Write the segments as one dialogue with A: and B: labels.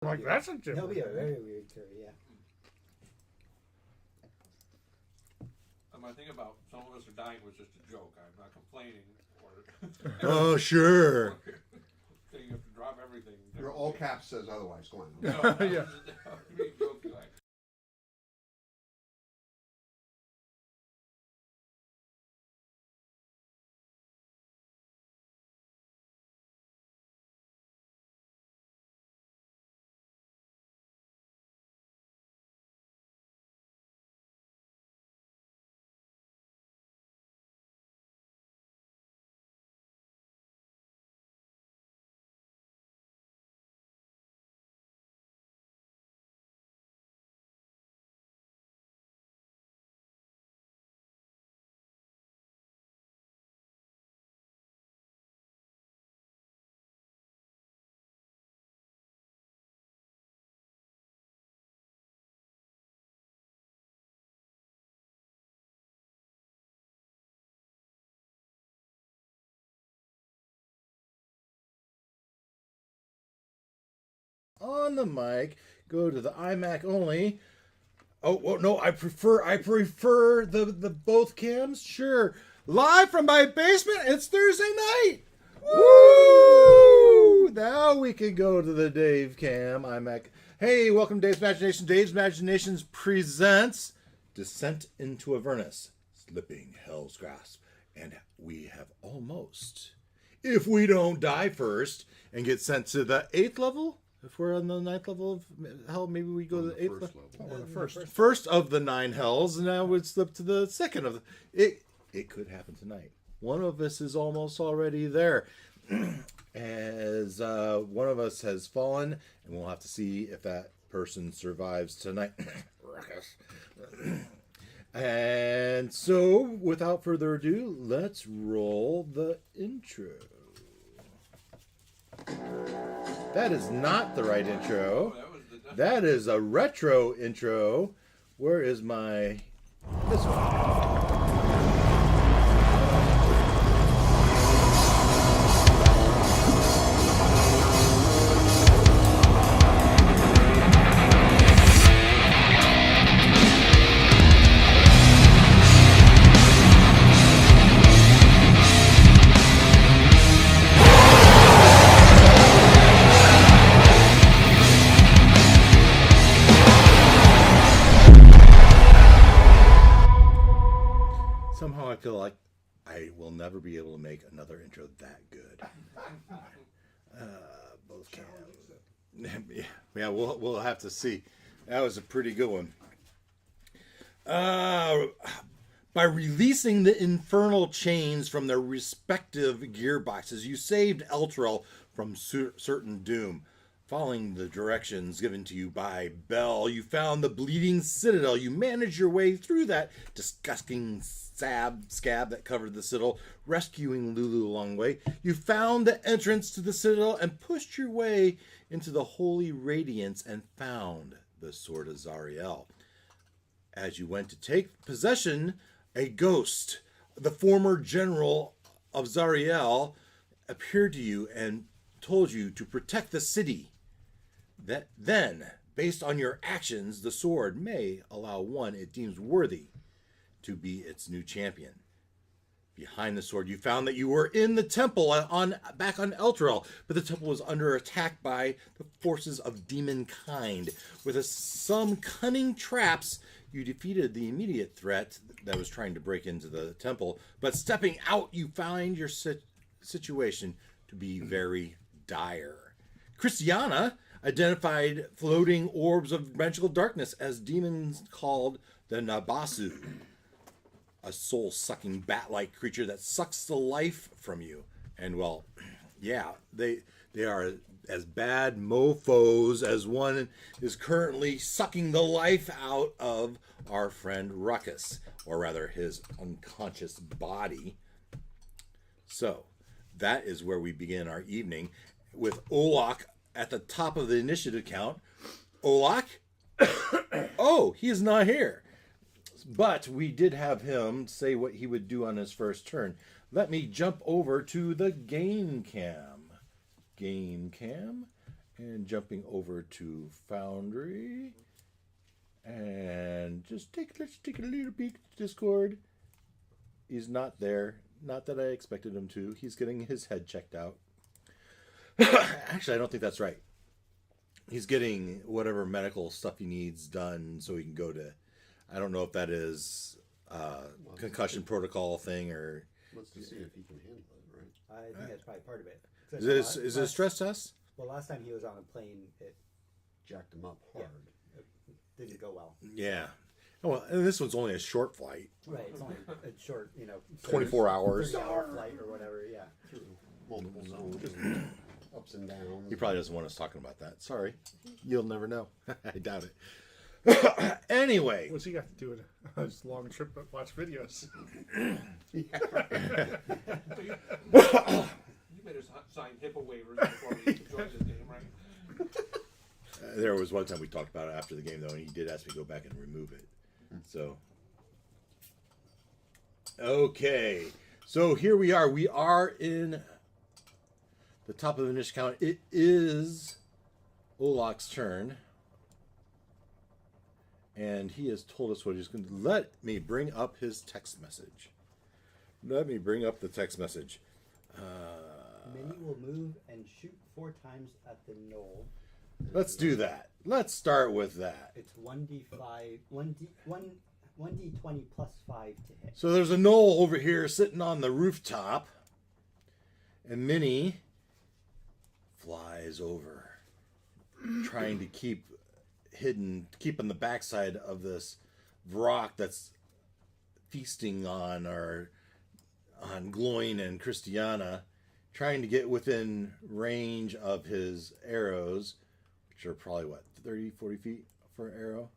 A: Like, that's a
B: He'll be a very weird curry, yeah.
C: My thing about some of us are dying was just a joke. I'm not complaining.
D: Oh, sure.
C: You have to drop everything.
E: Your all caps says otherwise. Go on.
C: No,
A: Yeah.
C: joking, like.
D: On the mic, go to the iMac only. Oh, well, no, I prefer the both cams. Sure. Live from my basement, it's Thursday night. Woo! Now we can go to the Dave cam. iMac. Hey, welcome to Dave's Imagination. Dave's Imaginations presents Descent into Avernus, Slipping Hell's Grasp. And we have almost, if we don't die first and get sent to the 8th level, if we're on the 9th level of hell, maybe we go to the 8th level.
A: Oh, the
D: First of the 9 hells, and now we'd slip to the 2nd of the... It could happen tonight. One of us is almost already there. As one of us has fallen, and we'll have to see if that person survives tonight. And so, without further ado, let's roll the intro. That is not the right intro. That is a retro intro. Where is my... This one. Somehow I feel like I will never be able to make another intro that good. Both cams. Yeah, we'll have to see. That was a pretty good one. By releasing the infernal chains from their respective gearboxes, you saved Elturel from certain doom. Following the directions given to you by Bell, you found the bleeding citadel. You managed your way through that disgusting scab that covered the citadel, rescuing Lulu along the way. You found the entrance to the citadel and pushed your way into the holy radiance and found the sword of Zariel. As you went to take possession, a ghost, the former general of Zariel, appeared to you and told you to protect the city. That then, based on your actions, the sword may allow one it deems worthy to be its new champion. Behind the sword, you found that you were in the temple back on Elturel, but the temple was under attack by the forces of demonkind. With some cunning traps, you defeated the immediate threat that was trying to break into the temple, but stepping out, you find your situation to be very dire. Christiana identified floating orbs of magical darkness as demons called the Nabasu, a soul-sucking bat-like creature that sucks the life from you. And, well, yeah, they are as bad mofos as one is currently sucking the life out of our friend Ruckus, or rather his unconscious body. So, that is where we begin our evening, with Olak at the top of the initiative count. Olak? Oh, he is not here. But we did have him say what he would do on his first turn. Let me jump over to the game cam. And jumping over to Foundry. And let's take a little peek at Discord. He's not there. Not that I expected him to. He's getting his head checked out. Actually, I don't think that's right. He's getting whatever medical stuff he needs done so he can go to... I don't know if that is concussion protocol thing or...
E: Let's just see if he can handle it, right?
B: I think that's probably part of it.
D: Is it a stress test?
B: Well, last time he was on a plane, it
E: Jacked him up hard.
B: didn't go well.
D: Yeah. Well, and this one's only a short flight.
B: Right, it's only a short,
D: 24 hours.
B: 30-hour flight or whatever, yeah.
E: Through multiple zones, ups and downs.
D: He probably doesn't want us talking about that. Sorry. You'll never know. I doubt it. Anyway.
A: What's he got to do with his long trip but watch videos?
C: You better sign HIPAA waivers before we join this game, right?
D: There was one time we talked about it after the game, though, and he did ask me to go back and remove it. So. Okay. So here we are. We are in the top of the initial count. It is Olak's turn. And he has told us what he's going to... Let me bring up his text message. Let me bring up the text message.
B: Mini will move and shoot 4 times at the knoll.
D: Let's do that. Let's start with that.
B: It's 1d5, 1d20 plus 5 to hit.
D: So there's a knoll over here sitting on the rooftop. And Minnie flies over, trying to keep on the backside of this Vrock that's feasting on Gloin and Christiana, trying to get within range of his arrows, which are probably, 30, 40 feet for an arrow?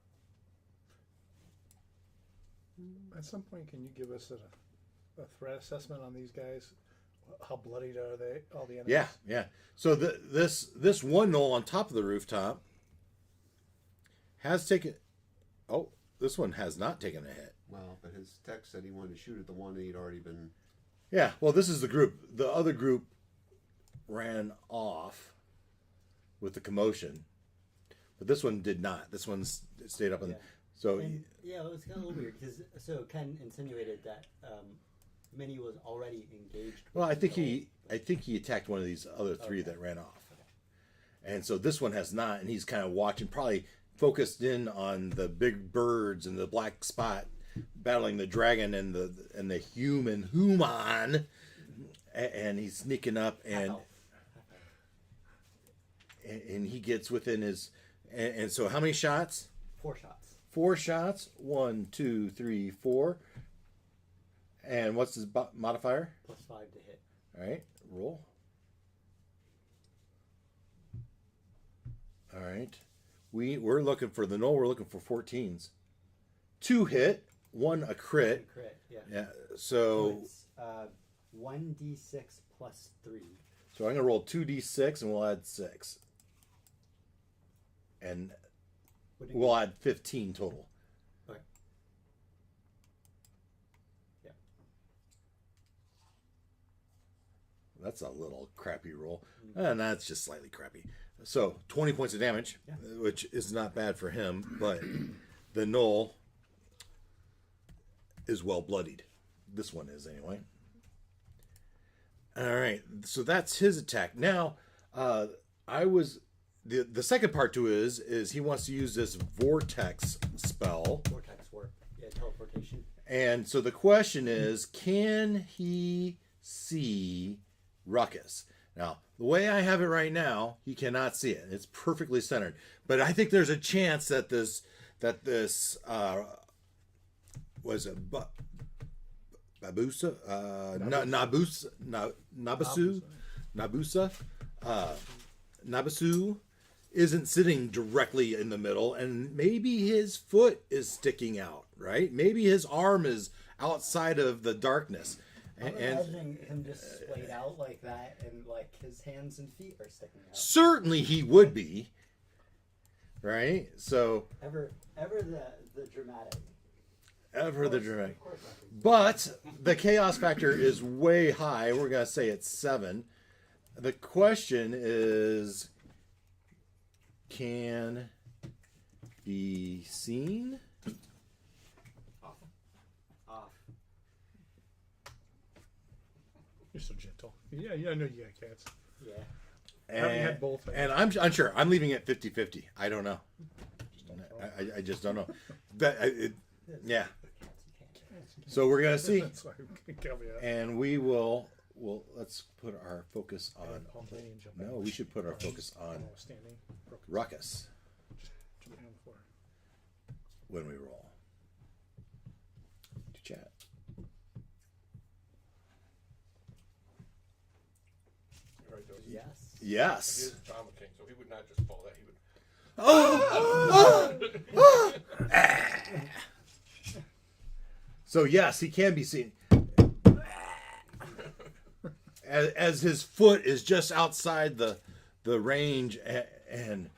A: At some point, can you give us a threat assessment on these guys? How bloodied are they? All the enemies?
D: Yeah. So this one knoll on top of the rooftop has taken... Oh, this one has not taken a hit.
E: Well, but his text said he wanted to shoot at the one that he'd already been...
D: Yeah, well, this is the group. The other group ran off with the commotion, but this one did not. This one stayed up.
B: Yeah.
D: So
B: And, yeah, it was kind of a little weird because Ken insinuated that Minnie was already engaged.
D: well,
B: with
D: I think
B: the
D: he attacked one of these other three
B: Okay.
D: that ran off, and so this one has not. And he's kind of watching, probably focused in on the big birds and the black spot battling the dragon and the human, and he's sneaking up and he gets within his and so how many shots?
B: 4 shots.
D: 4 shots. 1, 2, 3, 4. And what's his modifier?
B: Plus 5 to hit.
D: All right, roll. All right, we're looking for the knoll. We're looking for 14s. 2 hit, 1 a crit.
B: Crit, yeah.
D: Yeah. So
B: It's 1d6 plus 3.
D: I'm gonna roll 2d6 and we'll add 6, and
B: Would it
D: we'll add 15 total.
B: Okay. Yeah.
D: That's a little crappy roll. And that's just slightly crappy. So 20 points of damage,
B: Yeah.
D: which is not bad for him, but the knoll is well bloodied. This one is anyway. All right, so that's his attack. Now, the second part to it is he wants to use this vortex spell.
B: Vortex warp. Yeah, teleportation.
D: And so the question is, can he see Ruckus? Now, the way I have it right now, he cannot see it. It's perfectly centered. But I think there's a chance that this was a Babusa, Nabusu isn't sitting directly in the middle, and maybe his foot is sticking out, right? Maybe his arm is outside of the darkness.
B: I'm
D: And
B: imagining him just splayed out like that, and like his hands and feet are sticking out.
D: certainly he would be, right? So
B: Ever the dramatic.
D: ever the dramatic.
B: Of course not.
D: But the chaos factor is way high. We're going to say it's 7. The question is, can be seen.
B: Off.
A: You're so gentle. Yeah, I know you got cats.
B: Yeah.
A: I haven't had both.
D: And I'm unsure. I'm leaving it 50-50. I don't know. I just don't know. Yeah. So we're gonna see,
A: That's why I'm gonna caveat.
D: and we will. Let's put our focus on.
A: Pomeranian jump
D: No,
A: out.
D: we should put our focus on
A: Oh, standing. Broken.
D: ruckus
A: Jumping on the floor.
D: when we roll. To chat.
C: You're right, though.
B: Yes.
C: He
D: Yes.
C: is a drama king, so he would not just follow that. He would.
D: So yes, he can be seen. As his foot is just outside the range, and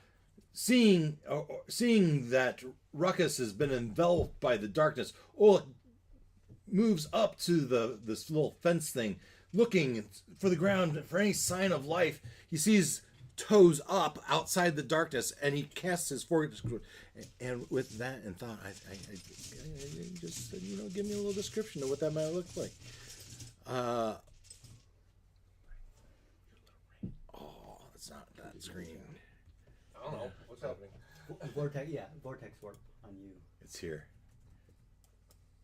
D: seeing that Ruckus has been enveloped by the darkness, Oleg moves up to this little fence thing, looking for the ground for any sign of life. He sees toes up outside the darkness, and he casts his forward. And with that in thought, I just said, give me a little description of what that might look like. It's not that screen.
C: I don't know what's happening.
B: Vortex warp on you.
D: It's here.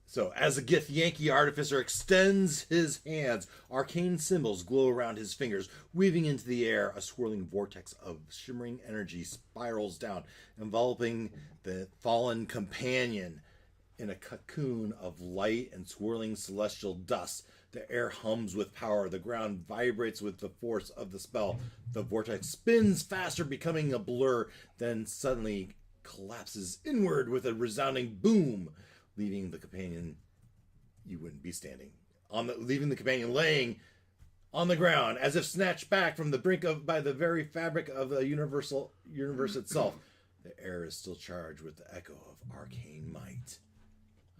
D: So, as the Githyanki artificer extends his hands, arcane symbols glow around his fingers, weaving into the air. A swirling vortex of shimmering energy spirals down, enveloping the fallen companion in a cocoon of light and swirling celestial dust. The air hums with power. The ground vibrates with the force of the spell. The vortex spins faster, becoming a blur, then suddenly collapses inward with a resounding boom, leaving the companion, you wouldn't be standing, leaving the companion laying on the ground, as if snatched back from the brink by the very fabric of the universe itself. The air is still charged with the echo of arcane might.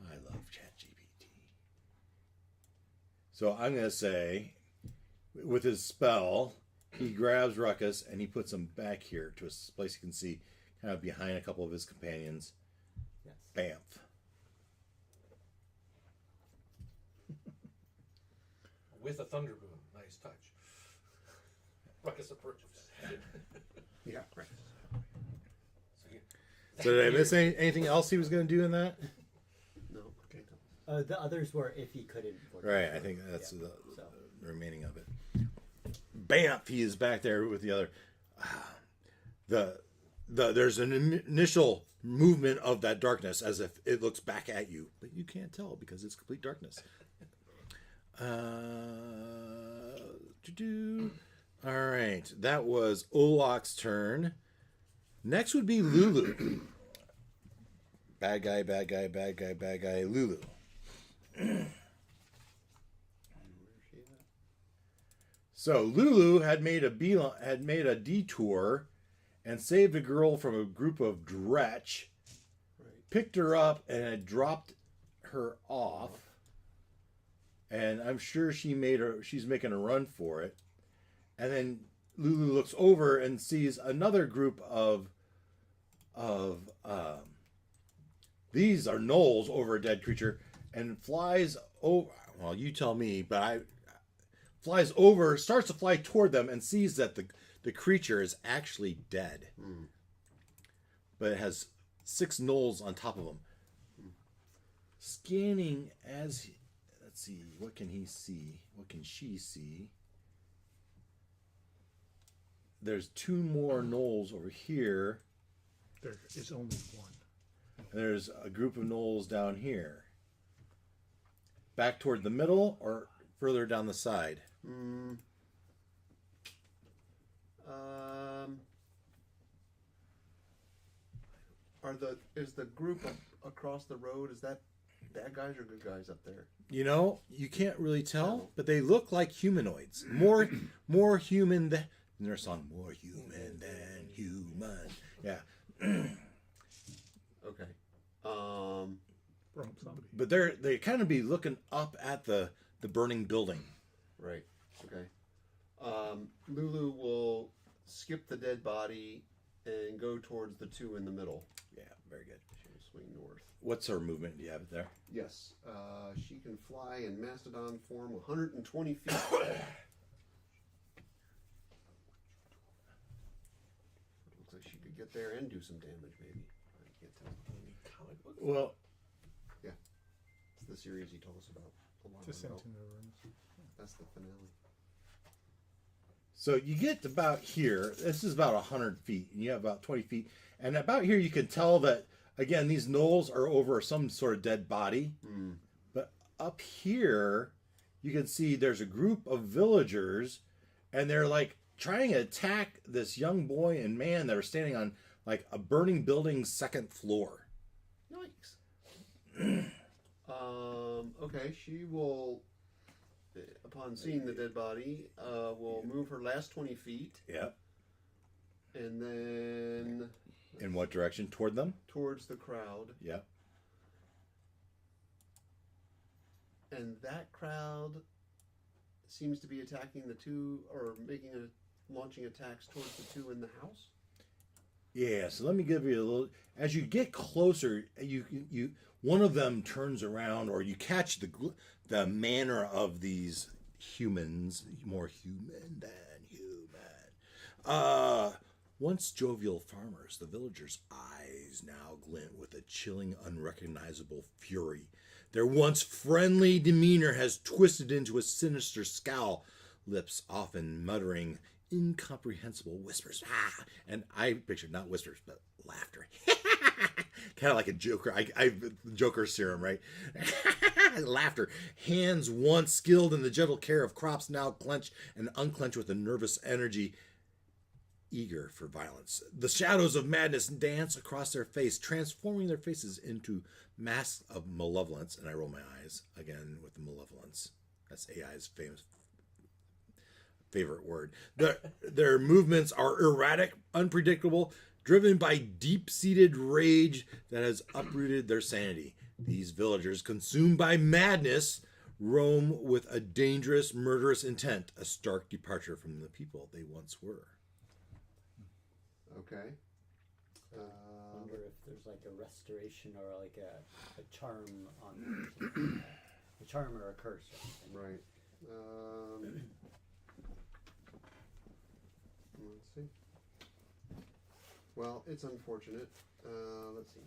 D: I love ChatGPT. So I'm going to say, with his spell, he grabs Ruckus and he puts him back here to a place you can see, kind of behind a couple of his companions.
B: Yes.
D: Bamf.
C: With a thunder boom. Nice touch. Ruckus approaches.
E: Yeah.
D: So did I miss anything else he was going to do in that?
E: No.
B: The others were if he couldn't.
D: Right, I think that's
B: Yeah.
D: the remaining of it. Bamf, he is back there with the other. There's an initial movement of that darkness as if it looks back at you, but you can't tell because it's complete darkness. All right, that was Olok's turn. Next would be Lulu. Bad guy, Lulu. So Lulu had made a detour and saved a girl from a group of Dretch, picked her up and had dropped her off. And I'm sure she's making a run for it. And then Lulu looks over and sees another group of these are gnolls over a dead creature, and flies over. Well, you tell me, but flies over, starts to fly toward them, and sees that the creature is actually dead. But it has 6 gnolls on top of him. Scanning let's see, what can he see? What can she see? There's 2 more gnolls over here.
A: There is only one.
D: And there's a group of gnolls down here. Back toward the middle or further down the side?
E: Is the group across the road, is that bad guys or good guys up there?
D: You can't really tell, but they look like humanoids. More human than in their song, more human than human. Yeah.
E: Okay.
A: Somebody.
D: But they kind of be looking up at the burning building.
E: Right. Okay. Lulu will skip the dead body and go towards the two in the middle.
D: Yeah, very good.
E: She'll swing north.
D: What's her movement? Do you have it there?
E: Yes. She can fly in mastodon form 120 feet. Looks like she could get there and do some damage, maybe. I can't tell.
D: Well,
E: It's the series he told us about a while
A: Descent
E: ago.
A: into Avernus.
E: That's the finale.
D: so you get about here. This is about 100 feet, and you have about 20 feet. And about here, you can tell that, again, these knolls are over some sort of dead body.
E: Mm.
D: But up here, you can see there's a group of villagers, and they're like trying to attack this young boy and man that are standing on like a burning building's second floor.
E: Yikes. Okay, she will, upon seeing the dead body, will move her last 20 feet,
D: Yep.
E: and then
D: In what direction? Toward them?
E: towards the crowd.
D: Yep.
E: And that crowd seems to be attacking the two, or launching attacks towards the two in the house.
D: Yeah, so let me give you a little. As you get closer, you one of them turns around, or you catch the manner of these humans, more human than human. Once jovial farmers, the villagers' eyes now glint with a chilling, unrecognizable fury. Their once friendly demeanor has twisted into a sinister scowl, lips often muttering incomprehensible whispers. Ah! And I pictured not whispers, but laughter. Kind of like a Joker. I Joker serum, right? Laughter. Hands once skilled in the gentle care of crops now clench and unclench with a nervous energy, eager for violence. The shadows of madness dance across their face, transforming their faces into masks of malevolence. And I roll my eyes again with malevolence. That's AI's famous favorite word. Their movements are erratic, unpredictable, driven by deep-seated rage that has uprooted their sanity. These villagers, consumed by madness, roam with a dangerous, murderous intent, a stark departure from the people they once were.
E: Okay.
B: I wonder if there's like a restoration or like a charm on a charm or a curse or something.
E: Right. Let's see. Well, it's unfortunate. Let's see.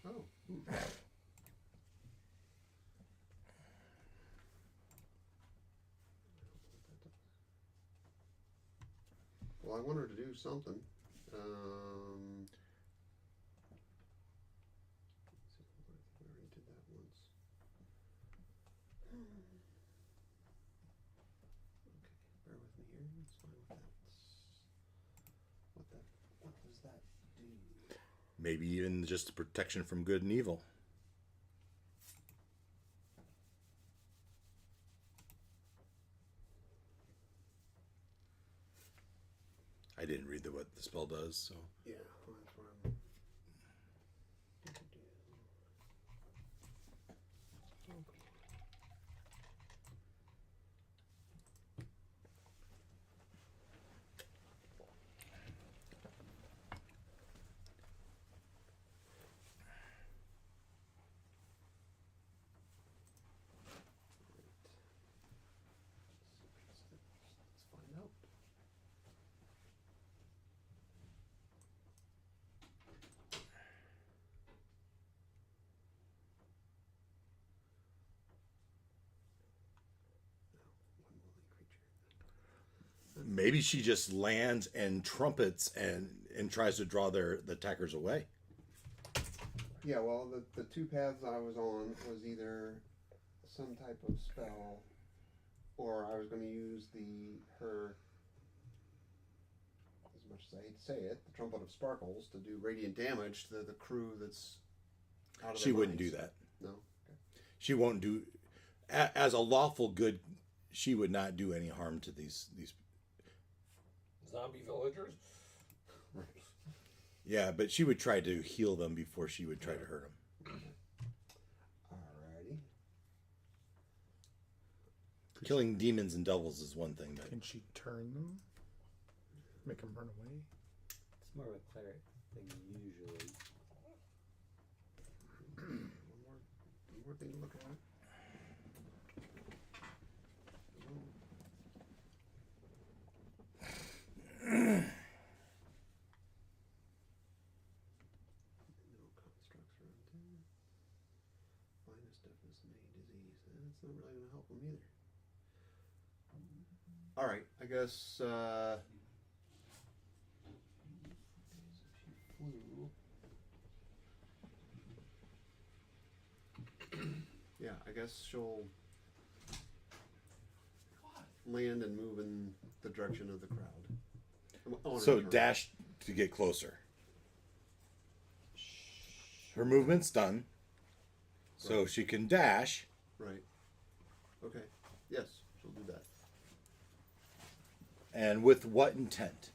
E: Oh. Well, I want her to do something. Let's see, we already did that once. Okay, bear with me here. Let's find what does that do?
D: Maybe even just a protection from good and evil. I didn't read what the spell does, so.
E: Yeah, that's where I'm. Let's find out.
D: Maybe she just lands and trumpets and tries to draw the attackers away.
E: Yeah, well, the two paths I was on was either some type of spell, or I was going to use her, as much as I hate to say it, the Trumpet of Sparkles to do radiant damage to the crew that's out of
D: She
E: their
D: wouldn't do
E: minds.
D: that.
E: No? Okay.
D: She won't do. As a lawful good, she would not do any harm to these.
C: Zombie villagers?
E: Right.
D: Yeah, but she would try to heal them before she would try to hurt them.
E: Alrighty.
D: Killing demons and devils is one thing, but
A: Can she turn them? Make him run away.
B: It's more of a cleric thing usually.
E: One more thing to look at. No constructs around there. Minus deafness, May disease. That's not really going to help him either. All right, I guess. So she flew. Yeah, I guess she'll land and move in the direction of the crowd. On her
D: So
E: turn.
D: dash to get closer. Her movement's done. So
E: Right.
D: she can dash.
E: Right. Okay. Yes, she'll do that.
D: And with what intent?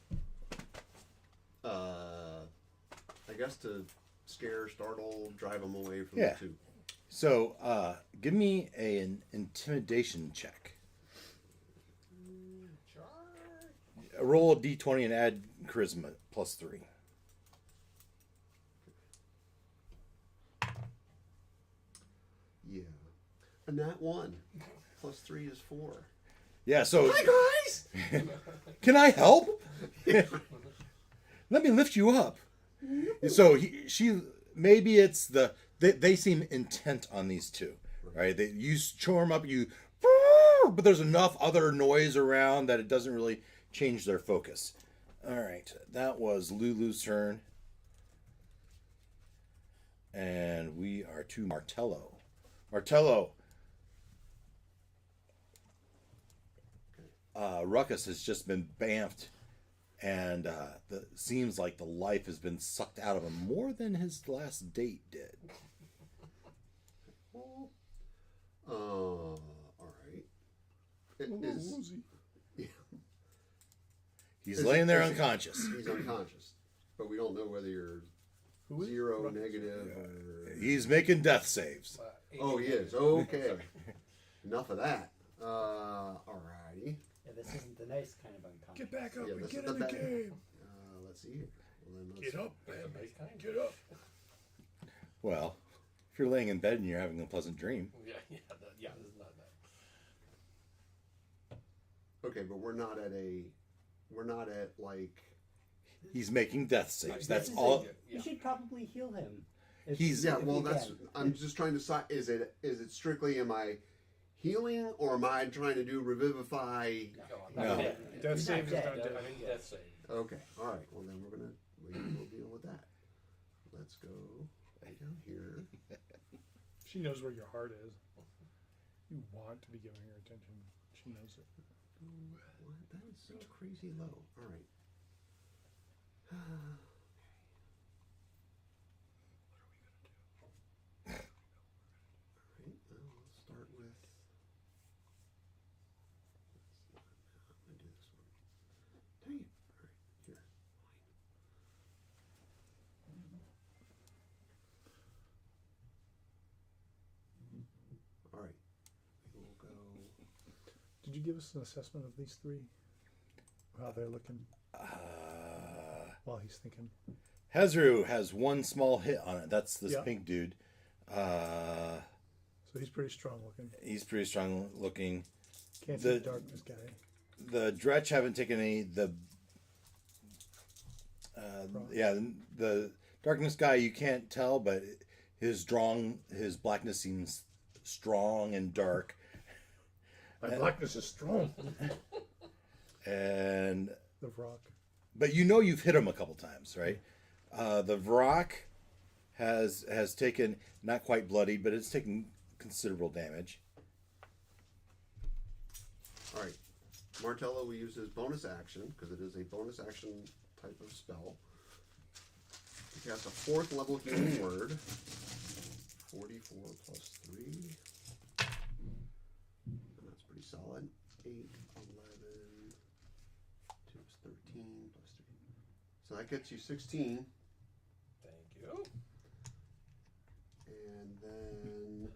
E: I guess to scare, startle, drive them away from
D: Yeah.
E: the two.
D: So give me an intimidation check. Roll a d20 and add charisma +3.
E: Yeah. And that one. +3 is 4.
D: Yeah, so
E: Hi, guys!
D: can I help? Let me lift you up. So she maybe it's they seem intent on these two, right? You chore them up, but there's enough other noise around that it doesn't really change their focus. All right, that was Lulu's turn, and we are to Martello. Martello. Ruckus has just been bamfed, and seems like the life has been sucked out of him more than his last date did.
E: All right. Yeah.
D: He's
E: Is
D: laying
E: it-
D: there
E: is it-
D: unconscious.
E: He's unconscious, but we don't know whether you're
A: Who is
E: 0,
A: Ruckus?
E: negative, or...
D: He's making death saves.
E: Oh, he is. Okay. Enough of that. Alrighty.
B: Yeah, this isn't the nice kind of unconscious.
A: Get back up
E: Yeah,
A: and
E: this
A: get
E: is
A: in
E: the
A: the
E: bad-
A: game.
E: Let's see here. Well, then let's
A: Get up,
C: That's
A: man.
C: a nice kind.
A: Get up.
D: Well, if you're laying in bed and you're having a pleasant dream,
C: Yeah, this is not that.
E: Okay, but we're not at like.
D: he's making death saves.
C: Right,
D: That's
B: This is
D: all.
B: You should probably heal him. If-
D: He's-
E: Yeah,
B: if
E: well,
B: you
E: that's.
B: can.
E: I'm just trying to decide. Is it strictly am I healing or am I trying to do revivify?
D: No.
C: Yeah.
A: Death
B: He's
A: save is
B: not
A: not
B: dead.
A: dead.
C: I think that's safe.
E: Okay, all right. Well, then we'll deal with that. Let's go way down here.
A: She knows where your heart is. You want to be giving her attention. She knows it.
E: What? That is so crazy low. All right. Alright, well, we'll start with. I'm gonna do this one. Dang it. Alright, here. Alright. We will go.
A: Did you give us an assessment of these three? How they're looking while he's thinking.
D: Hezru has one small hit on it. That's this
A: Yeah.
D: pink dude.
A: So he's pretty strong looking.
D: He's pretty strong looking.
A: Can't
D: The-
A: see the darkness guy.
D: The Dretch haven't taken any. The darkness guy you can't tell, but his blackness seems strong and dark.
A: My blackness is strong.
D: And
A: The rock.
D: but you know you've hit him a couple times, right? The Vrock has taken, not quite bloodied, but it's taken considerable damage.
E: Alright. Martello we use as bonus action, because it is a bonus action type of spell. To cast a 4th level healing word. 44 plus 3. And that's pretty solid. 8, 11, 2 is 13 plus 3. So that gets you 16.
C: Thank you.
E: And then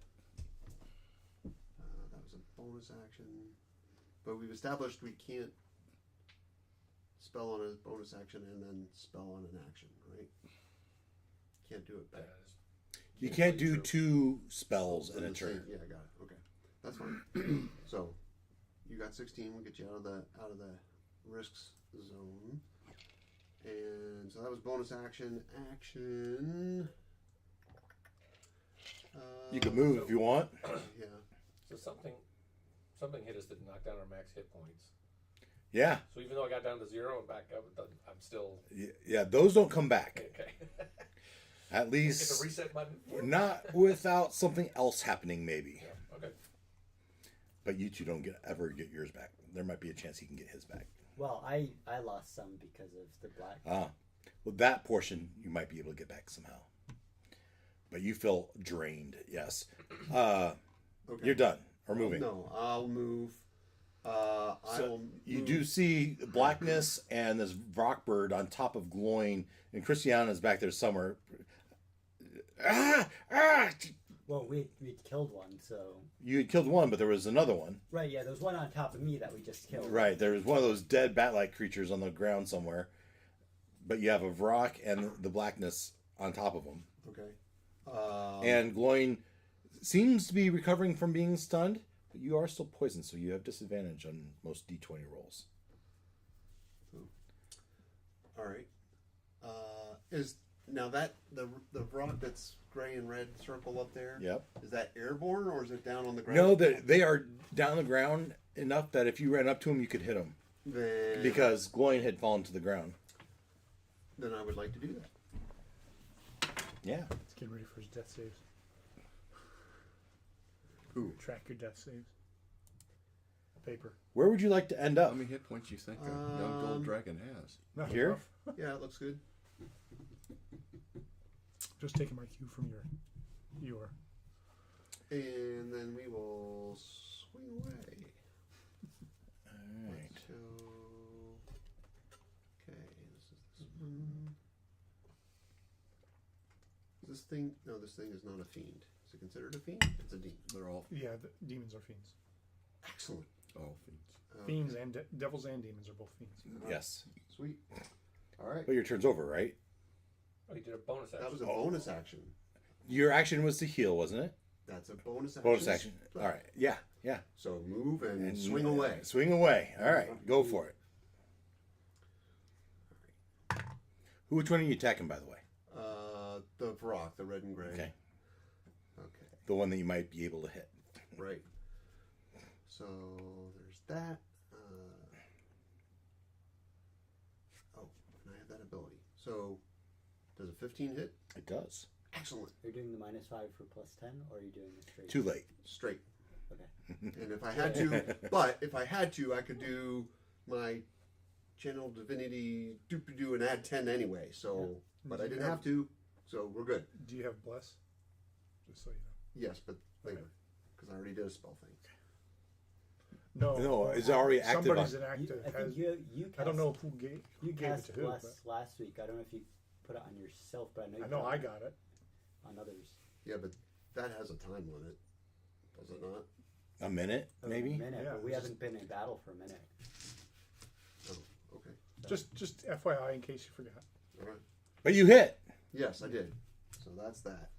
E: that was a bonus action. But we've established we can't spell on a bonus action and then spell on an action, right? Can't do it back.
C: That is
D: You can't do
C: true.
D: 2 spells in a
E: The same-
D: turn.
E: Yeah, I got it. Okay, that's fine. So, you got 16. We'll get you out of the risks zone. And so that was bonus action. Action.
D: You can move if you want.
E: Yeah.
F: So something hit us that knocked down our max hit points.
D: Yeah.
F: So even though I got down to 0 and back up, I'm still
D: Yeah, those don't come back.
F: okay.
D: At
F: Hit the
D: least
F: reset button.
D: not without something else happening, maybe.
F: Yeah. Okay.
D: But you two don't ever get yours back. There might be a chance he can get his back.
B: Well, I lost some because of the black.
D: Ah, well, that portion you might be able to get back somehow. But you feel drained. Yes.
E: Okay.
D: You're done or moving.
E: No, I'll move.
D: So you do see blackness and this rockbird on top of glowing, and Christiana's back there somewhere. Ah!
B: Well, we killed one, so
D: You had killed one, but there was another one.
B: right. Yeah, there was one on top of me that we just killed.
D: Right, there was one of those dead bat-like creatures on the ground somewhere. But you have a Vrock and the blackness on top of them.
E: Okay.
D: And glowing seems to be recovering from being stunned, but you are still poisoned, so you have disadvantage on most D20 rolls.
E: All right. Is now that the rock that's gray and red circle up there?
D: Yep.
E: Is that airborne or is it down on the ground?
D: No, they are down the ground enough that if you ran up to them, you could hit them.
E: Then
D: Because glowing had fallen to the ground.
E: then I would like to do that.
D: Yeah.
A: Let's get ready for his death saves.
E: Who?
A: Track your death saves. Paper.
D: Where would you like to end up?
G: How many hit points do you think a young gold dragon has?
A: Not
D: Here?
A: enough.
E: Yeah, it looks good.
A: Just taking my cue from your.
E: And then we will swing away.
D: All right.
E: So, okay, this is this one. This thing, no, this thing is not a fiend. Is it considered a fiend? It's a demon.
G: They're all
A: Yeah, the demons are fiends.
E: Excellent.
G: fiends.
A: Fiends and devils and demons are both fiends.
D: Yes.
E: Sweet. All right.
D: But your turn's over, right?
F: Oh, you did a bonus action.
E: That was a bonus action.
D: Your action was to heal, wasn't it?
E: That's a bonus action.
D: Bonus action. All right. Yeah. Yeah.
E: So move and swing away.
D: Swing away. All right. Go for it. Which one are you attacking, by the way?
E: The Vrock, the red and gray.
D: Okay.
E: Okay.
D: The one that you might be able to hit.
E: Right. So there's that. Oh, and I have that ability. So does a 15 hit?
D: It does.
E: Excellent.
B: You're doing the -5 for +10, or are you doing it straight?
D: Too late.
E: Straight.
B: Okay.
E: And if I had to, but if I had to, I could do my channel divinity do and add 10 anyway. So, but I didn't have to. So we're good.
A: Do you have bless? Just so you know.
E: Yes, but later, because I already did a spell thing.
A: No.
D: No, it's already active
A: Somebody's
D: on-
B: You,
A: inactive.
B: I think you cast,
A: I don't know who gave
B: you
A: it
B: cast
A: to who.
B: Bless
A: But
B: last week. I don't know if you put it on yourself, but I know you
A: I know
B: put it
A: I got it.
B: on others.
E: Yeah, but that has a time limit, does it not?
D: A minute,
B: For
D: maybe?
B: a minute,
A: Yeah,
B: but we
A: it's
B: haven't been in battle for a minute.
E: Oh, okay.
A: Just FYI in case you forgot.
E: All right.
D: But you hit.
E: Yes, I did. So that's that.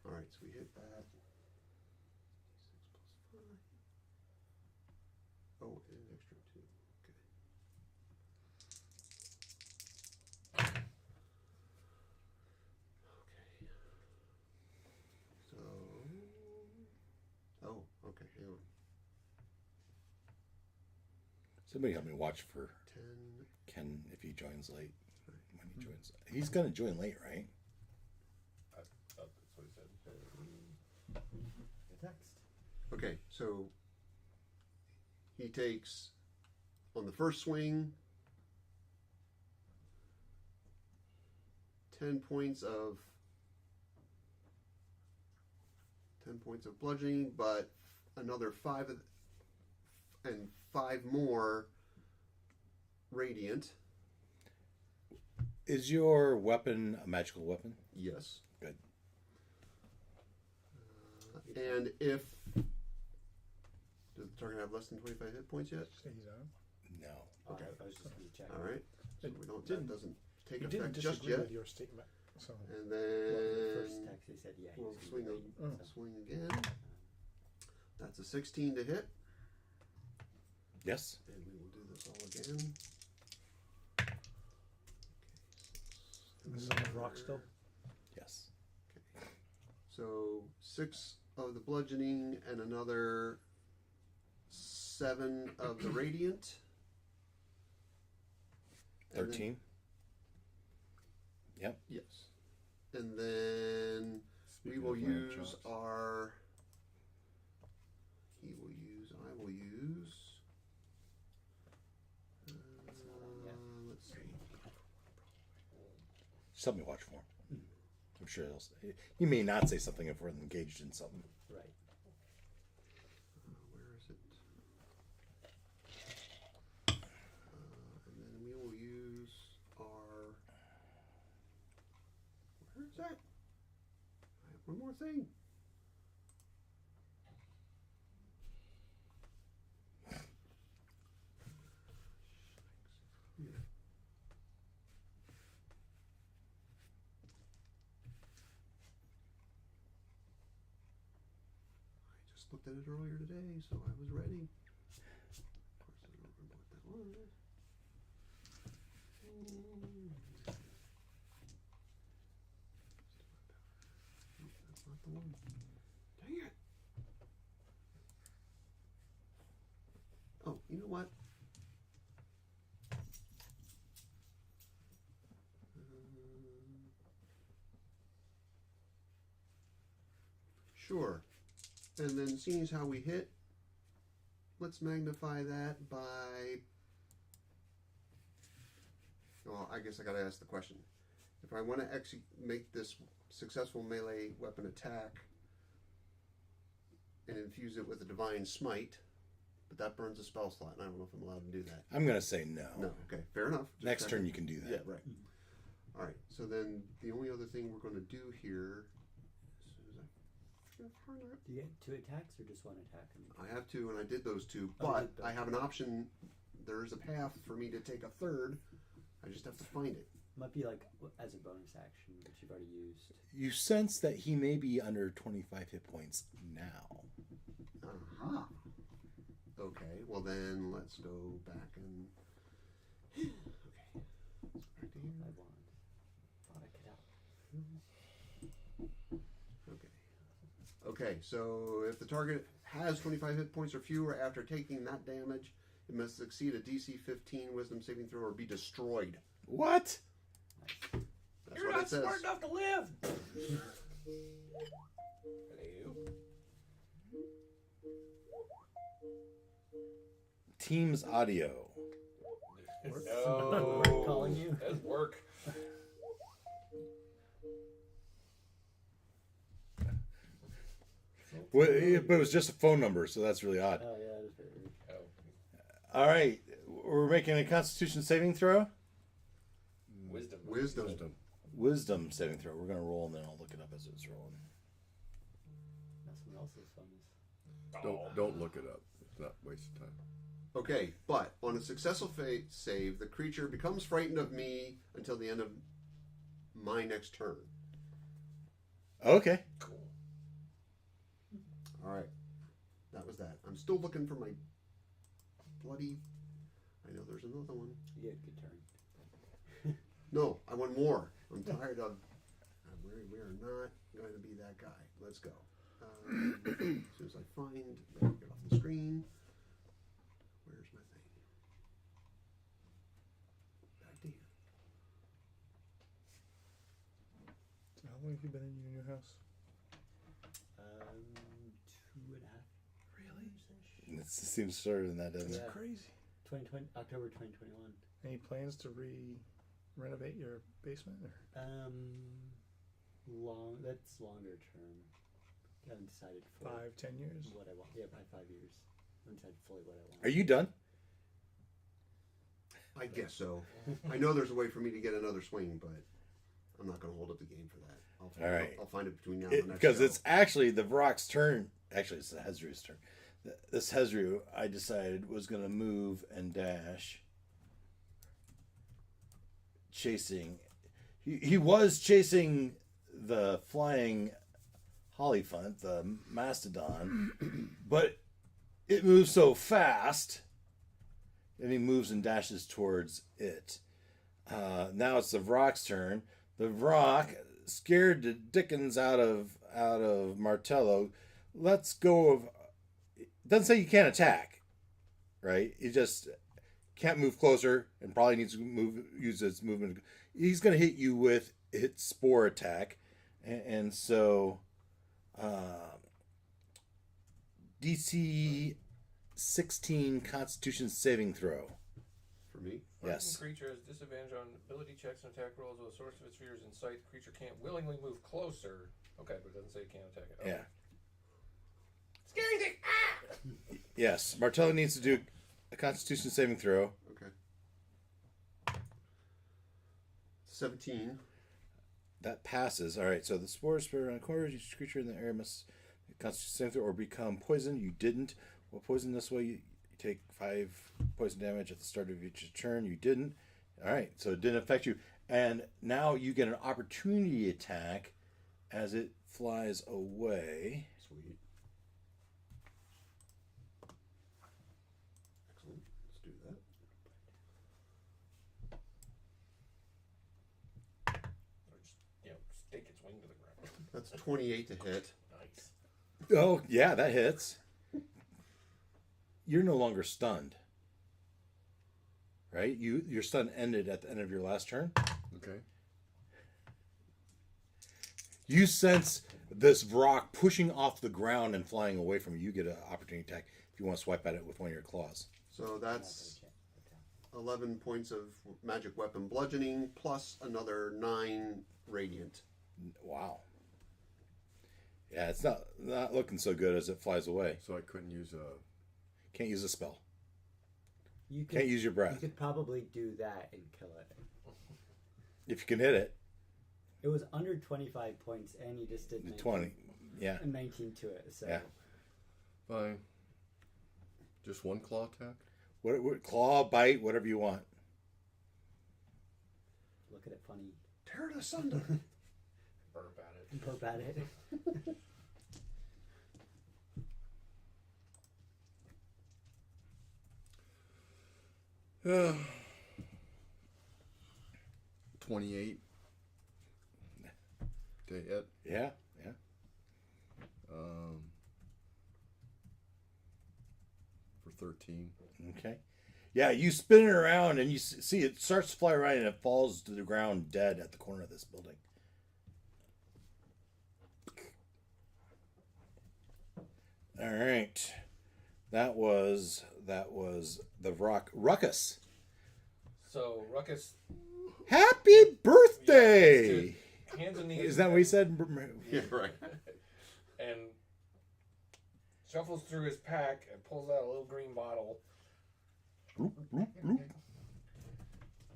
E: All right, so we hit that. 6 + 5. Oh, and an extra 2. Okay. Okay. So. Oh, okay. Hang on.
D: Somebody help me watch for
E: 10.
D: Ken if he joins late. When he joins, he's gonna join late, right?
F: That's what he said.
B: The text.
E: Okay, so he takes on the first swing 10 points of bludgeoning, but another 5 and 5 more radiant.
D: Is your weapon a magical weapon?
E: Yes.
D: Good.
E: And if does the target have less than 25 hit points yet?
A: Say he's on.
D: No.
E: Okay.
B: I was just going to check.
E: All right. So
A: It
E: we don't.
A: didn't-
E: That doesn't take
A: You didn't
E: effect just
A: disagree
E: yet.
A: with your statement. So
E: And
B: Well, the first
E: then
B: text, they said, yeah, he
E: we'll
B: was
E: swing
B: gonna
E: a,
B: wait,
A: Oh.
B: so.
E: swing again. That's a 16 to hit,
D: Yes.
E: and we will do this all again.
A: this is on the rock still.
D: Yes.
E: So 6 of the bludgeoning and another 7 of the radiant. And then-
D: 13. Yep.
E: yes. And then
G: Speaking
E: we will
G: of lamb
E: use
G: chops.
E: our. He will use. I will use.
B: It's not on yet.
E: Let's see.
D: Just help me watch for him. I'm sure he'll say. He may not say something if we're engaged in something.
B: Right.
E: Where is it? And then we will use our. Where is that? I have one more thing. I just looked at it earlier today, so I was ready. Of course, I don't remember what that was. Nope, that's not the one. Dang it. Oh, you know what? Sure. And then seeing as how we hit, let's magnify that by. Well, I guess I gotta ask the question. If I want to make this successful melee weapon attack and infuse it with a divine smite, but that burns a spell slot, and I don't know if I'm allowed to do that.
D: I'm gonna say no.
E: No, okay, fair enough. Just
D: Next
E: checking.
D: turn you can do that.
E: Yeah, right. All right. So then the only other thing we're going to do here is
B: Do you get 2 attacks or just 1 attack?
E: I have 2, and I did those 2,
B: Oh,
E: but
B: you did
E: I have an option. There's a path for me to take a third. I just have to find it.
B: Might be like as a bonus action, which you've already used.
D: You sense that he may be under 25 hit points now.
E: Aha. Okay. Well then, let's go back and. Okay. Let's go back to here.
B: I won. Thought I could out.
E: Okay. Okay, so if the target has 25 hit points or fewer after taking that damage, it must succeed a DC 15 Wisdom saving throw or be destroyed.
D: What?
E: That's what it says.
F: enough to live. Hello.
D: Teams audio.
F: No.
B: We're calling you.
F: That's work.
D: Well, but it was just a phone number, so that's really odd.
B: Oh yeah, that is very weird.
F: Oh.
D: All right, we're making a Constitution saving throw.
F: Wisdom.
E: Wisdom.
D: Wisdom saving throw. We're gonna roll, and then I'll look it up as it's rolling.
B: That's someone else's phone is.
G: Don't look it up. It's not waste of time.
E: Okay, but on a successful save, the creature becomes frightened of me until the end of my next turn.
D: Okay.
F: Cool.
E: All right, that was that. I'm still looking for my bloody. I know there's another one.
B: You had a good turn.
E: No, I want more. I'm tired of. We are not going to be that guy. Let's go. As soon as I find, get off the screen. Where's my thing? Back to here.
A: So how long have you been in your new house?
B: 2.5.
A: Really?
D: It seems shorter than that, doesn't
A: That's
D: it?
B: Yeah.
A: crazy.
B: 2020 October 2021.
A: Any plans to renovate your basement? Or?
B: That's longer term. I haven't decided fully
A: 5-10 years?
B: what I want. Yeah, probably 5 years. I haven't decided fully what I want.
D: Are you done?
E: I guess so. I know there's a way for me to get another swing, but I'm not going to hold up the game for that.
D: All right.
E: I'll find it between now and the next
D: Because
E: show.
D: it's actually the Varrock's turn. Actually, it's the Hezru's turn. This Hezru, I decided, was going to move and dash chasing. He was chasing the flying Hollyphant, the mastodon, but it moves so fast, and he moves and dashes towards it. Now it's the Vrock's turn. The Vrock, scared the dickens out of Martello, lets go of. Doesn't say you can't attack, right? It just can't move closer and probably needs to use its movement. He's going to hit you with its spore attack, and so DC 16 Constitution saving throw.
E: For me?
D: Yes.
F: Creature has disadvantage on ability checks and attack rolls with a source of its fear is in sight. The creature can't willingly move closer. Okay, but it doesn't say it can't attack it. Oh.
D: Yeah.
F: Scary thing! Ah!
D: Yes. Martello needs to do a Constitution saving throw.
E: Okay. 17.
D: That passes. All right. So the spores spread around corners. Each creature in the area must Constitution saving throw or become poisoned. You didn't. Well, poison this way. You take 5 poison damage at the start of each turn. You didn't. All right. So it didn't affect you. And now you get an opportunity attack as it flies away.
E: Sweet. Excellent. Let's do that.
F: Or just, stake its wing to the ground.
E: That's 28 to hit.
F: Nice.
D: Oh, yeah, that hits. You're no longer stunned. Right? Your stun ended at the end of your last turn.
G: Okay.
D: You sense this Vrock pushing off the ground and flying away from you. You get an opportunity attack if you want to swipe at it with one of your claws.
E: So that's 11 points of magic weapon bludgeoning plus another 9 radiant.
D: Wow. Yeah, it's not looking so good as it flies away.
G: So I couldn't use a.
D: Can't use a spell.
B: You could,
D: Can't use your breath.
B: You could probably do that and kill it.
D: If you can hit it.
B: It was under 25 points, and you just did
D: 20. Yeah.
B: 19 to it. So
D: Yeah.
G: Fine. Just one claw attack?
D: What claw, bite, whatever you want.
B: look at it funny,
E: Tear it asunder.
F: Burp at it.
B: burp at it.
G: 28 to hit.
D: Yeah.
G: For 13.
D: Okay. Yeah, you spin it around and you see it starts to fly around and it falls to the ground dead at the corner of this building. All right. That was the Ruckus.
F: So, Ruckus
D: Happy birthday!
F: hands and knees.
D: Is that what he said?
E: Yeah, right.
F: And shuffles through his pack and pulls out a little green bottle
D: Bloop, bloop, bloop.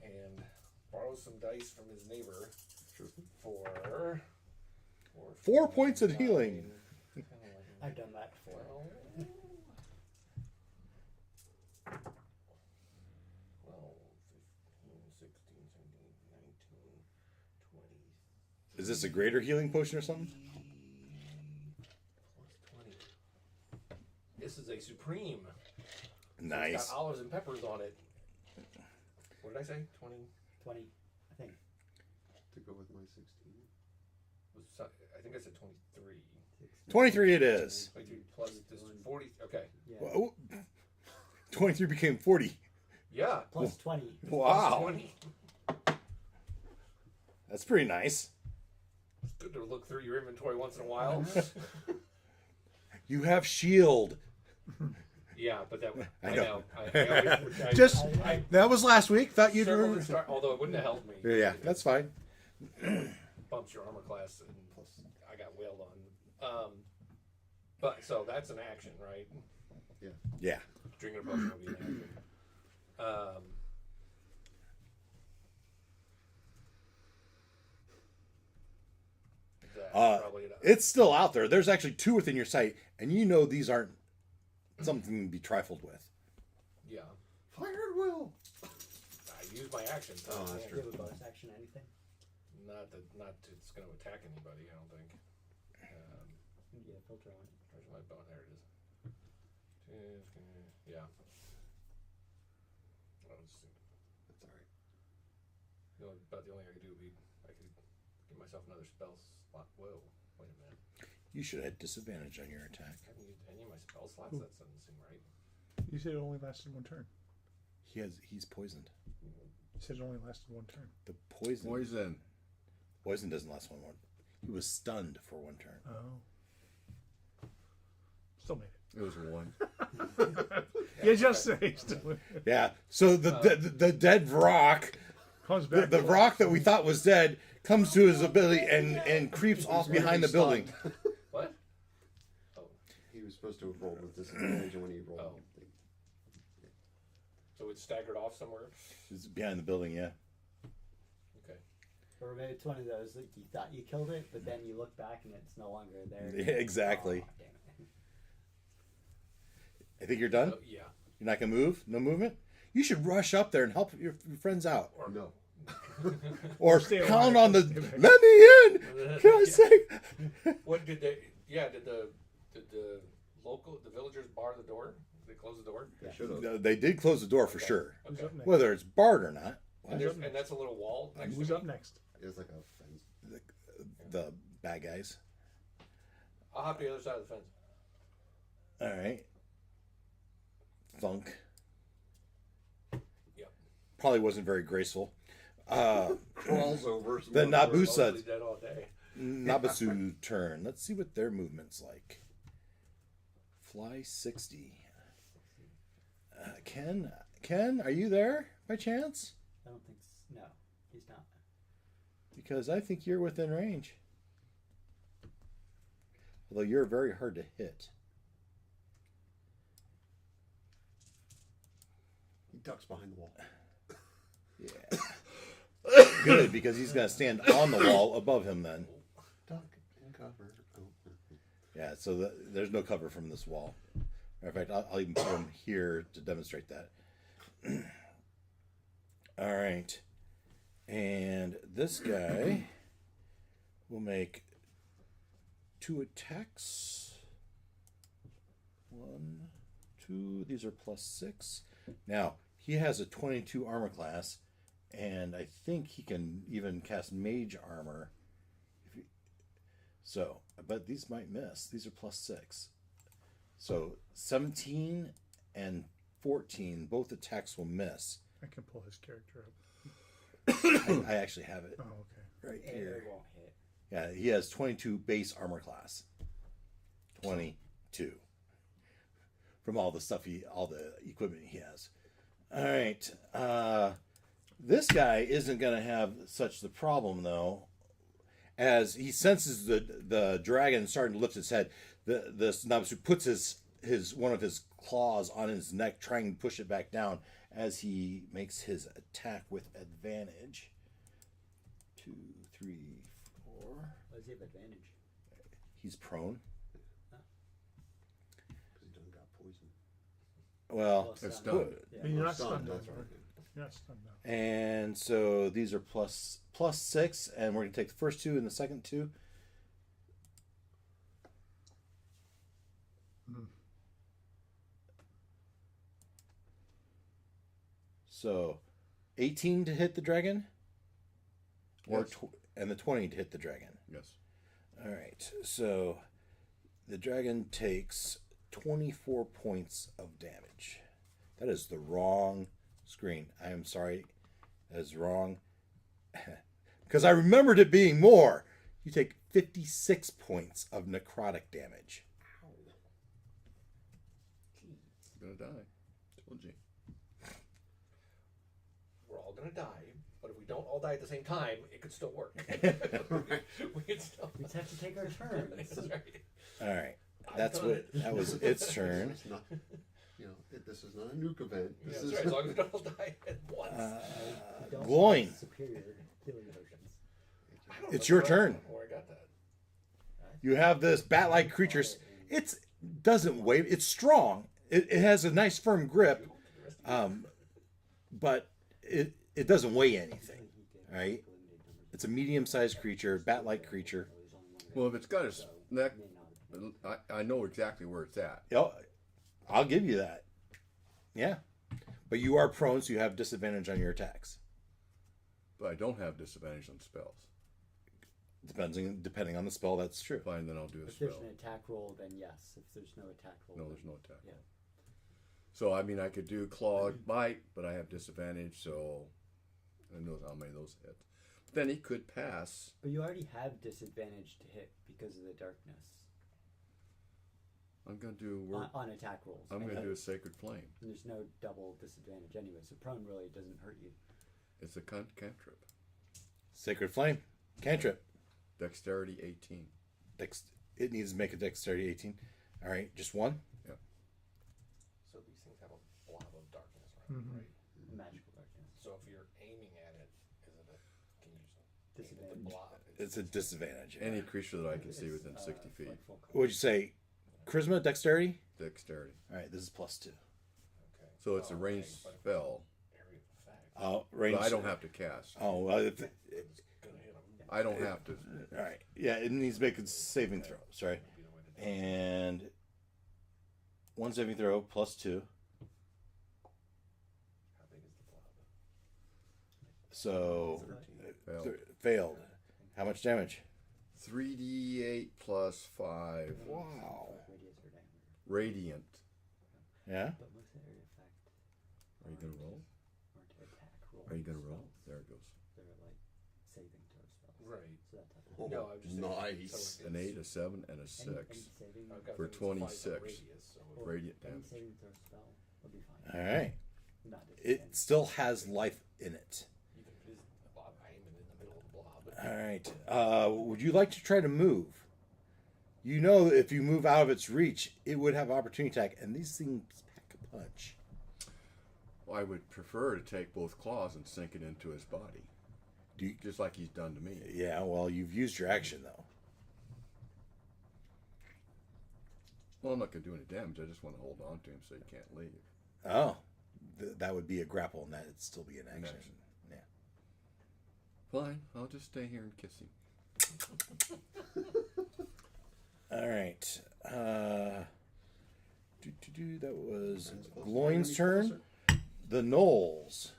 F: and borrows some dice from his neighbor
E: Sure.
F: for
D: 4 points of healing.
F: 10, 11,
B: I've done that before.
F: 12, 15, 16, 17, 19, 20.
D: Is this a greater healing potion or something?
F: Plus 20. This is a supreme. It's
D: Nice.
F: got olives and peppers on it. What did I say? 20.
B: 20, I think.
E: To go with my 16.
F: I think I said 23.
D: 23 it is.
F: 23 plus this 40. Okay.
B: Yeah.
D: Whoa. 23 became 40.
F: Yeah.
B: Plus 20.
F: Plus
D: Wow.
F: 20.
D: That's pretty nice.
F: It's good to look through your inventory once in a while.
D: You have shield.
F: Yeah, but that
D: I
F: I
D: know.
F: know. I always,
D: Just
F: I
D: that was last week. Thought you'd
F: struggled to
D: remember.
F: start, although it wouldn't have helped me.
D: Yeah, that's fine.
F: Bumps your armor class, and plus I got wailed on. But so that's an action, right?
D: Yeah.
F: Drinking a potion will be an action. That's probably it.
D: It's still out there. There's actually 2 within your sight, and you know these aren't something to be trifled with.
F: Yeah.
E: Fire at will.
F: Nice. use my action. So
E: Oh,
F: I
E: that's
F: can't.
B: Do you have a bonus action or anything?
F: Not that it's going to attack anybody. I don't think.
B: Yeah, filter on it.
F: Where's my bone? There it is. Yeah. Let's see.
E: That's alright.
F: About the only thing I could do would be I could give myself another spell slot. Whoa, wait a minute.
D: You should have disadvantage on your attack.
F: I haven't used any of my spell slots. That doesn't seem right.
A: You said it only lasted one turn.
D: He's poisoned.
A: You said it only lasted one turn.
D: The poison
G: Poison.
D: doesn't last one. He was stunned for one turn.
A: Oh. Still made it.
G: It was one.
A: Yeah, just say. Still
D: Yeah. So the dead Vrock,
A: comes back.
D: the Vrock that we thought was dead, comes to his ability and creeps off behind the building.
F: What? Oh,
E: He was supposed to have rolled with disadvantage when he rolled.
F: Oh. So it's staggered off somewhere.
D: It's behind the building, yeah.
F: Okay.
B: Or maybe it's one of those that you thought you killed it, but then you look back and it's no longer there.
D: Yeah, exactly.
B: Oh, damn it.
D: I think you're done.
F: Yeah.
D: You're not gonna move. No movement. You should rush up there and help your friends out,
E: No.
D: or
A: Stay
D: count
A: alive.
D: on the.
A: Stay back.
D: Let me in. Can I say?
F: What did they? Yeah. Did the villagers bar the door? Did they close the door?
E: They should have.
D: No, they did close the door for sure.
A: Who's
F: Okay.
A: up next?
D: Whether it's barred or not.
F: And that's a little wall next
A: Who's
F: to
A: up
F: me.
A: next?
E: It's like a fence.
D: The bad guys.
F: I'll hop to the other side of the fence.
D: All right. Thunk.
F: Yep.
D: Probably wasn't very graceful.
E: Crawls over.
D: The
F: We're
D: Nabu
F: mostly
D: said
F: dead all day.
D: Nabasu turn. Let's see what their movement's like. Fly 60. Ken, are you there by chance?
B: I don't think no, he's not.
D: Because I think you're within range. Although you're very hard to hit.
E: He ducks behind the wall.
D: Yeah. Good, because he's going to stand on the wall above him then.
E: Duck and cover. Oh.
D: Yeah, so there's no cover from this wall. Matter of fact, I'll even put him here to demonstrate that. All right. And this guy will make 2 attacks. 1, 2. These are +6. Now, he has a 22 armor class, and I think he can even cast mage armor. So, but these might miss. These are +6. So 17 and 14, both attacks will miss.
A: I can pull his character up.
D: I actually have it
A: Oh, okay.
D: right
B: It
D: here.
B: won't hit.
D: Yeah, he has 22 base armor class. 22. From all the equipment he has. All right. This guy isn't going to have such the problem, though. As he senses the dragon starting to lift its head, this Nabasu puts his one of his claws on his neck, trying to push it back down as he makes his attack with advantage. 2, 3, 4.
B: Why does he have advantage?
D: He's prone.
E: Because he done got poison.
D: Well,
G: It's
B: stunned.
G: done.
B: Yeah.
A: You're not
E: Stunned,
A: stunned now.
E: that's right.
A: You're not stunned now.
D: and so these are +6, and we're gonna take the first 2 and the second 2. So, 18 to hit the dragon, or
G: Yes.
D: and the 20 to hit the dragon.
G: Yes.
D: All right. So, the dragon takes 24 points of damage. That is the wrong screen. I am sorry. That is wrong. Because I remembered it being more. You take 56 points of necrotic damage.
G: Gonna die. Told you.
F: We're all gonna die, but if we don't all die at the same time, it could still work. we could still.
B: We just have to take our turns.
F: That's right.
D: All right.
F: I've
D: That's
F: done
D: what.
F: it.
D: That was its turn.
E: It's not, this is not a nuke event.
F: Yeah,
E: This
F: that's
E: is
F: right. As long as we don't all die at once.
B: We don't
D: Gloin.
B: have superior healing potions.
F: I don't
D: It's
F: know
D: your
F: where-
D: turn.
F: Where I got that.
D: You have this bat-like creature. It doesn't wave. It's strong. It has a nice firm grip. But it doesn't weigh anything, right? It's a medium-sized creature, bat-like creature.
G: Well, if it's got its neck, I know exactly where it's at.
D: I'll give you that. Yeah. But you are prone, so you have disadvantage on your attacks.
G: But I don't have disadvantage on spells.
D: Depending on the spell, that's true.
G: Fine, then I'll do a
B: If
G: spell.
B: there's an attack roll, then yes. If there's no attack roll,
G: No,
B: then
G: there's no attack.
B: Yeah.
G: So, I mean, I could do claw, bite, but I have disadvantage, so I know how many of those hit. But then he could pass.
B: But you already have disadvantage to hit because of the darkness
G: I'm going to do
B: on attack rolls.
G: I'm going to
B: And
G: do a Sacred Flame.
B: there's no double disadvantage anyway, so prone really doesn't hurt you.
G: It's a cantrip.
D: Sacred Flame. Cantrip.
G: Dexterity 18.
D: It needs to make a dexterity 18. All right, just one?
G: Yeah.
F: So these things have a blob of darkness around them, right?
B: Magical darkness.
F: So if you're aiming at it, can you just aim at the
B: Disadvantage.
F: blob?
D: It's a disadvantage.
G: Any creature that I can see within 60 feet.
B: Like full cover.
D: What'd you say? Charisma, dexterity?
G: Dexterity.
D: All right, this is +2.
F: Okay.
G: So it's a
F: Oh,
G: ranged
F: okay, but
G: spell.
F: area of effect.
D: Range.
G: But I don't have to cast.
D: Oh, well,
F: It's gonna hit 'em.
G: I don't have to.
D: all right. Yeah, it needs to make a saving throw. Sorry.
F: Maybe the way to do it.
D: And one saving throw +2.
F: How big is the blob?
D: So
G: Failed.
D: failed. How much damage?
G: 3d8 plus 5.
D: Wow.
B: Radius or diameter.
G: Radiant.
D: Yeah.
B: But most area effect
G: Are you going to roll?
B: or to attack roll.
G: Are you going to roll?
B: spells.
G: There it goes.
B: They're like saving throw spells.
F: Right.
B: So that type of
E: Oh,
F: No, I'm just
E: nice.
F: saying.
G: An 8, a 7, and a 6.
B: Any saving,
F: I've got
G: For
F: things that fly
G: 26.
F: some radius, so
B: or
G: radiant
B: any
G: damage.
B: saving throw spell will be fine.
D: All right.
B: Not
D: It still has life in it.
F: even if it is a blob, I aim it in the middle of the blob.
D: All right. Would you like to try to move? You know, if you move out of its reach, it would have opportunity attack, and these things pack a punch.
G: Well, I would prefer to take both claws and sink it into his body.
D: Do you,
G: Just like he's done to me.
D: yeah. Well, you've used your action though.
G: Well, I'm not going to do any damage. I just want to hold on to him so he can't leave.
D: Oh, that would be a grapple, and that'd still be an action.
G: action.
D: Yeah.
G: Fine. I'll just stay here and kiss him.
D: All right. That was Gloin's turn. The Knolls.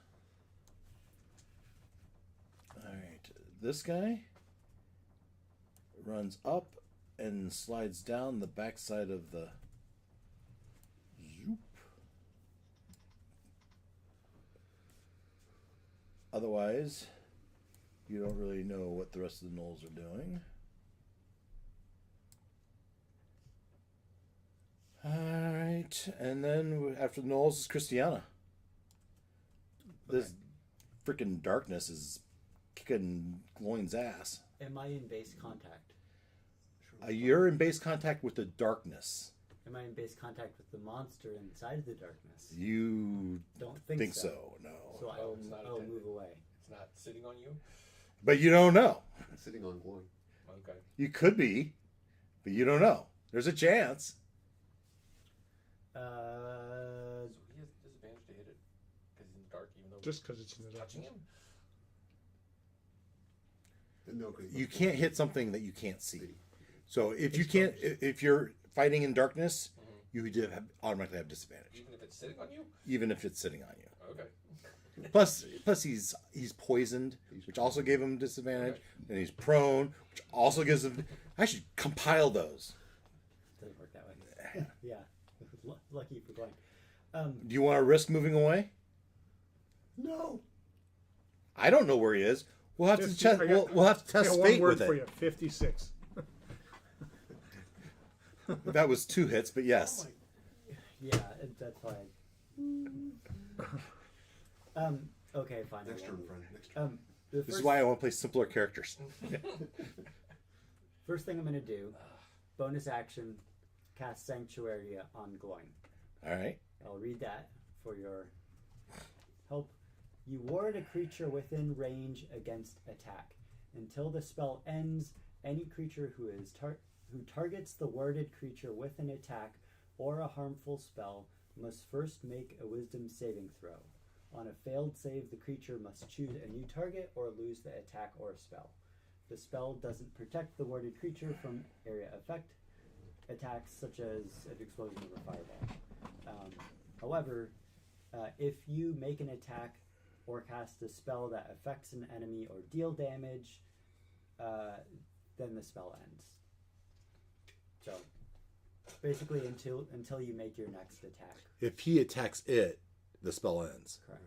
D: All right. This guy runs up and slides down the backside of the zoop. Otherwise, you don't really know what the rest of the Knolls are doing. All right, and then after the Knolls is Christiana. This freaking darkness is kicking Gloin's ass.
B: Am I in base contact?
D: You're in base contact with the darkness.
B: Am I in base contact with the monster inside of the darkness?
D: You
B: Don't think,
D: think
B: so.
D: so? No.
B: So I will,
F: It's not
B: I will
F: attended.
B: move away.
F: It's not sitting on you?
D: But you don't know.
E: Sitting on glowing.
F: Okay.
D: You could be, but you don't know. There's a chance.
B: Uh,
F: So he has disadvantage to hit it because he's in the dark, even though
A: Just because it's in the
F: it's touching
A: darkness.
F: him.
E: No, 'cause
D: You can't hit something that you can't see.
E: See.
D: So if you can't, if you're fighting in darkness, you would automatically have disadvantage,
F: Even if it's sitting on you?
D: even if it's sitting on you.
F: Okay.
D: Plus he's poisoned, which also gave him disadvantage, and he's prone, which also gives him. I should compile those.
B: doesn't work that way. Yeah. Lucky for going.
D: Do you want to risk moving away?
E: No.
D: I don't know where he is. We'll have to
A: 50
D: test.
A: I got-
D: We'll have to
A: I
D: test
A: got one
D: fate
A: word
D: with
A: for
D: it.
A: you. 56.
D: That was 2 hits, but yes.
B: Yeah, that's fine. Okay, fine.
E: Next
B: again.
E: turn, friend. Next turn.
B: The
D: This
B: first,
D: is why I want to play simpler characters.
B: first thing I'm going to do, bonus action, cast Sanctuary on Gloin.
D: All right.
B: I'll read that for your help. You ward a creature within range against attack. Until the spell ends, any creature who targets the warded creature with an attack or a harmful spell must first make a wisdom saving throw. On a failed save, the creature must choose a new target or lose the attack or spell. The spell doesn't protect the warded creature from area effect attacks such as an explosion or a fireball. However, if you make an attack or cast a spell that affects an enemy or deal damage, then the spell ends. So basically until you make your next attack.
D: If he attacks it, the spell ends.
B: Correct.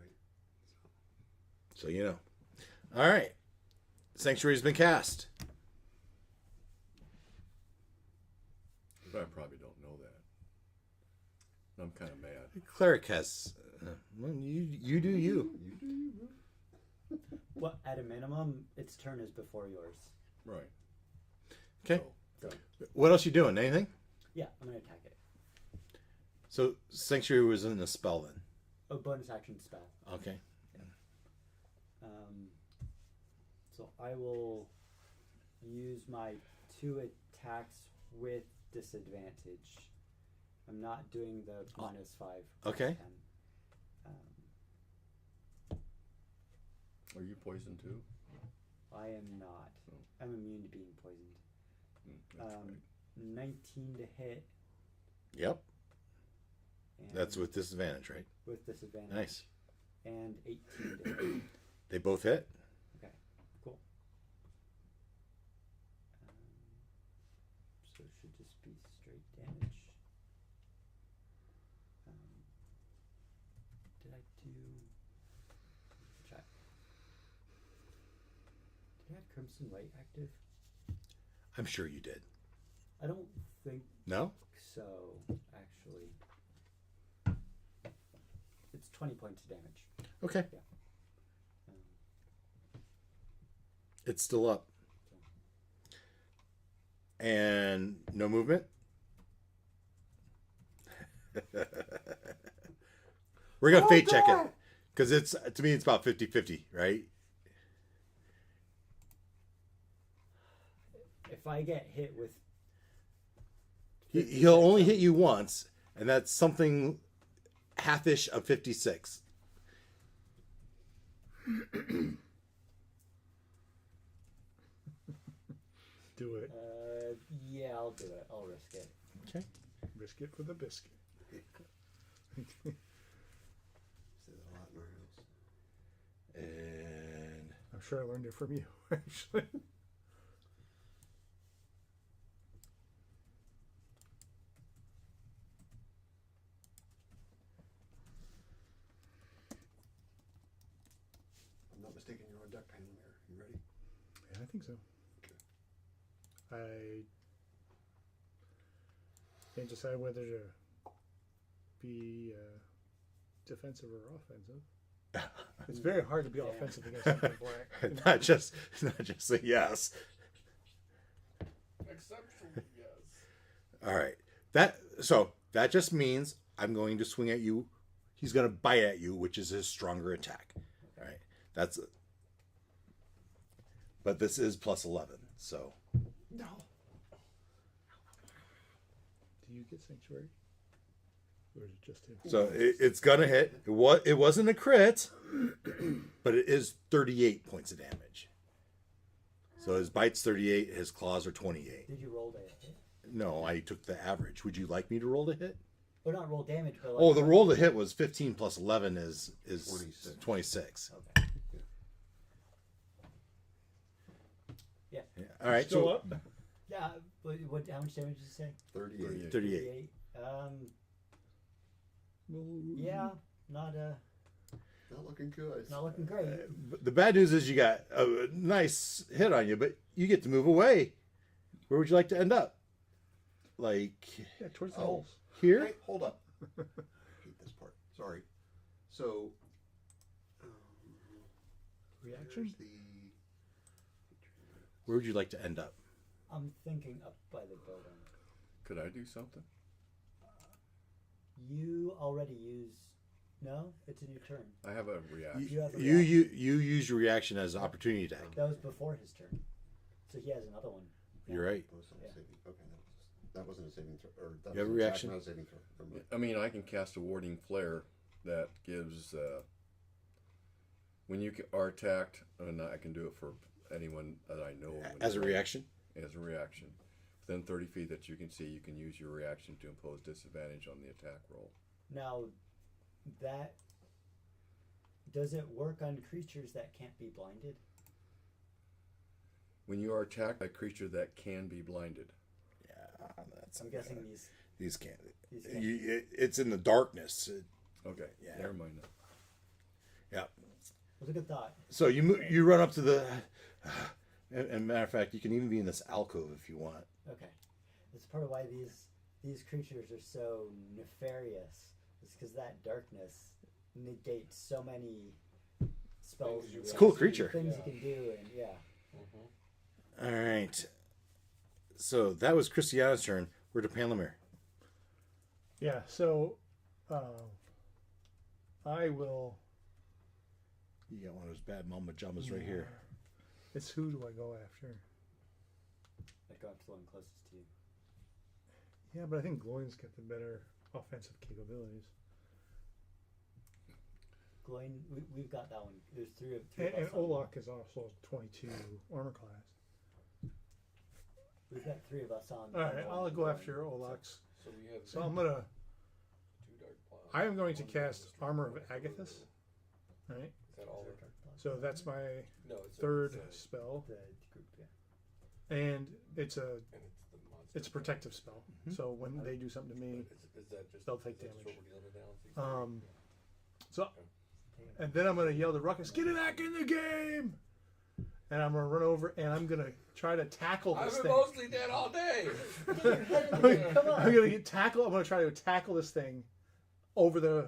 D: So you know. All right. Sanctuary's been cast.
G: But I probably don't know that. I'm kind of mad.
D: Cleric has. Well, you do you.
B: Well, at a minimum, its turn is before yours.
G: Right.
D: Okay.
B: So
D: What else you doing? Anything?
B: yeah, I'm gonna attack it.
D: So Sanctuary was in the spell then.
B: A bonus action spell.
D: Okay.
B: So I will use my 2 attacks with disadvantage. I'm not doing the minus 5.
D: Okay.
B: 10.
G: Are you poisoned too?
B: I am not. I'm immune to being poisoned.
G: That's right.
B: 19 to hit.
D: Yep.
B: And
D: That's with disadvantage, right?
B: with disadvantage.
D: Nice.
B: And 18 to hit.
D: They both hit.
B: Okay, cool. So it should just be straight damage. Did I do... check. Did I have Crimson Light active?
D: I'm sure you did.
B: I don't think
D: No?
B: so, actually. It's 20 points of damage.
D: Okay.
B: Um,
D: It's still up. And no movement? We're going to fate check it. Because it's, to me, it's about 50-50, right?
B: if I get hit with...
D: He'll only hit you once, and that's something half-ish of 56.
A: Do it.
B: Yeah, I'll do it. I'll risk it.
D: Okay.
A: Risk it for the biscuit.
E: Say that a lot in our house.
D: And
A: I'm sure I learned it from you, actually.
E: I'm not mistaken, you're on deck panel here. You ready?
A: Yeah, I think so. I can't decide whether to be defensive or offensive. It's very hard to be offensive against something black.
D: not just a yes.
F: Exceptionally, yes.
D: All right. That just means I'm going to swing at you. He's going to bite at you, which is his stronger attack. All right. But this is plus 11, so.
E: No.
A: Do you get sanctuary? Or is it just him?
D: So it's going to hit. It wasn't a crit, but it is 38 points of damage. So his bite's 38, his claws are 28.
B: Did you roll the hit?
D: No, I took the average. Would you like me to roll the hit?
B: Or not roll damage, but like...
D: Oh, the roll to hit was 15 plus 11 is
E: 26.
D: 26.
B: Okay. Yeah.
D: Yeah. All right.
A: Still
D: So
A: up?
B: Yeah, but how much damage did you say?
E: 38.
D: 38.
B: Yeah, not
E: Not looking good.
B: not looking great.
D: But the bad news is you got a nice hit on you, but you get to move away. Where would you like to end up? Like
A: Yeah, towards the
E: Oh.
A: holes.
D: here?
E: Hey, hold up. I hate this part. Sorry. So,
A: Reaction?
E: there's the...
D: Where would you like to end up?
B: I'm thinking up by the building.
G: Could I do something?
B: You already used... No? It's in your turn.
G: I have a reaction.
B: You have a
D: You
B: reaction.
D: you use your reaction as an opportunity attack.
B: That was before his turn. So he has another one.
D: You're right.
E: Oh, it's not a
B: Yeah.
E: saving. Okay, that wasn't a saving throw. Or that
D: You have
E: was
D: a
E: an attack,
D: reaction?
E: not a saving throw. Never mind.
G: I mean, I can cast a warding flare that gives When you are attacked, and I can do it for anyone that I know.
D: As a reaction?
G: As a reaction. Within 30 feet that you can see, you can use your reaction to impose disadvantage on the attack roll.
B: Now, that does it work on creatures that can't be blinded?
G: When you are attacked by a creature that can be blinded.
D: Yeah, that's.
B: I'm guessing
D: These can't.
B: these can't.
D: It's in the darkness.
G: Okay,
D: Yeah.
G: never mind.
D: Yeah.
B: That's a good thought.
D: So you run up to the. And matter of fact, you can even be in this alcove if you want.
B: Okay, that's part of why these creatures are so nefarious. It's because that darkness negates so many spells.
F: Things you
D: It's a
F: can
D: cool
F: see,
D: creature.
B: Things
F: Yeah.
B: you can do, and yeah.
D: All right. So that was Christiana's turn. We're to Panlamir.
A: Yeah, so I will.
D: You got one of those bad mama jamas right here.
A: It's who do I go after?
B: Like go up to the one closest to you.
A: Yeah, but I think Gloin's got the better offensive capabilities.
B: Gloin, we've got that one. There's three of
A: And
B: us on-
A: Olak is also 22 armor class.
B: We've got three of us on.
A: All right,
B: on
A: I'll
B: one
A: go
B: Gloin.
A: after Olak's.
F: So we have
A: So I'm gonna.
F: 2 dark plows.
A: I am going to
F: One
A: cast
F: dark
A: Armor of
F: plow.
A: Agathis. Right.
F: Is that all?
A: So that's my
F: No, it's
A: third
F: it's a,
A: spell,
B: The group, yeah.
A: and it's a
F: and it's the monster.
A: it's a protective spell. So when they do something to me,
F: Is that just?
A: they'll take
F: is that just
A: damage.
F: what we're dealing with now?
A: so and then I'm gonna yell to Ruckus, "Get back in the game!" And I'm gonna run over and I'm gonna try to tackle
F: I've
A: this
F: been
A: thing.
F: mostly dead all day.
A: I'm gonna get tackle. I'm gonna try to tackle this thing over the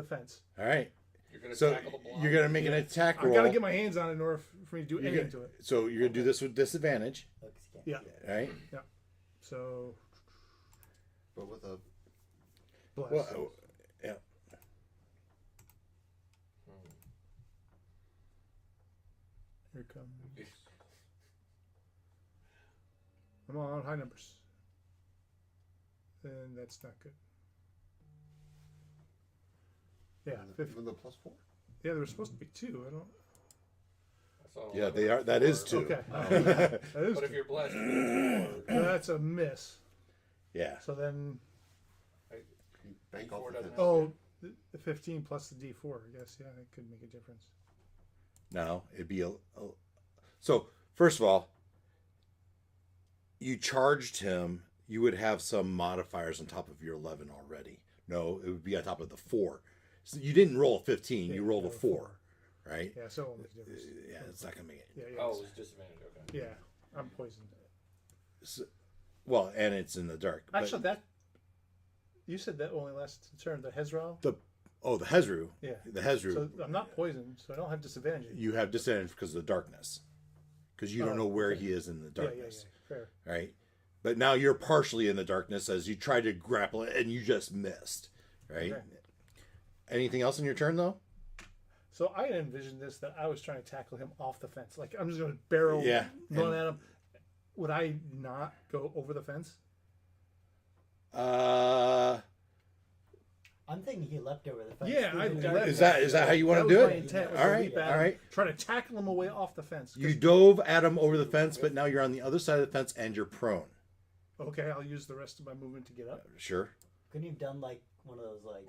A: fence.
D: All right.
F: You're gonna
D: So
F: tackle the block.
D: you're gonna make an attack
A: I
D: roll.
A: gotta get my hands on it in order for me to do
D: You're
A: anything
D: gonna-
A: to it.
D: So you're gonna do this with disadvantage.
B: Oh, 'cause you can't
A: Yeah.
B: see it.
D: All right.
A: So
E: But with a
A: bless.
D: Well, yeah.
A: Here it comes. I'm on high numbers. And that's not good. Yeah,
E: with the +4.
A: yeah, there was supposed to be 2. I don't.
F: I saw
D: Yeah,
F: 11
D: they are. That is
F: before.
D: two.
A: Okay.
F: Oh.
A: That is
F: But if
A: two.
F: you're blessed, you get 4.
A: That's a miss.
D: Yeah.
A: So then,
E: You bank
F: D4
E: off the
F: doesn't
E: fence.
F: have-
A: oh, the 15 plus the D4. I guess yeah, that could make a difference.
D: No, it'd be a. So first of all, you charged him. You would have some modifiers on top of your 11 already. No, it would be on top of the 4. So you didn't roll a 15. You
A: Yeah,
D: rolled a
A: no,
D: 4, right?
A: Yeah, so it won't make a difference.
D: Yeah, it's not gonna make it.
A: Yeah, yeah.
F: Oh, it was disadvantage. Okay.
A: Yeah, I'm poisoned.
D: Well, and it's in the dark. but-
A: Actually, that you said that only lasts a turn. The Hezral.
D: the Hezru.
A: Yeah.
D: The Hezru.
A: So I'm not poisoned, so I don't have disadvantage.
D: You have disadvantage because of the darkness, because you don't
A: Oh,
D: know where
A: okay.
D: he is in the
A: Yeah, yeah,
D: darkness,
A: yeah. Fair.
D: right? But now you're partially in the darkness as you try to grapple it and you just missed, right?
A: Okay.
D: Anything else in your turn though?
A: So I envisioned this that I was trying to tackle him off the fence. Like I'm just going to barrel,
D: Yeah,
A: run
D: and-
A: at him. Would I not go over the fence?
B: I'm thinking he leapt over the fence.
A: Yeah,
B: through
A: I
B: the
A: leapt.
B: darkness.
D: Is that how you want
A: That
D: to do
A: was my
D: it?
A: intent. was
D: All
A: to
D: right,
A: leap at
D: all
A: him,
D: right.
A: Try to tackle him away off the fence. 'Cause-
D: You dove at him over the fence, but now you're on the other side of the fence and you're prone.
A: Okay, I'll use the rest of my movement to get up.
D: Sure.
B: Couldn't you have done like one of those like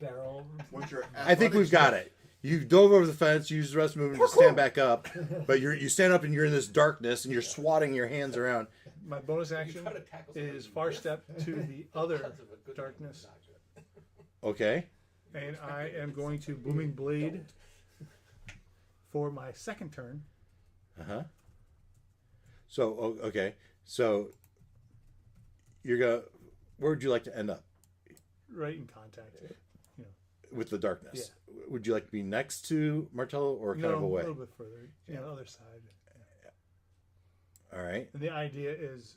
B: barrel?
E: Once your
D: I think we've got it. You dove over the fence, use the rest of the movement to stand back up, but you stand up and you're in this darkness and you're swatting your hands around.
A: My bonus
F: You
A: action
F: try to tackle somebody
A: is
F: you
A: far
F: missed
A: step to the other
F: because of a good
A: darkness,
F: knock.
D: Okay.
A: and I am going to booming blade for my second turn.
D: So okay. So you're gonna. Where would you like to end up
A: Right in contact.
D: with the darkness? Would you like to be next to Martello or kind
A: No,
D: of
A: a
D: away?
A: little bit further. Yeah, the other side.
D: All right.
A: And the idea is,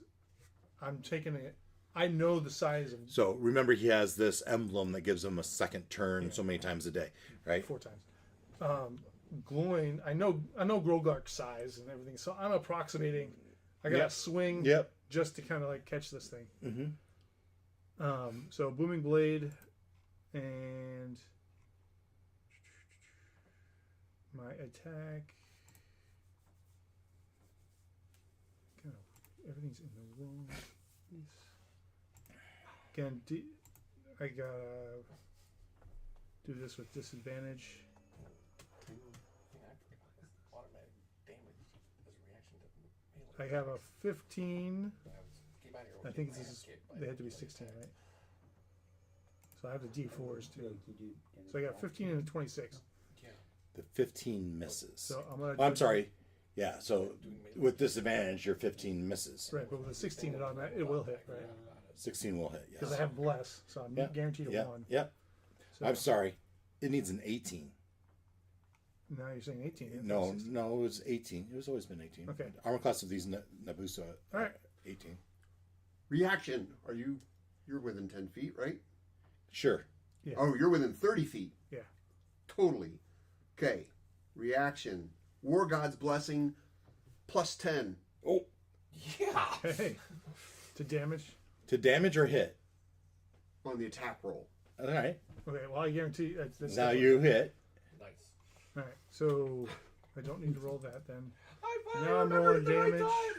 A: I'm taking it. I know the size of
D: So remember, he has this emblem that gives him a second turn so many times a day, right?
A: 4 times. Gloin. I know Grogark's size and everything, so I'm approximating. I got to
D: Yep.
A: swing
D: Yep.
A: just to kind of like catch this thing.
D: Mm-hmm.
A: So booming blade and my attack. Kind of, everything's in the wrong piece. Again, I gotta do this with disadvantage.
F: Automatic damage as a reaction to melee.
A: I have a 15.
F: Keep out of here.
A: I think they had to be 16, right? So I have the D4s too.
B: Like you do
A: So I got 15 and a 26.
D: The 15 misses.
A: So I'm gonna.
D: Oh, I'm sorry. Yeah, so with disadvantage, your 15 misses.
A: Right, but with the 16, it will hit, right?
D: 16 will hit,
A: Because
D: yes.
A: I have bless, so I'm
D: Yeah,
A: guaranteed a
D: yeah,
A: 1.
D: yeah.
A: So
D: I'm sorry. It needs an 18.
A: now you're saying 18. yeah,
D: No,
A: 16.
D: no, it was 18. It was always been 18.
A: Okay.
D: Armor class of these Nabusa,
A: All right.
D: 18.
E: Reaction. You're within 10 feet, right?
D: Sure.
A: Yeah.
E: Oh, you're within 30 feet.
A: Yeah.
E: Totally. Okay. Reaction. War God's Blessing plus 10
D: Oh,
F: Yeah.
A: Hey, to damage.
D: to damage or hit?
E: on the attack roll.
D: All right.
A: Okay, well, I guarantee that's
D: Now you hit.
F: Nice.
A: All right, so I don't need to roll that then.
F: I finally
A: Now I'm rolling
F: remembered the
A: damage
F: right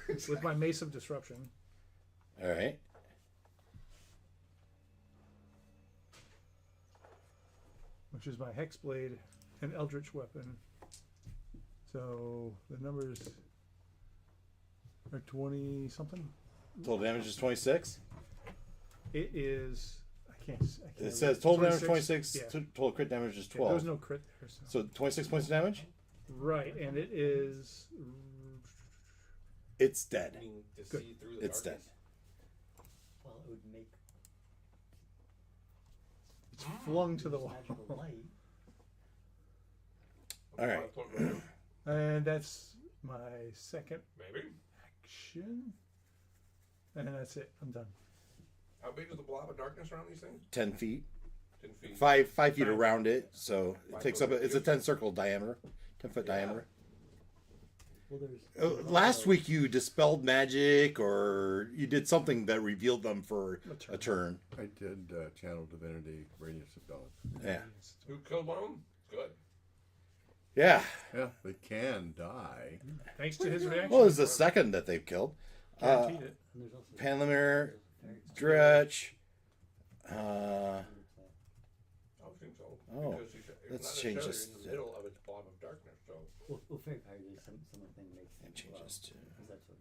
F: time.
A: with my Mace of Disruption.
D: All right.
A: Which is my Hexblade and Eldritch weapon. So the numbers are 20 something.
D: Total damage is 26.
A: It is. I can't.
D: It says total damage
A: 26.
D: 26.
A: Yeah.
D: Total crit damage is
A: Yeah,
D: 12.
A: there's no crit there. So.
D: So 26 points of damage?
A: Right, and it is.
D: It's dead.
F: I mean, to
A: Good.
F: see through the
D: It's dead.
F: darkness.
B: Well, it would make
A: It's flung to the
B: use
A: wall.
B: magical light.
D: All right.
A: And that's my second
F: Maybe.
A: action. And that's it. I'm done.
C: How big is the blob of darkness around these things?
D: 10 feet.
C: 10 feet.
D: 5 feet
A: Five.
D: around it. So it
C: 5
D: takes
C: foot
D: up. It's a
C: radius.
D: 10 circle diameter. 10 foot
C: Yeah.
D: diameter.
B: Well, there's
D: Last week you dispelled magic or you did something that revealed them for
A: A
D: a turn.
G: I did channel divinity, radiance of dawn.
D: Yeah.
C: Who killed one of them? Good.
D: Yeah.
G: Yeah, they can die.
A: Thanks to his reaction.
D: Well, it's the second that they've killed.
A: Guaranteed it.
B: and there's also
D: Panlamir,
B: very
D: Dretch.
C: I don't think so.
D: Oh,
C: Because it's
D: let's
C: not
D: change
C: necessarily
D: this
C: in the
D: to-
C: middle of its blob of darkness. So
B: well, fairy fire is some of the thing makes
D: And
B: sense.
D: change this to.
B: Because that's what.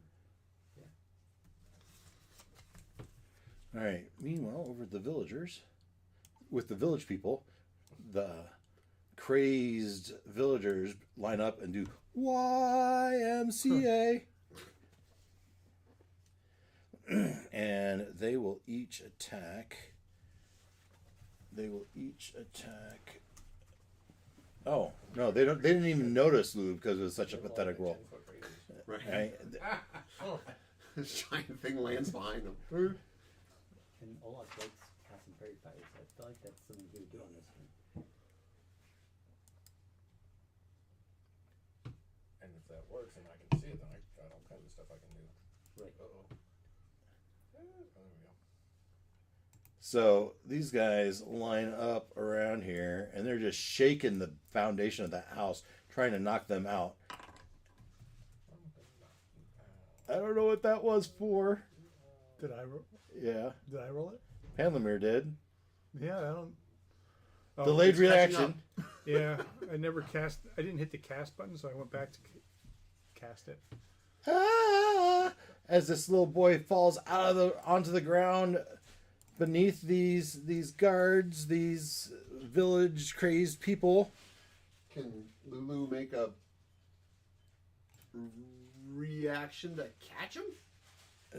D: All right. Meanwhile, over at the villagers, with the village people, the crazed villagers line up and do YMCA. And they will each attack. Oh no, they don't. They didn't even notice Lou because it was such a pathetic roll.
C: 10-foot radius.
E: Right.
D: Right?
E: This giant thing lands behind them.
B: And Olaf likes casting fairy fire, so I feel like that's something he would do on this one.
F: And if that works and I can see it, then I got all kinds of stuff I can do.
B: Right.
F: Uh-oh. Oh, there we go.
D: So these guys line up around here, and they're just shaking the foundation of that house, trying to knock them out. I don't know what that was for.
A: Did I roll?
D: Yeah,
A: Did I roll it?
D: Panlamir did.
A: Yeah, I don't. Oh,
D: Delayed
E: it's catching
D: reaction.
A: Yeah, I never cast. I didn't hit the cast button, so I went back to cast it.
D: Ah! As this little boy falls out of onto the ground beneath these guards, these village crazed people.
E: Can Lulu make a reaction to catch him?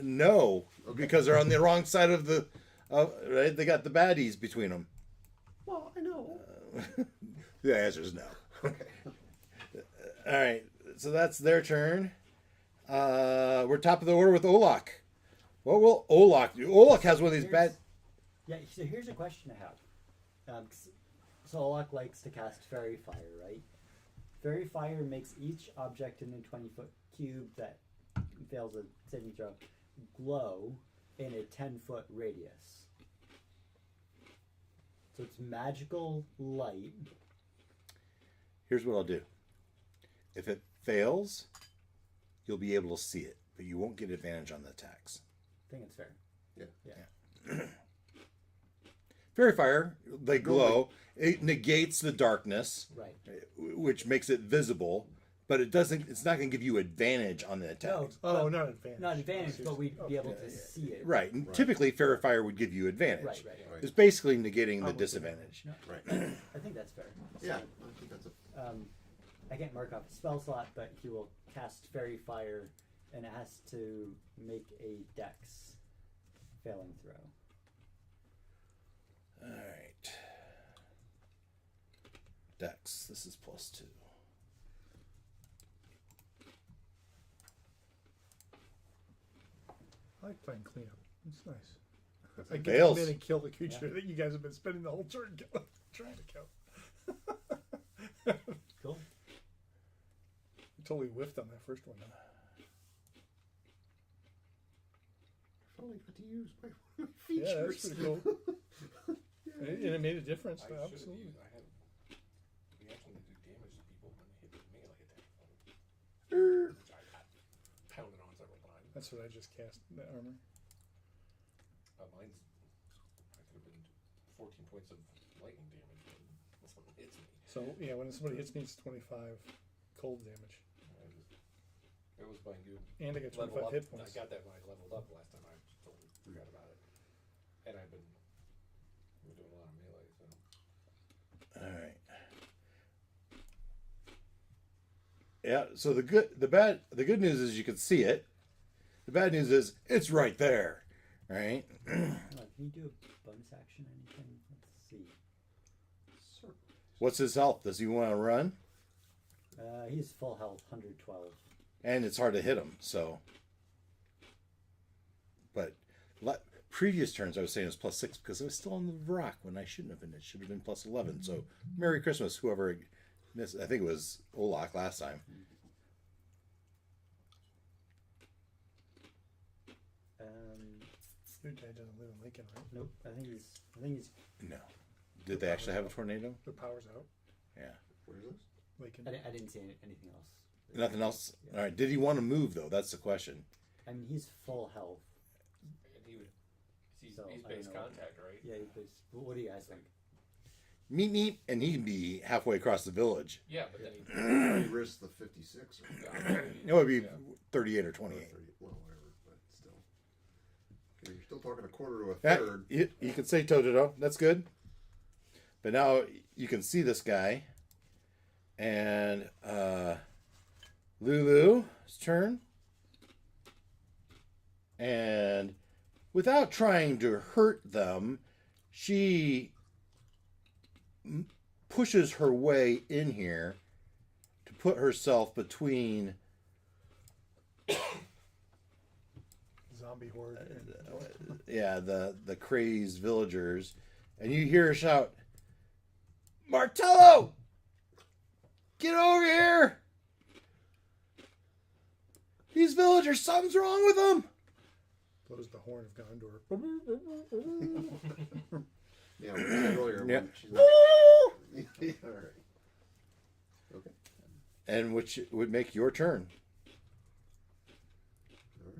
D: No,
E: Okay.
D: because they're on the wrong side of the. Right, they got the baddies between them.
E: Well, I know.
D: The answer is no.
E: Okay.
D: All right, so that's their turn. We're top of the order with Olak. What will Olak do? Olak has one of these bad.
B: Yeah, so here's a question I have. So Olak likes to cast fairy fire, right? Fairy fire makes each object in a 20-foot cube that fails a saving throw glow in a 10-foot radius. So it's magical light.
D: Here's what I'll do. If it fails, you'll be able to see it, but you won't get advantage on the attacks.
B: I think it's fair.
E: Yeah.
D: Fairy fire, they glow. It negates the darkness,
B: Right.
D: which makes it visible, but it doesn't. It's not going to give you advantage on the attack.
B: No,
A: Oh,
B: but-
A: not advantage.
B: not advantage, but we'd be able to see it.
D: Right. And typically, fairy fire would give you advantage.
B: Right.
E: Right.
D: It's basically negating the
A: with you.
D: disadvantage.
B: No,
E: Right.
B: I think that's fair.
E: Yeah, I think that's a.
B: I can't mark off a spell slot, but he will cast Fairy Fire, and it has to make a Dex failing throw.
D: All right. Dex. This is +2.
A: I like playing cleanup. It's nice. I get to
D: Fails.
A: come in and kill the creature that you guys have been spending the whole turn trying to kill.
B: Cool.
A: Totally whiffed on that first one.
E: Finally got to use my
A: Yeah, that's
E: features.
A: pretty cool. And it made a difference.
C: I should have
A: Absolutely.
C: used. I had reaction to do damage to people when they hit with melee attack. Which I got pounded on several times.
A: That's what I just cast, the armor.
C: Mine's. I could have been 14 points of lightning damage when someone hits me.
A: So, yeah, when somebody hits me, it's 25 cold damage.
C: It was my new
A: And I get
C: level
A: 25
C: up.
A: hit points.
C: I got that when I leveled up last time. I totally forgot about it. And I've been doing a lot of melee, so.
D: All right. Yeah. So the good news is you can see it. The bad news is it's right there. Right.
B: Can you do a bonus action or anything? Let's see.
D: What's his health? Does he want to run?
B: He's full health, 112.
D: And it's hard to hit him. So. But previous turns I was saying it was +6 because I was still on the rock when I shouldn't have been. It should have been +11. So Merry Christmas, whoever missed. I think it was Olak last time.
A: Your dad doesn't live in Lincoln, right?
B: Nope. I think he's.
D: No. Did they actually have a tornado?
A: The power's out.
D: Yeah.
E: Where is this?
A: Lincoln.
B: I didn't see anything else.
D: Nothing else?
B: Yeah.
D: All right. Did he want to move, though? That's the question.
B: I mean, he's full health.
C: And he would. He's
B: So,
C: base
B: I don't know.
C: contact, right?
B: Yeah, what do you guys think?
D: Meet, and he can be halfway across the village.
C: Yeah, but then he.
E: You risk the 56 or
D: It would be 38 or 28.
E: 30, well, whatever, but still. Okay, you're still talking a quarter to a
D: Yeah,
E: third.
D: you can say Totoro. That's good. But now you can see this guy. And Lulu's turn. And without trying to hurt them, she pushes her way in here to put herself between
A: Zombie horde.
D: the crazed villagers, and you hear her shout, "Martello, get over here! These villagers, something's wrong with them."
A: Blows the horn of Gondor.
E: Yeah, we said earlier.
D: Yeah.
E: When she's not, yeah, all right. Okay.
D: And which would make your turn.
E: All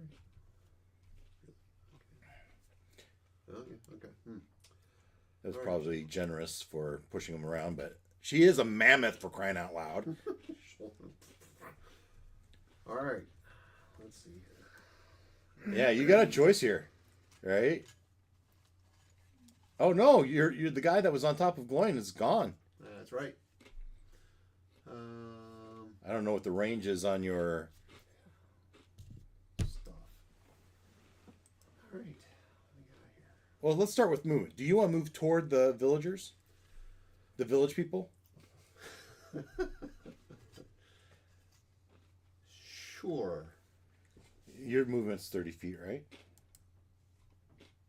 E: right. Okay. Okay.
D: That's
E: All right.
D: probably generous for pushing them around, but she is a mammoth, for crying out loud.
E: All right. Let's see.
D: Yeah, you got a choice here, right? Oh no, you're the guy that was on top of Gloin is gone.
E: That's right.
D: I don't know what the range is on your.
E: Stuff. All right. Let me get out of here.
D: Well, let's start with movement. Do you want to move toward the villagers? The village people?
E: Sure.
D: Your movement's 30 feet, right?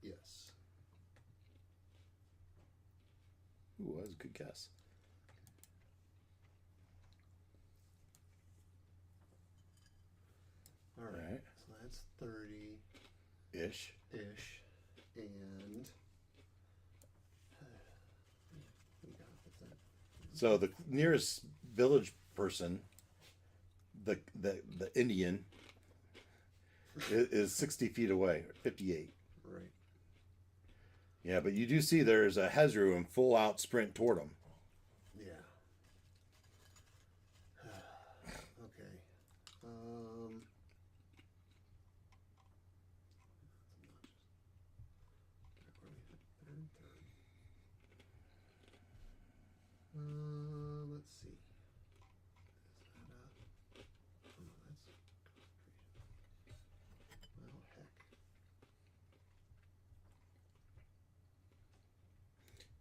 E: Yes.
D: Ooh, that was a good guess.
E: All right.
D: Right.
E: So that's 30
D: Ish.
E: ish. And. We got, what's that?
D: So the nearest village person, the Indian, is 60 feet away, 58.
E: Right.
D: Yeah, but you do see there's a Hezru in full out sprint toward him.
E: Yeah. Okay. Let's see. Is that oh, that's well, heck.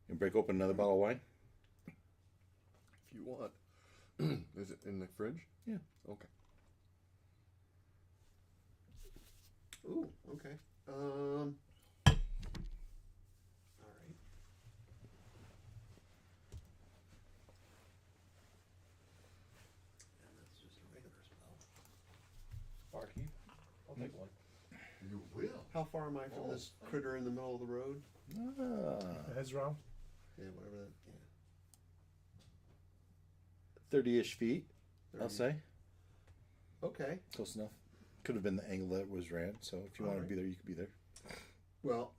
D: And break open another bottle of wine.
G: If you want. Is it in the fridge?
D: Yeah.
G: Okay.
E: Ooh, okay. All right. And that's just a regular spell.
F: Barkeep. I'll take one.
G: You will.
E: How far am I from this critter in the middle of the road?
A: Hezron.
E: Yeah, whatever that. Yeah.
D: 30-ish feet, I'll
E: 30.
D: say.
E: Okay.
D: Close enough. Could have been the angle that was ran, so if you want to
E: Alright.
D: be there, you could be there.
E: Well,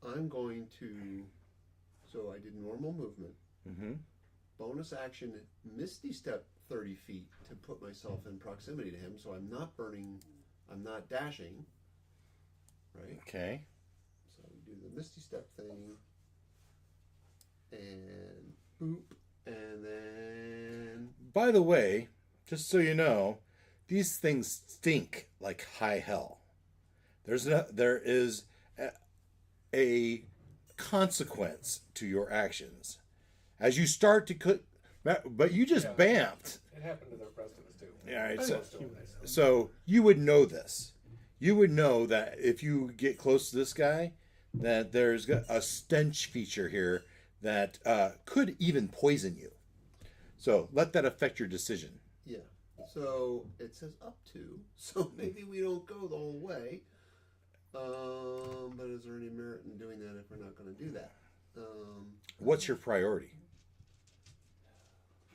E: I'm going to. So I did normal movement.
D: Mm-hmm.
E: Bonus action, Misty Step 30 feet to put myself in proximity to him, so I'm not burning. I'm not dashing. Right.
D: Okay.
E: So we do the Misty Step thing, and boop, and then
D: By the way, just so you know, these things stink like high hell. There is a consequence to your actions as you start to cook. But you just
F: Yeah.
D: bamped.
F: It happened to the rest of us too.
D: Yeah, right,
F: I
D: so-
F: was doing this.
D: So you would know this. You would know that if you get close to this guy, that there's a stench feature here that could even poison you. So let that affect your decision.
E: yeah. So it says up to. So maybe we don't go the whole way. But is there any merit in doing that if we're not going to do that?
D: What's your priority?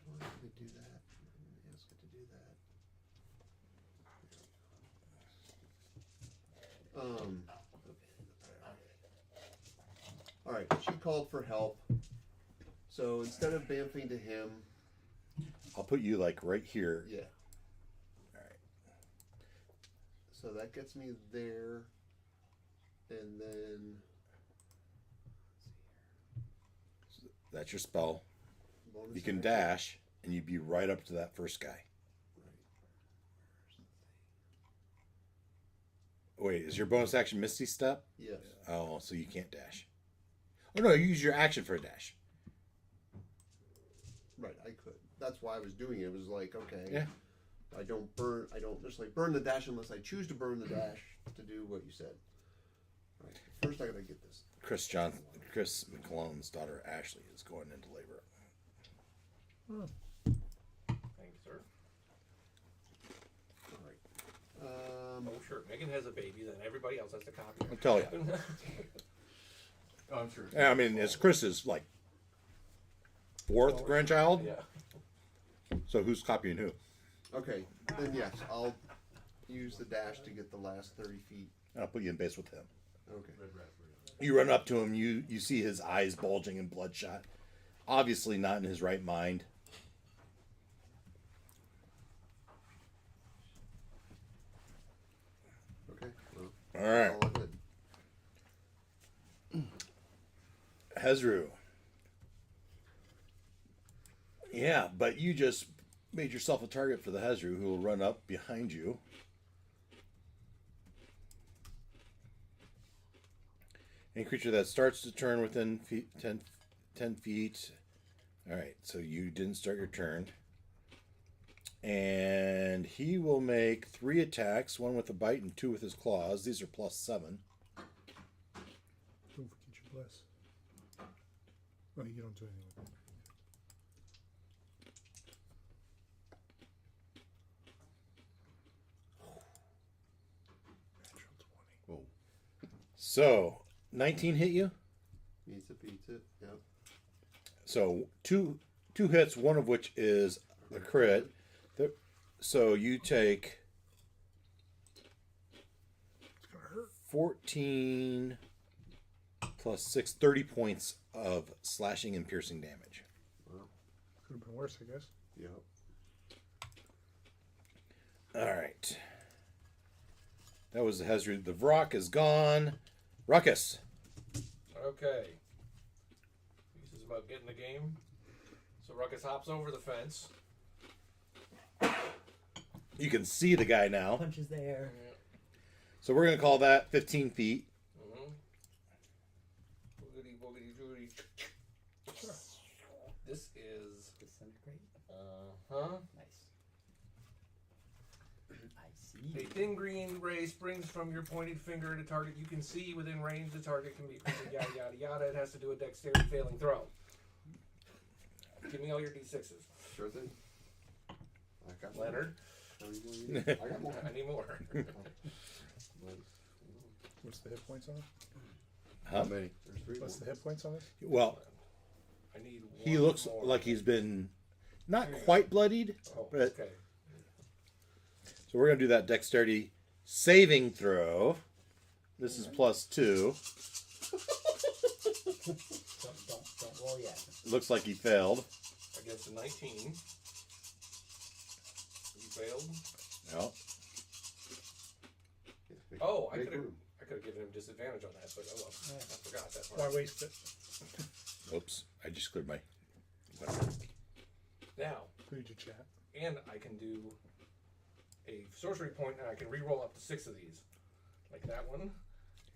E: Why did we do that? Ask it to do that. All right. She called for help. So instead of bamfing to him,
D: I'll put you like right here.
E: yeah.
D: All right.
E: So that gets me there, and then
D: That's your spell.
E: bonus
D: You can
E: action.
D: dash, and you'd be right up to that first guy. Wait, is your bonus action Misty Step?
E: Yes.
D: Oh, so you can't dash. Oh no, you use your action for a dash.
E: Right. I could. That's why I was doing it. It was like, okay.
D: Yeah.
E: I don't just like burn the dash unless I choose to burn the dash to do what you said. All right. First, I gotta get this.
D: Chris McClellan's daughter Ashley is going into labor.
F: Thank you, sir.
E: All right.
F: Oh, sure. Megan has a baby, then everybody else has to copy
D: I'll tell you.
G: I'm sure.
D: Yeah, I mean, it's Chris's like fourth grandchild.
F: Yeah.
D: So who's copying who?
E: Okay. Then yes, I'll use the dash to get the last 30 feet.
D: I'll put you in base with him.
E: Okay.
D: You run up to him. You see his eyes bulging and bloodshot. Obviously not in his right mind.
E: Okay. Well,
D: All right,
E: all good.
D: Hezru. Yeah, but you just made yourself a target for the Hezru, who will run up behind you. Any creature that starts to turn within 10 feet. All right, so you didn't start your turn. And he will make 3 attacks, 1 with a bite and 2 with his claws. These are +7.
A: Don't forget your bless. Oh, you don't do anything with it. Natural 20.
G: Whoa.
D: So, 19 hit you?
E: Beats it. Yep.
D: So, two hits, one of which is the crit. So you take 14 plus 6, 30 points of slashing and piercing damage.
A: Could have been worse, I guess.
E: Yep.
D: All right. That was the hazard. The Vrock is gone. Ruckus.
F: Okay. This is about getting the game. So Ruckus hops over the fence.
D: You can see the guy now.
B: Punches the air.
D: So we're going to call that 15 feet.
F: Mm-hmm. Boogity, boogity, boogity. This is...
B: Disintegrate.
F: Uh-huh.
B: Nice. I see.
F: A thin green ray springs from your pointed finger at a target you can see within range. The target can be yada yada yada. It has to do a dexterity failing throw. Give me all your d6s.
E: Sure thing. I got
F: Leonard.
E: How many more you need? I got more.
F: I need more.
A: What's the hit points on it?
D: Huh?
G: How many?
E: There's 3
A: What's the
E: more.
A: hit points on this?
D: Well,
F: I need one
D: he looks
F: more.
D: like he's been not quite bloodied.
F: Oh,
D: but
F: okay.
D: so we're going to do that dexterity saving throw. This is +2.
B: Don't roll yet.
D: Looks like he failed.
F: Against a 19. You failed.
D: No.
F: Oh, I
E: Make
F: could have
E: room.
F: given him disadvantage on that, but oh well. I forgot that part.
A: Why waste it?
D: Oops. I just cleared my...
F: Now,
A: Read your chat.
F: and I can do a sorcery point, and I can re-roll up to 6 of these, like that one.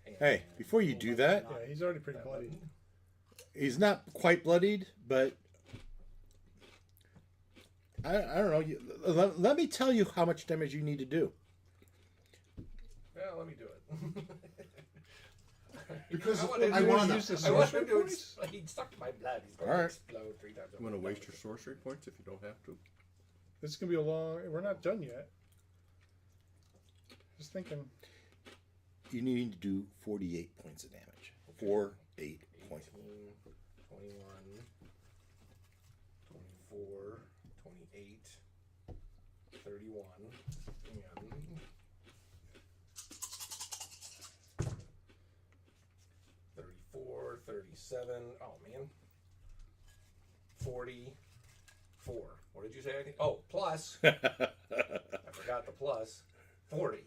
F: And
D: Hey, before you do that,
A: Yeah, he's already pretty
F: that
A: bloody.
F: one.
D: he's not quite bloodied, but I don't know. Let me tell you how much damage you need to do.
F: Well, let me do it.
E: Because
F: want him
E: I
F: to
E: wanna-
A: use the
F: I want
A: sorcery
F: him to
A: points?
F: He sucked my blood. He's going
D: All
F: to
D: right.
F: explode 3 times.
G: You want to waste your sorcery points if you don't have to?
A: This is gonna be a long. We're not done yet. Just thinking.
D: You need to do 48 points of damage. 4, 8 points.
F: 18, 21, 24, 28, 31, and 34, 37. Oh man, 44. What did you say? Oh, plus. I forgot the plus. 40.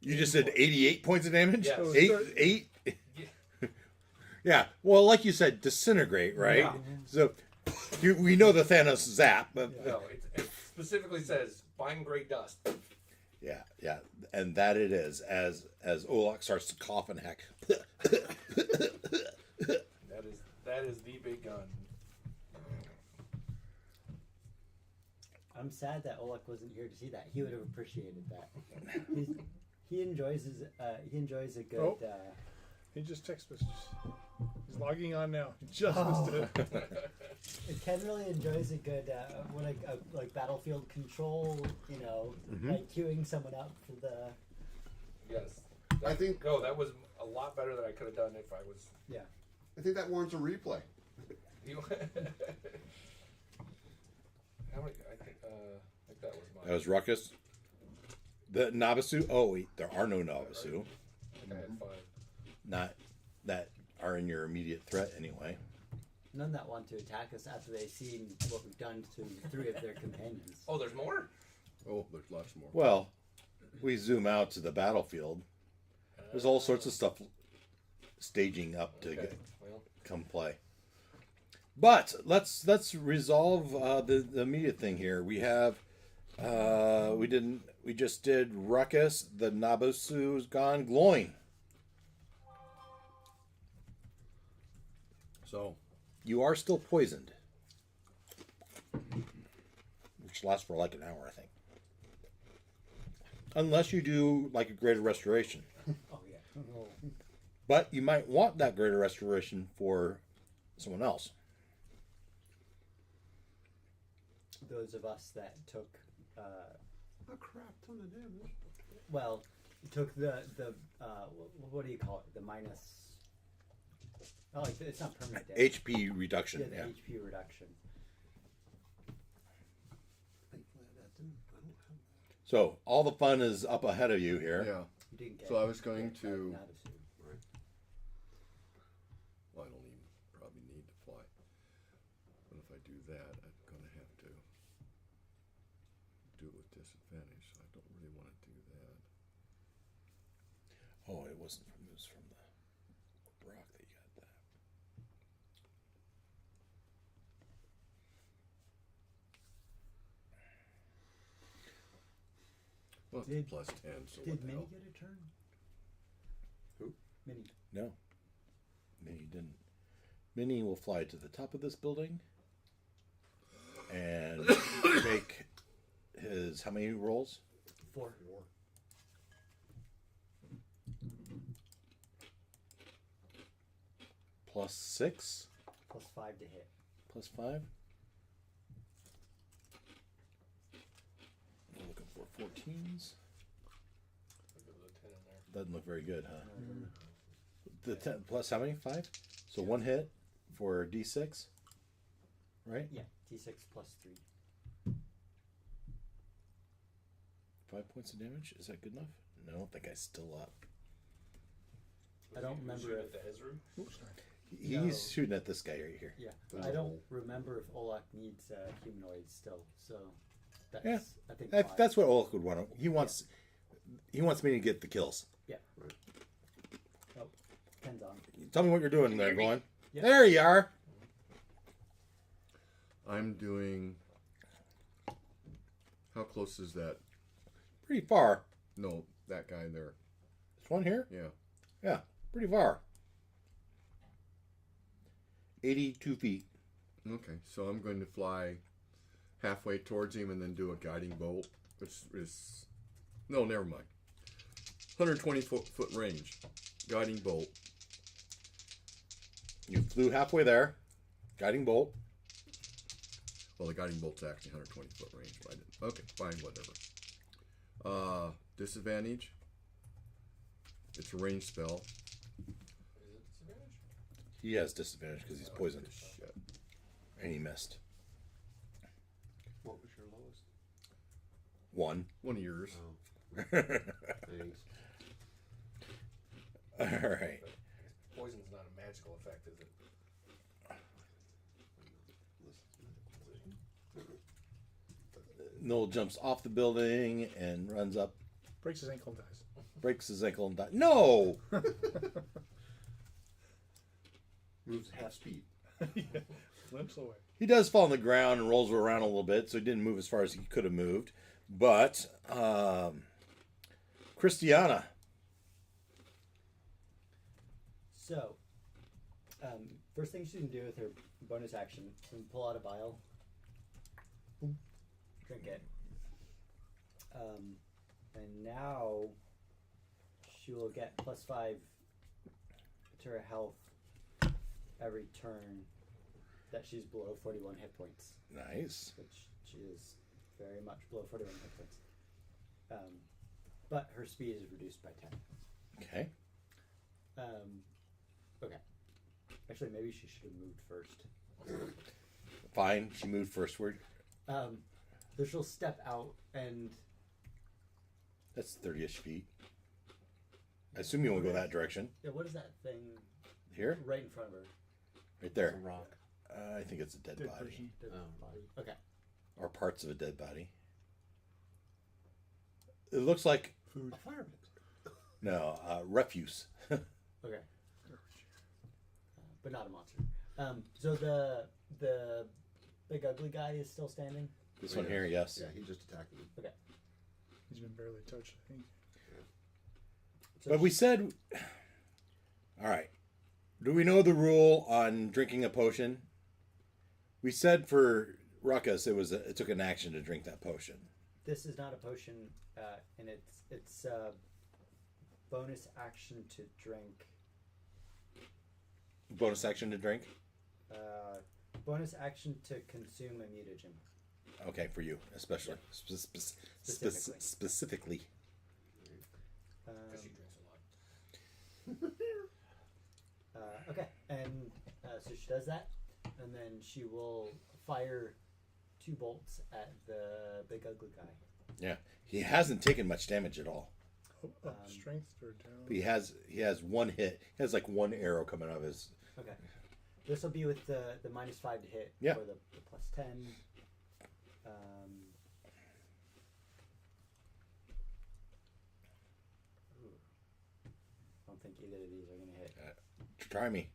D: You just said 88 points of damage?
F: Yes.
A: So
D: 8? Yeah. Well, like you said, disintegrate, right?
F: Yeah.
D: So we know the Thanos zap, but
F: No, it specifically says fine gray dust.
D: yeah. And that it is, as Olak starts to cough and hack.
F: That is the big gun.
B: I'm sad that Olek wasn't here to see that. He would have appreciated that. He enjoys a good.
A: Oh. He just text messages. He's logging on now. He just missed it.
B: Ken really enjoys a good like battlefield control. Like queuing someone up for the.
F: Yes.
E: I think-
F: that was a lot better than I could have done if I was.
B: Yeah.
E: I think that warrants a replay.
F: You. How many? I think that was mine.
D: That was Ruckus. The Nabasu. Oh, wait, there are no Nabasu.
F: I think I had 5.
D: Not that are in your immediate threat anyway.
B: None that want to attack us after they've seen what we've done to 3 of their companions.
F: Oh, there's more.
G: Oh, there's lots more.
D: Well, we zoom out to the battlefield. There's all sorts of stuff staging up to
F: Okay. Well,
D: come play. But let's resolve the immediate thing here. We have we just did Ruckus. The Nabasu's gone. Gloin.
G: So,
D: You are still poisoned, which lasts for like an hour, I think. Unless you do like a greater restoration.
B: Oh yeah.
D: But you might want that greater restoration for someone else.
B: Those of us that took,
E: A crap ton of damage.
B: well, took the what do you call it? The minus. Oh, like it's not permanent damage.
D: HP reduction,
B: The
D: yeah.
B: HP reduction.
D: So all the fun is up ahead of you here.
G: Yeah.
B: You didn't get
G: So I was going
B: get
G: to.
B: out of suit.
G: Well, I don't even probably need to fly. But if I do that, I'm going to have to do it with disadvantage. So I don't really want to do that.
D: Oh, it wasn't from it was from the rock that you got that.
G: Well,
B: Did-
G: it's plus 10, so
B: Did
G: what the
B: Minnie
G: hell?
B: get a turn?
E: Who?
B: Minnie.
D: No, Minnie didn't. Minnie will fly to the top of this building and make his how many rolls?
B: 4.
D: Plus 6,
B: Plus 5 to hit.
D: plus 5. We're looking for 14s.
F: Look at the 10 in there.
D: Doesn't look very good, huh? The 10 plus how many? 5. So 1 hit for D6, right?
B: Yeah, D6 plus 3.
D: 5 points of damage. Is that good enough? No, I don't think I still up.
B: I don't
F: Was
B: remember
F: shooting
B: if-
F: at the Ezra.
A: Oops, sorry.
D: He's
B: No.
D: shooting at this guy right here.
B: Yeah,
E: There's
B: I
E: a
B: don't
E: hole.
B: remember if Olak needs humanoids still, so that's
D: Yeah.
B: I think
D: That,
B: 5.
D: that's what Olak would want. He wants me to get the kills.
B: Oh, 10's on.
D: Tell me what you're doing there, going.
B: Yeah.
D: There you are.
G: I'm doing. How close is that?
D: Pretty far.
G: No, that guy there.
D: This one here?
G: Yeah.
D: Yeah, pretty far. 82 feet.
G: Okay, so I'm going to fly halfway towards him and then do a guiding bolt, which is no, never mind. 120 foot range, guiding bolt.
D: You flew halfway there. Guiding bolt.
G: Well, the guiding bolt's actually 120 foot range. But I didn't. Okay, fine, whatever. Disadvantage. It's a range spell.
F: Is it disadvantage?
D: He has disadvantage because he's poisoned.
G: Shit.
D: And he missed.
E: What was your lowest?
D: 1.
G: One of yours.
E: Oh, thanks.
D: Alright.
F: Poison's not a magical effect, is it?
D: Noel jumps off the building and runs up,
A: Breaks his ankle and dies.
D: breaks his ankle and dies. No!
E: Moves half speed.
A: Limps away.
D: He does fall on the ground and rolls around a little bit, so he didn't move as far as he could have moved. But, Christiana.
B: So, first thing she can do with her bonus action is pull out a vial, boom, drink it, and now she will get +5 to her health every turn that she's below 41 hit points,
D: Nice.
B: which she is very much below 41 hit points. But her speed is reduced by 10.
D: Okay.
B: Okay. Actually, maybe she should have moved first.
D: Fine. She moved firstward.
B: So she'll step out and
D: That's 30-ish feet. I assume you want to go that direction.
B: yeah, what is that thing
D: Here?
B: right in front of her?
D: Right there.
E: A rock.
D: I think it's a dead body.
A: person.
B: Dead
E: Oh.
B: body. Okay.
D: Or parts of a dead body. It looks like,
A: Food.
E: Fire
D: no, refuse.
B: Okay. But not a monster. So the big ugly guy is still standing.
D: This one here, yes.
E: Yeah, he just attacked me.
A: He's been barely touched, I think.
B: So
D: But we said, all right. Do we know the rule on drinking a potion? We said for Ruckus, it took an action to drink that potion.
B: this is not a potion, and it's bonus action to drink.
D: Bonus action to drink.
B: Bonus action to consume a mutagen.
D: Okay, for you especially,
B: Specifically.
D: specifically.
F: Because she drinks a lot.
B: Okay, and so she does that, and then she will fire 2 bolts at the big ugly guy.
D: Yeah, He hasn't taken much damage at all.
A: Strength or down?
D: But he has one hit. He has like one arrow coming out of his.
B: Okay. This will be with the -5 to hit.
D: Yeah.
B: For the +10. Ooh. I don't think either of these are going to hit.
D: Try me.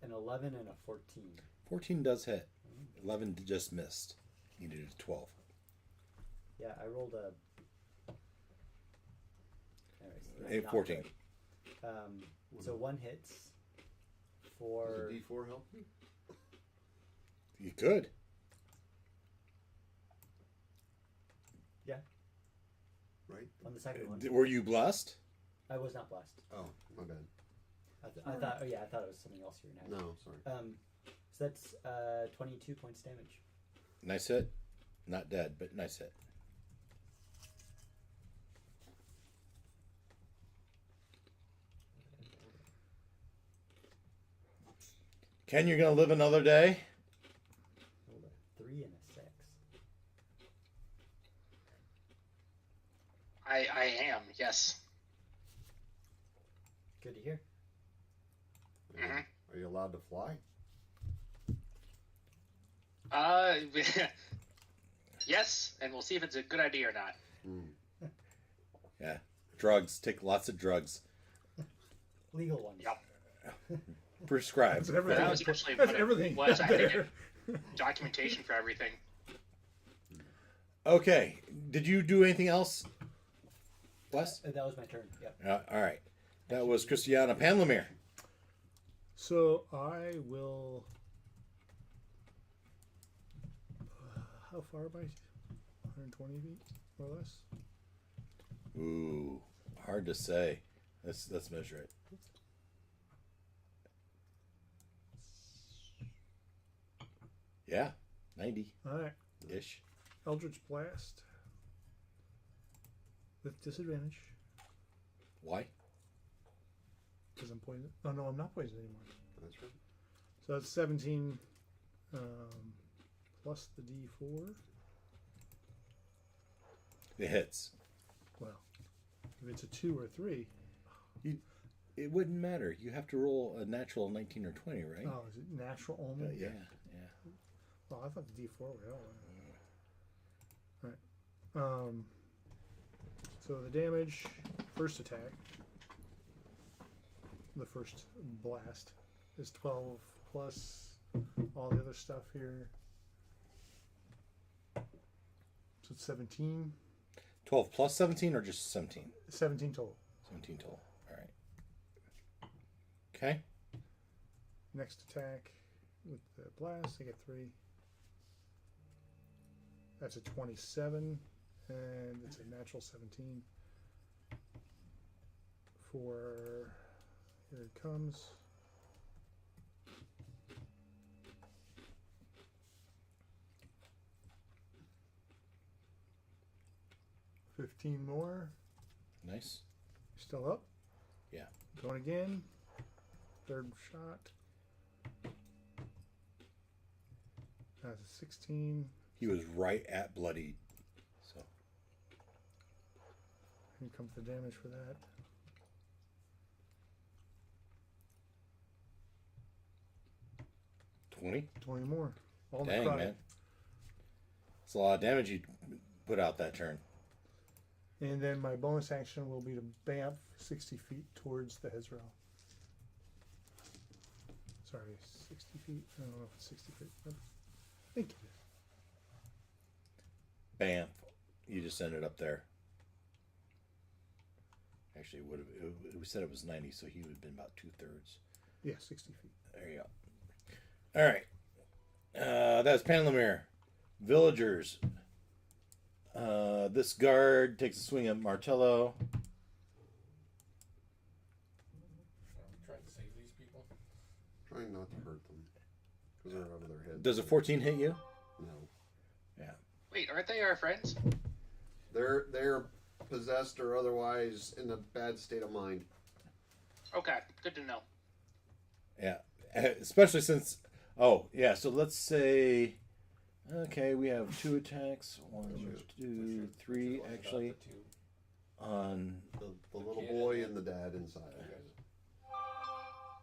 B: An 11 and a 14.
D: 14 does hit. 11 just missed. You needed a 12.
B: Yeah, I rolled a.
D: Anyways, 14.
B: Great. So one hits for.
E: Does a D4 help me?
D: You could.
B: Yeah,
E: Right?
B: on the second one.
D: Were you blessed?
B: I was not blessed.
E: Oh, my bad.
B: I thought. Oh yeah, I thought it was something else you were gonna have.
E: No, sorry.
B: So that's 22 points damage.
D: Nice hit. Not dead, but nice hit. Ken, you're going to live another day?
B: Rolled a 3 and a 6.
H: I am, yes.
B: Good to hear.
E: Are you allowed to fly?
H: Yes, and we'll see if it's a good idea or not.
D: Yeah. Drugs. Take lots of drugs.
B: Legal ones.
H: Yep.
D: Prescribed.
A: That's everything.
H: That was actually
A: That's
H: what
A: everything.
H: it was. I had to
A: there.
H: get documentation for everything.
D: Okay. Did you do anything else, Wes?
B: That was my turn. Yep.
D: All right. That was Christiana Panlamere.
A: So I will. How far by? 120 feet, more or less.
D: Ooh, hard to say. Let's measure it. Yeah, 90
A: All right.
D: ish.
A: Eldritch Blast with disadvantage
D: Why?
A: because I'm poisoned. Oh no, I'm not poisoned anymore.
E: That's right.
A: So that's 17 plus the D4.
D: It hits.
A: Well, if it's a 2 or 3.
D: It wouldn't matter. You have to roll a natural 19 or 20, right?
A: Oh, is it natural only?
D: Yeah.
A: Well, I thought the D4 would help. All right. So the damage, first attack, the first blast, is 12 plus all the other stuff here. So it's 17.
D: 12 plus 17 or just 17?
A: 17 total.
D: 17 total. All right. Okay.
A: Next attack with the blast, I get 3. That's a 27, and it's a natural 17. Here it comes. $15 more.
D: Nice.
A: Still up.
D: Yeah.
A: Going again. Third shot. That's a 16.
D: He was right at bloodied. So
A: Here comes the damage for that.
D: $20.
A: 20 more. All
D: Dang,
A: necrotic.
D: man. That's a lot of damage you put out that turn.
A: And then my bonus action will be to bamf 60 feet towards the Hezrel. Sorry, 60 feet? I don't know if it's 60 feet. I think it is.
D: Bam. You just ended up there. Actually, we said it was 90, so he would have been about 2/3.
A: Yeah, 60 feet.
D: There you go. All right. That's Panlamere. Villagers. This guard takes a swing at Martello.
C: I'm trying to save these people.
E: Trying not to hurt them. Because they're over their head.
D: Does a 14 hit you?
E: No.
D: Yeah.
H: Wait, aren't they our friends?
E: They're possessed or otherwise in a bad state of mind.
H: Okay, good to know.
D: Yeah. Especially since Oh, yeah, so let's say... Okay, we have 2 attacks. 1, 2, 3, actually. On...
E: The little boy and the dad inside.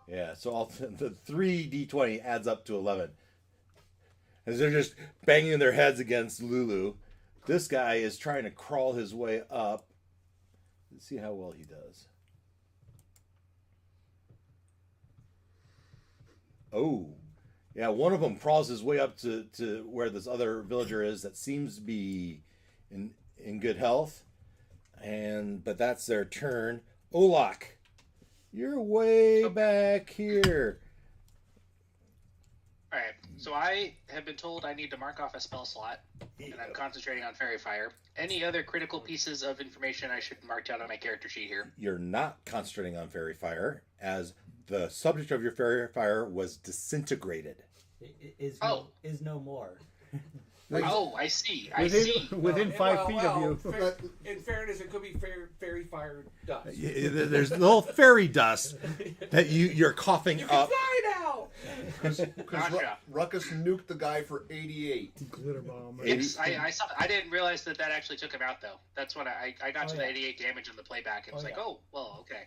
D: Yeah, so the 3d20 adds up to 11. As they're just banging their heads against Lulu. This guy is trying to crawl his way up. Let's see how well he does. Oh. Yeah, one of them crawls his way up to where this other villager is that seems to be in good health. But that's their turn. Olak, you're way back here.
H: Alright, so I have been told I need to mark off a spell slot, and I'm concentrating on Fairy Fire. Any other critical pieces of information I should mark down on my character sheet here?
D: You're not concentrating on Fairy Fire, as the subject of your Fairy Fire was disintegrated.
B: Is no more.
H: Oh, I see.
A: Within 5 feet of you.
F: In fairness, it could be fairy fire dust.
D: There's little fairy dust that you're coughing
F: You
D: up.
F: can fly now!
H: Gotcha.
E: Ruckus nuked the guy for 88.
A: Glitter bomb.
H: I didn't realize that actually took him out, though. That's what I got to the 88 damage in the playback, and was like, oh, well, okay.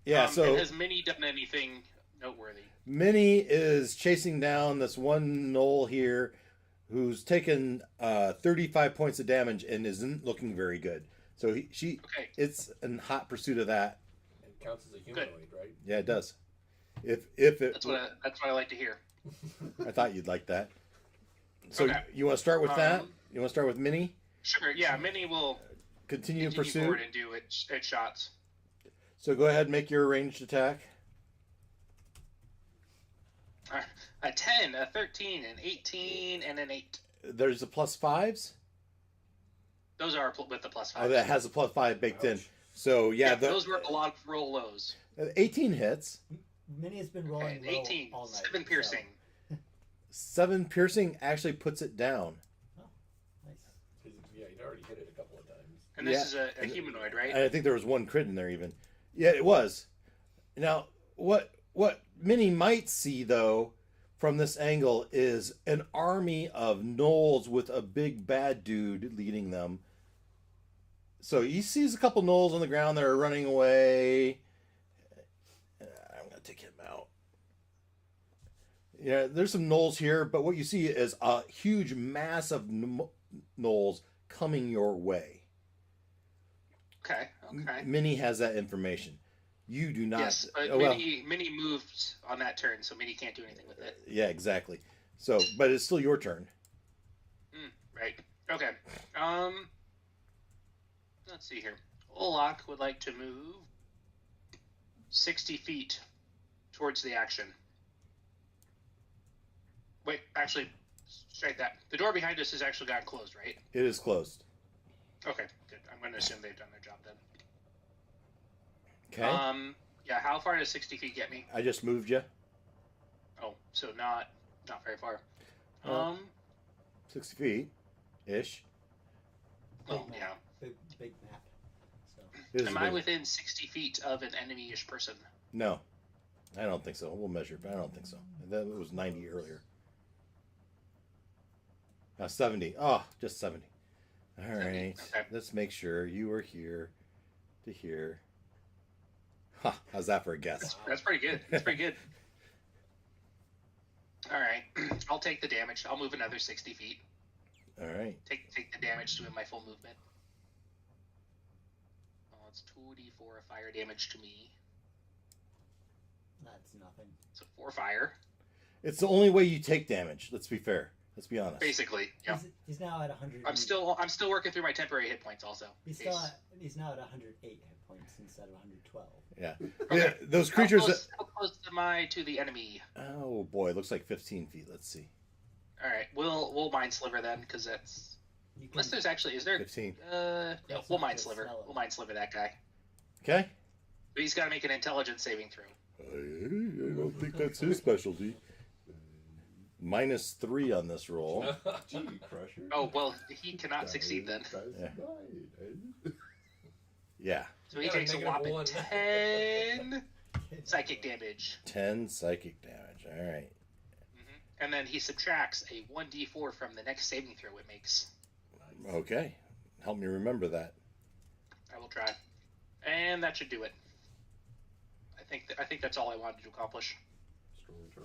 D: Yeah, so...
H: And has Minnie done anything noteworthy?
D: Minnie is chasing down this one knoll here who's taken 35 points of damage and isn't looking very good. So it's in hot pursuit of that.
F: It counts as a humanoid, right?
D: Yeah, it does.
H: That's what I like to hear.
D: I thought you'd like that. So
H: Okay.
D: you want to start with that? You want to start with Minnie?
H: Sure, yeah, Minnie will
D: Continue pursuit.
H: forward and do its shots.
D: So go ahead and make your ranged attack.
H: A 10, a 13, an 18, and an 8.
D: There's the +5s.
H: Those are with the +5.
D: Oh, that has a +5 baked in. So yeah,
H: those were a lot of roll lows.
D: 18 hits.
B: Minnie has been rolling
H: Okay,
B: low
H: 18,
B: all night.
H: 7 piercing.
D: 7 piercing actually puts it down.
B: Nice.
F: Yeah, he'd already hit it a couple of times.
H: And this is a humanoid, right?
D: And I think there was 1 crit in there even. Yeah, it was. Now, what Minnie might see though from this angle is an army of gnolls with a big bad dude leading them. So he sees a couple gnolls on the ground that are running away. I'm going to take him out. Yeah, there's some gnolls here, but what you see is a huge mass of gnolls coming your way.
H: Okay.
D: Minnie has that information. You do not.
H: Yes, but
D: oh, well,
H: Minnie moved on that turn, so Minnie can't do anything with it.
D: yeah, exactly. So, but it's still your turn.
H: Right. Okay. Let's see here. Olak would like to move 60 feet towards the action. Wait, actually, straight that. The door behind us has actually gotten closed, right?
D: It is closed.
H: Okay, good. I'm going to assume they've done their job then.
D: Okay.
H: Yeah, how far does 60 feet get me?
D: I just moved you.
H: Oh, so not very far.
D: 60 feet ish.
H: Well, yeah.
B: Big map. So.
D: It is
H: Am
D: a
H: I
D: big-
H: within 60 feet of an enemy-ish person?
D: No, I don't think so. We'll measure, but I don't think so. That was 90 earlier. 70. Oh, just 70. All right.
H: 70, okay.
D: Let's make sure you are here to here. Ha, how's that for a guess?
H: That's pretty good. That's pretty good. All right. I'll take the damage. I'll move another 60 feet.
D: All right.
H: Take the damage to my full movement. Oh, it's 2d4 of fire damage to me.
B: That's nothing.
H: So 4 fire.
D: It's the only way you take damage. Let's be fair. Let's be honest.
H: Basically, yeah.
B: He's now at 100.
H: I'm still working through my temporary hit points also.
B: He's now at 108 hit points instead of 112.
D: Yeah.
H: Okay.
D: Yeah, those creatures.
H: How close am I to the enemy?
D: Oh boy, it looks like 15 feet. Let's see.
H: All right, we'll mind sliver then, because that's unless there's actually is there
D: 15.
H: No,
B: That's
H: we'll
B: not
H: mind
B: just
H: sliver.
B: smelling.
H: We'll mind sliver that guy.
D: Okay.
H: But he's got to make an intelligence saving throw.
D: I don't think that's his specialty. -3 on this roll.
E: Gee, Crusher.
H: Oh well, he cannot succeed then.
D: Yeah.
H: So he
F: Got a
H: takes a
F: -1.
H: whopping 10. psychic damage.
D: 10 psychic damage. All right.
H: And then he subtracts a 1d4 from the next saving throw it makes.
D: Okay. Help me remember that.
H: I will try. And that should do it. I think that's all I wanted to accomplish.
E: Strong turn.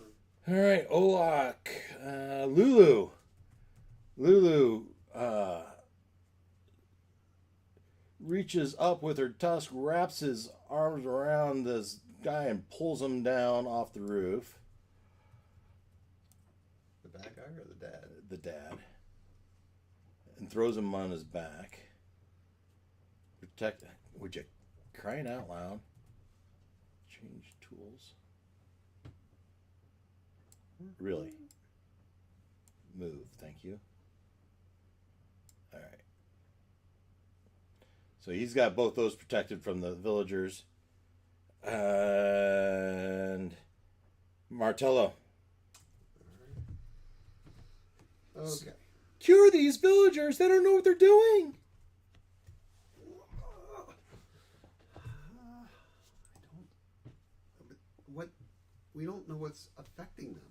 D: All right, Olak. Lulu. Lulu reaches up with her tusk, wraps his arms around this guy, and pulls him down off the roof.
E: The bad guy or the dad?
D: The dad. And throws him on his back. Protect. Would you, crying out loud, change tools? Really? Move, thank you. All right. So he's got both those protected from the villagers. And Martello.
E: Okay.
D: Cure these villagers. They don't know what they're doing.
E: We don't know what's affecting them,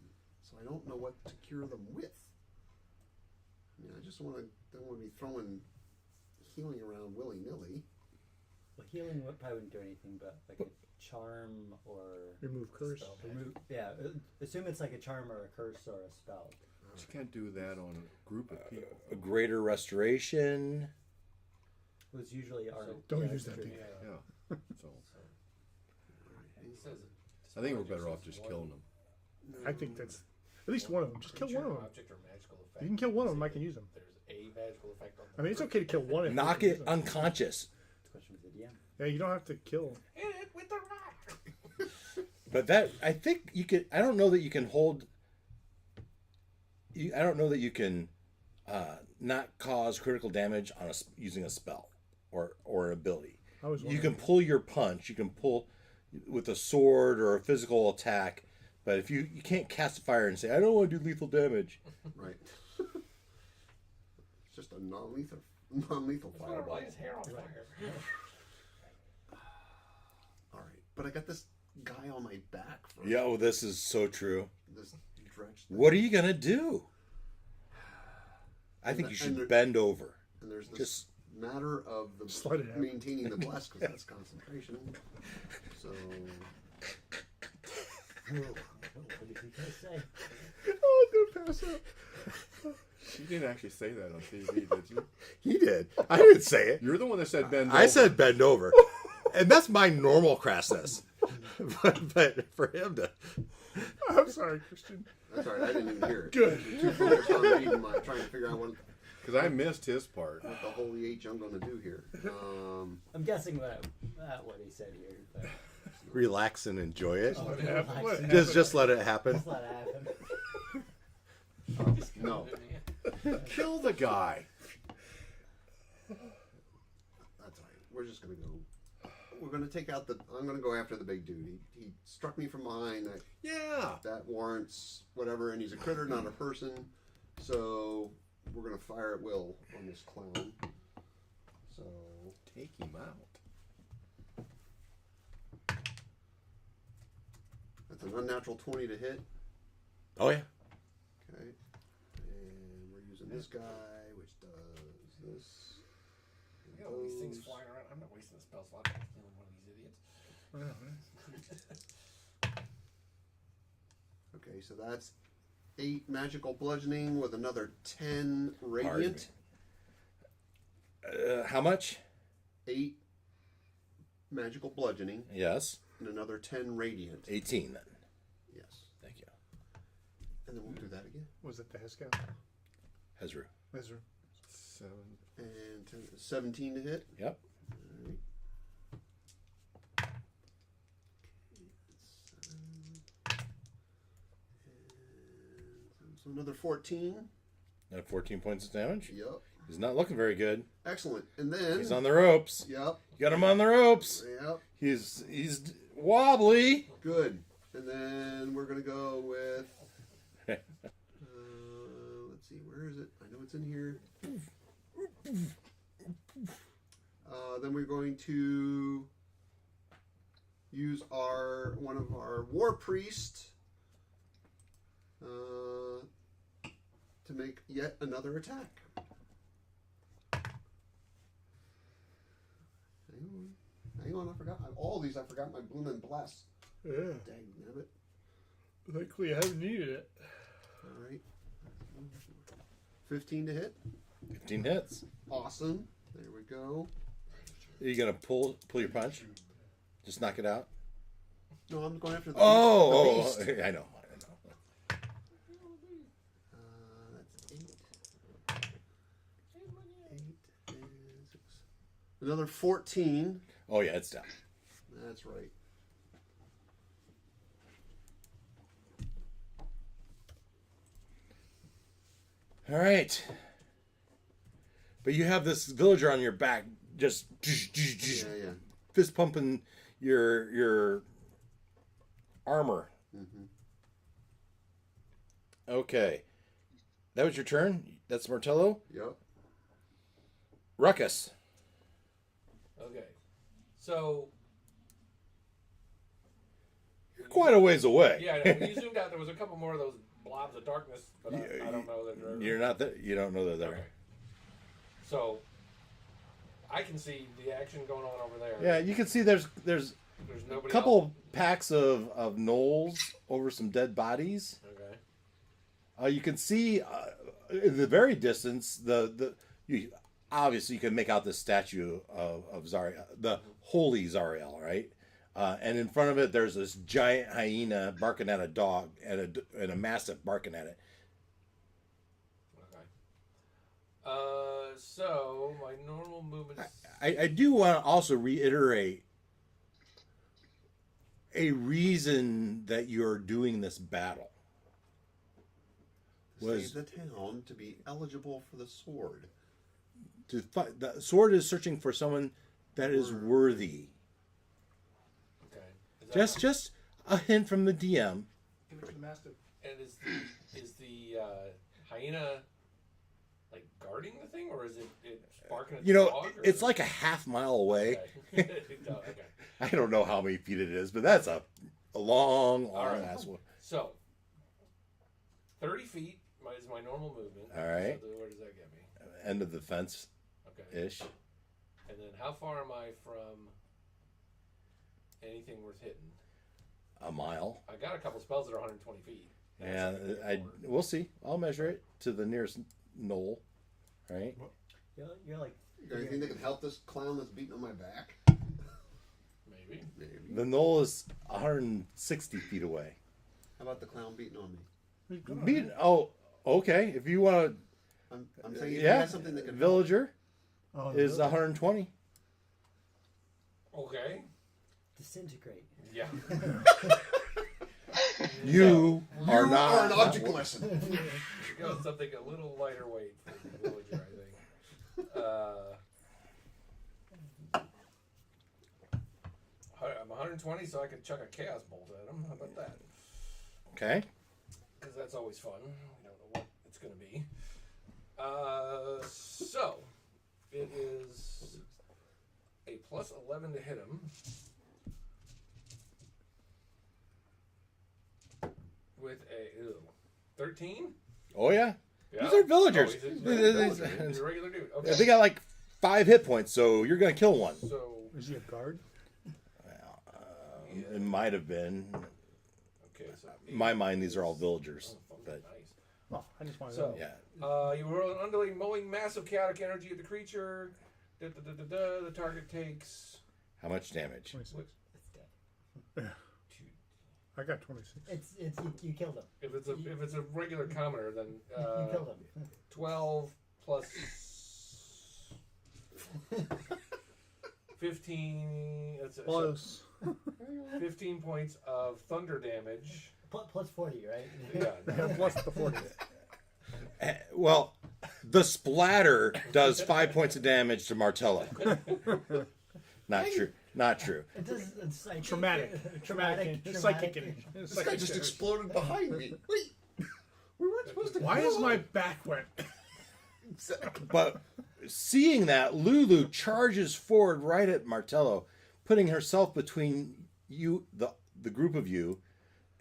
E: so I don't know what to cure them with. I mean, I just don't want to be throwing healing around willy nilly.
B: Well, healing probably wouldn't do anything, but like a charm or
A: Remove curse.
B: assume it's like a charm or a curse or a spell.
G: But you can't do that on a group of people.
D: A greater restoration.
B: It was usually our.
A: Don't use that
B: true.
A: thing.
G: Yeah. So
F: He says it.
G: I think we're better off just killing them.
A: I think that's at least one of them. Just kill one of them.
F: Object or magical effect.
A: You can kill one of them. I can use them.
F: There's a magical effect on
A: I mean, it's okay to kill one. If
D: Knock
A: you
D: it
A: can use them.
D: unconscious.
B: It's a question for the DM.
A: Yeah, you don't have to kill.
F: Hit it with the rock.
D: But that, I think you could, I don't know that you can hold, I don't know that you can not cause critical damage on using a spell or an ability.
A: I was
D: You can pull your punch, you can pull with a sword or a physical attack, but if you can't cast a fire and say, I don't want to do lethal damage.
E: Right. It's just a non-lethal fireball.
F: Light his hair on fire.
E: All right, but I got this guy on my back first.
D: Yeah, oh, this is so true.
E: This dredge thing.
D: What are you going to do? I think you should bend over.
E: And there's this
D: Just
E: matter of the
A: Just let it happen.
E: maintaining the bless because that's concentration. So
B: What did he guys say?
A: Oh, I'm gonna pass out.
G: You didn't actually say that on TV, did you?
D: he did. I didn't say it.
G: You're the one that said bend
D: I
G: over.
D: said bend over. And that's my normal crassness. but for him to...
A: I'm sorry, Christian.
E: that's all right. I didn't even hear it.
A: Good.
E: Too focused on reading trying to figure out what
G: Because I missed his part.
E: the holy H I'm going to do here.
B: I'm guessing what he said here, but
D: Relax and enjoy it.
A: Let it happen. Let it
D: Just let it happen.
B: just let it happen.
E: No,
G: Kill the guy.
E: that's all right. We're just going to go. We're going to take out I'm going to go after the big dude. He struck me from behind.
G: Yeah.
E: That warrants whatever, and he's a critter, not a person. So we're going to fire at will on this clown. So
G: Take him out.
E: that's an unnatural 20 to hit.
D: Oh, yeah.
E: Okay. And we're using this guy, which does this.
F: You got all these things flying around. I'm not wasting a spell slot on killing one of these idiots.
E: Okay, so that's 8 magical bludgeoning with another 10 radiant.
D: How much?
E: 8 magical bludgeoning
D: Yes.
E: and another 10 radiant.
D: 18 then.
E: Yes.
D: Thank you.
E: And then we'll do that again.
A: Was it the Hescal?
D: Hezru.
A: Ezra.
G: 7.
E: And 17 to hit.
D: Yep.
E: Alright. So another 14.
D: Now 14 points of damage.
E: Yep.
D: He's not looking very good.
E: Excellent. And then.
D: He's on the ropes.
E: Yep.
D: You got him on the ropes.
E: Yep.
D: He's wobbly.
E: Good. And then we're going to go with. Let's see, where is it? I know it's in here. Then we're going to use one of our war priests to make yet another attack. Hang on, I forgot. All these I forgot my bloom and bless.
A: Yeah.
E: Dang it.
A: Luckily, I haven't needed it.
E: All right. 15 to hit.
D: 15 hits.
E: Awesome. There we go.
D: Are you gonna pull your punch? Just knock it out.
E: No, I'm going after the
D: Oh,
E: beast.
D: I know.
E: That's 8. 8 and 6. Another 14.
D: Oh yeah, it's down.
E: That's right.
D: All right. But you have this villager on your back, just
E: Yeah.
D: fist pumping your armor.
E: Mm-hmm.
D: Okay, that was your turn. That's Martello.
E: Yep.
D: Ruckus.
F: Okay. So,
D: You're quite a ways away.
F: yeah, I know. When you zoomed out, there was a couple more of those blobs of darkness, but I don't know that they're...
D: You're not there. You don't know they're there.
F: Okay. So, I can see the action going on over there.
D: Yeah, you can see there's
F: There's
D: a
F: nobody
D: couple
F: else.
D: packs of gnolls over some the
F: Okay.
D: you can see in the very distance you obviously you can make out the statue of Zariel, the holy Zariel, right? And in front of it there's this giant hyena barking at a dog and a mastiff barking at it.
F: Okay. So my normal movement.
D: I do want to also reiterate a reason that you're doing this battle.
E: Save the town to be eligible for the sword.
D: To fight, the sword is searching for someone that is worthy.
F: Okay. Is that
D: Just a hint from the DM.
A: Give it to the master.
F: And is the hyena like guarding the thing, or is it barking at
D: You
F: the
D: know,
F: dog? Or
D: it's
F: is
D: like a half mile away.
F: Okay. Okay.
D: I don't know how many feet it is, but that's a long
F: All right.
D: ass one.
F: So 30 feet is my normal movement.
D: All right.
F: So where does that get me?
D: End of the fence
F: Okay.
D: ish.
F: And then how far am I from anything worth hitting?
D: A mile.
F: I got a couple spells that are 120 feet.
D: And
F: That's
D: we'll see. I'll measure it to the nearest knoll. Right?
B: You're like.
E: You got anything that can help this clown that's beating on my back?
F: maybe.
E: Maybe.
D: The knoll is 160 feet away.
E: How about the clown beating on me?
D: Okay. If you want
E: I'm saying if
D: to,
E: you have something that can help.
D: villager
A: Oh,
D: is 120.
F: Okay.
B: Disintegrate.
F: Yeah.
D: You are
E: You
D: not
E: are an object lesson.
F: Go with something a little lighter weight for the villager, I think. I'm 120, so I could chuck a chaos bolt at him. How about that?
D: Okay.
F: Because that's always fun. We don't know what it's going to be. So it is a plus 11 to hit him. With a 13?
D: Oh yeah.
F: Yeah.
D: These are villagers.
F: Oh, he's a villager. He's a regular dude. Okay.
D: They got like 5 hit points, so you're gonna kill one.
F: So
A: Is he a guard?
D: It might have been.
F: okay, so
D: In my mind, these are all villagers.
F: Oh,
D: But
F: nice.
A: Oh, I just want to
F: So
A: know.
D: yeah.
F: You roll an undulating, mowing, massive chaotic energy at the creature. The target takes
D: How much damage?
A: 26.
B: It's dead.
A: I got 26.
B: It's you killed him.
F: if it's a regular commoner, then
B: You killed him.
F: 12 plus 15. That's it. So
A: Close.
F: 15 points of thunder damage.
B: Plus 40, right?
F: Yeah.
A: Yeah, plus the 40.
D: Well, the splatter does 5 points of damage to Martello. Not true. Not true.
B: It does. It's psychic.
A: Traumatic.
B: Traumatic.
A: Psychic.
E: This guy just exploded behind me. Wait. We weren't supposed to
A: Why
E: kill
A: is my
E: him.
A: back wet?
D: But seeing that, Lulu charges forward right at Martello, putting herself between the group of you,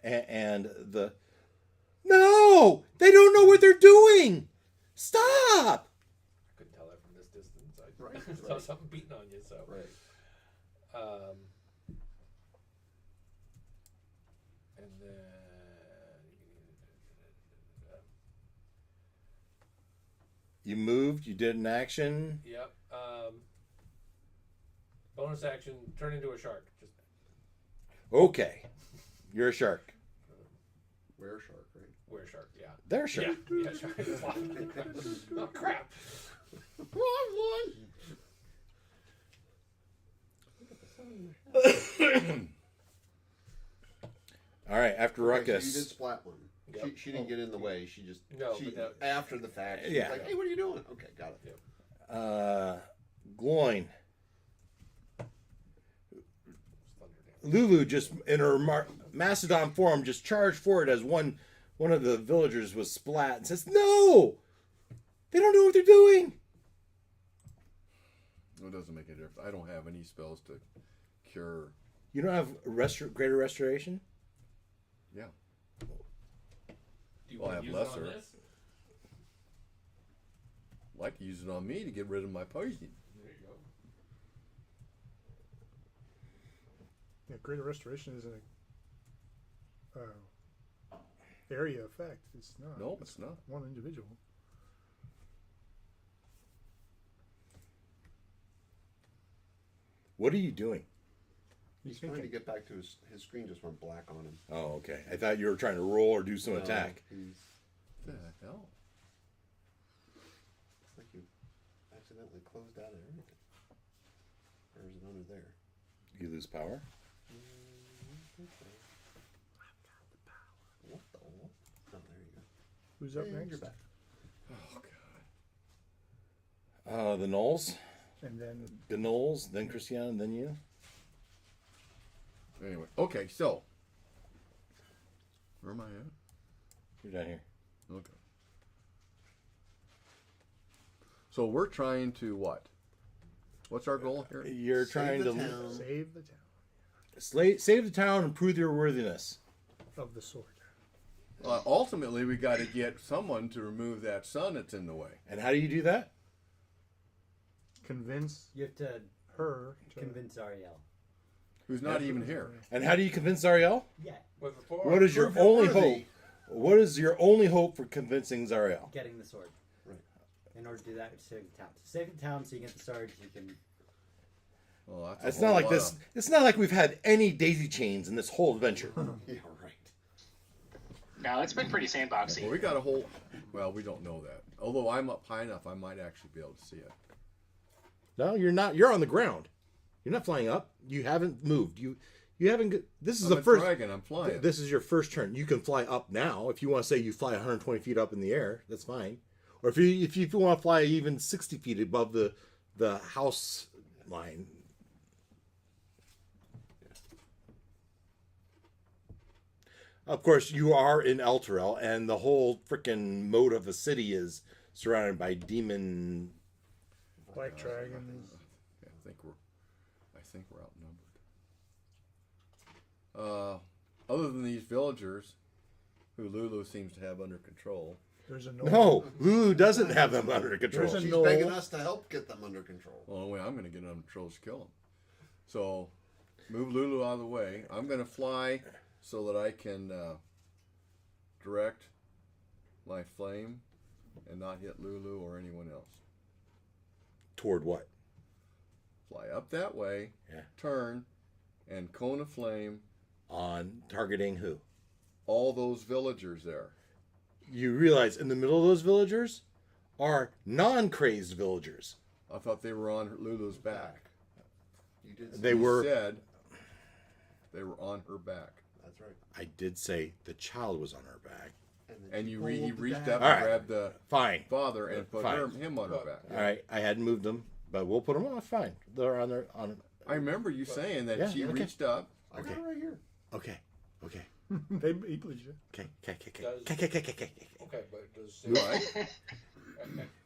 D: and the no, they don't know what they're doing. Stop.
F: I couldn't tell that from this distance. I
E: Right,
F: saw
E: right.
F: something beating on you. So.
E: Right.
F: And then
D: You moved. You did an action.
F: yep. Bonus action: turn into a shark. Just
D: Okay, you're a shark.
E: Were shark, right?
F: wear shark. Yeah.
D: They're a shark.
F: Yeah. Shark. Oh crap!
D: All right, after
E: Okay, so
D: ruckus.
E: you did splat one.
F: Yep.
E: She didn't get in the way. She just
F: No,
E: she,
F: but that-
E: after the fact. She
D: Yeah.
E: was like, hey, what are you doing? Okay, got it.
D: Gloin.
F: Thunder damage.
D: Lulu just in her mastodon form just charged forward as one of the villagers was splat and says, "No, they don't know what they're doing."
G: It doesn't make a difference. I don't have any spells to cure.
D: You don't have greater restoration.
G: Yeah.
F: Do you
G: Well, I
F: want
G: have
F: to use it on
G: lesser.
F: this?
G: I'd like to use it on me to get rid of my poison.
F: There you go.
A: Yeah, greater restoration isn't a area effect. It's not.
G: Nope, it's not.
A: One individual.
D: What are you doing?
E: He's trying to get back to his screen. Just went black on him.
D: Oh, okay. I thought you were trying to roll or do some
E: No,
D: attack.
E: He's
G: What the hell?
E: it's like you accidentally closed out of everything. Or is it under there?
D: You lose power.
E: What the? Oh, there you go.
A: Who's up
E: Hey,
A: next?
G: Oh
E: You're back.
G: god.
D: The Knolls,
A: And then
D: the Knolls, then Christiana, then you.
G: Anyway, okay, so where am I at?
D: You're down here.
G: Okay. So we're trying to what? What's our goal here?
D: You're trying
E: the
D: to
E: town.
A: save the town
D: save the town and prove your worthiness.
A: of the sword.
G: Ultimately, we got to get someone to remove that sun that's in the way.
D: And how do you do that?
B: You have to
A: Her to
B: convince Ariel.
G: Who's not even here?
D: And how do you convince Ariel?
B: Yeah,
F: With the floor.
D: What is your
E: Prove you're
D: only
E: worthy.
D: hope? What is your only hope for convincing Zariel?
B: getting the sword.
E: Right.
B: In order to do that, save the town. To save the town, so you get the sword, you can.
G: Well, that's a
D: It's
G: whole
D: not like
G: lot
D: this.
G: of-
D: It's not like we've had any daisy chains in this whole adventure.
E: Yeah, right.
H: No, it's been pretty
G: Well,
H: sandboxy.
G: we got a whole. Well, we don't know that. Although I'm up high enough, I might actually be able to see it.
D: No, you're not. You're on the ground. You're not flying up. You haven't moved. You haven't. This is
G: I'm
D: the
G: a
D: first.
G: dragon. I'm flying.
D: This is your first turn. You can fly up now. If you want to say you fly 120 feet up in the air, that's fine. Or if you want to fly even 60 feet above the house line. Of course, you are in Elturel, and the whole freaking moat of the city is surrounded by demon.
A: Black dragons.
G: Yeah, I think we're outnumbered. Other than these villagers, who Lulu seems to have under control.
A: There's a
D: No, Lulu doesn't have them under control.
A: There's a
E: She's
A: knoll.
E: begging us to help get them under control.
G: Well, the only way I'm going to get under control is kill them. So, move Lulu out of the way. I'm going to fly so that I can direct my flame and not hit Lulu or anyone else.
D: Toward what?
G: Fly up that way,
D: Yeah.
G: turn, and cone of flame
D: On targeting who?
G: all those villagers there.
D: You realize in the middle of those villagers are non-crazed villagers.
G: I thought they were on Lulu's back.
E: You did.
D: They
G: You
D: were.
G: said they were on her back.
E: That's right.
D: I did say the child was on her back.
E: then
G: And
E: she
G: he
E: pulled
G: reached
E: the
G: up
E: dagger.
D: All
G: and
D: right.
G: grabbed the
D: Fine.
G: father and put
D: Fine.
G: him on her back.
D: All right. I hadn't moved them, but we'll put them on. Fine. They're on their on.
G: I remember you saying that
D: Yeah,
G: she
D: okay.
G: reached up.
E: I got it right here.
D: Okay. Okay.
A: They believes you.
D: Okay. Okay. Okay.
F: Does-
D: Okay. Okay. Okay. Okay.
F: Okay, but does
G: Right?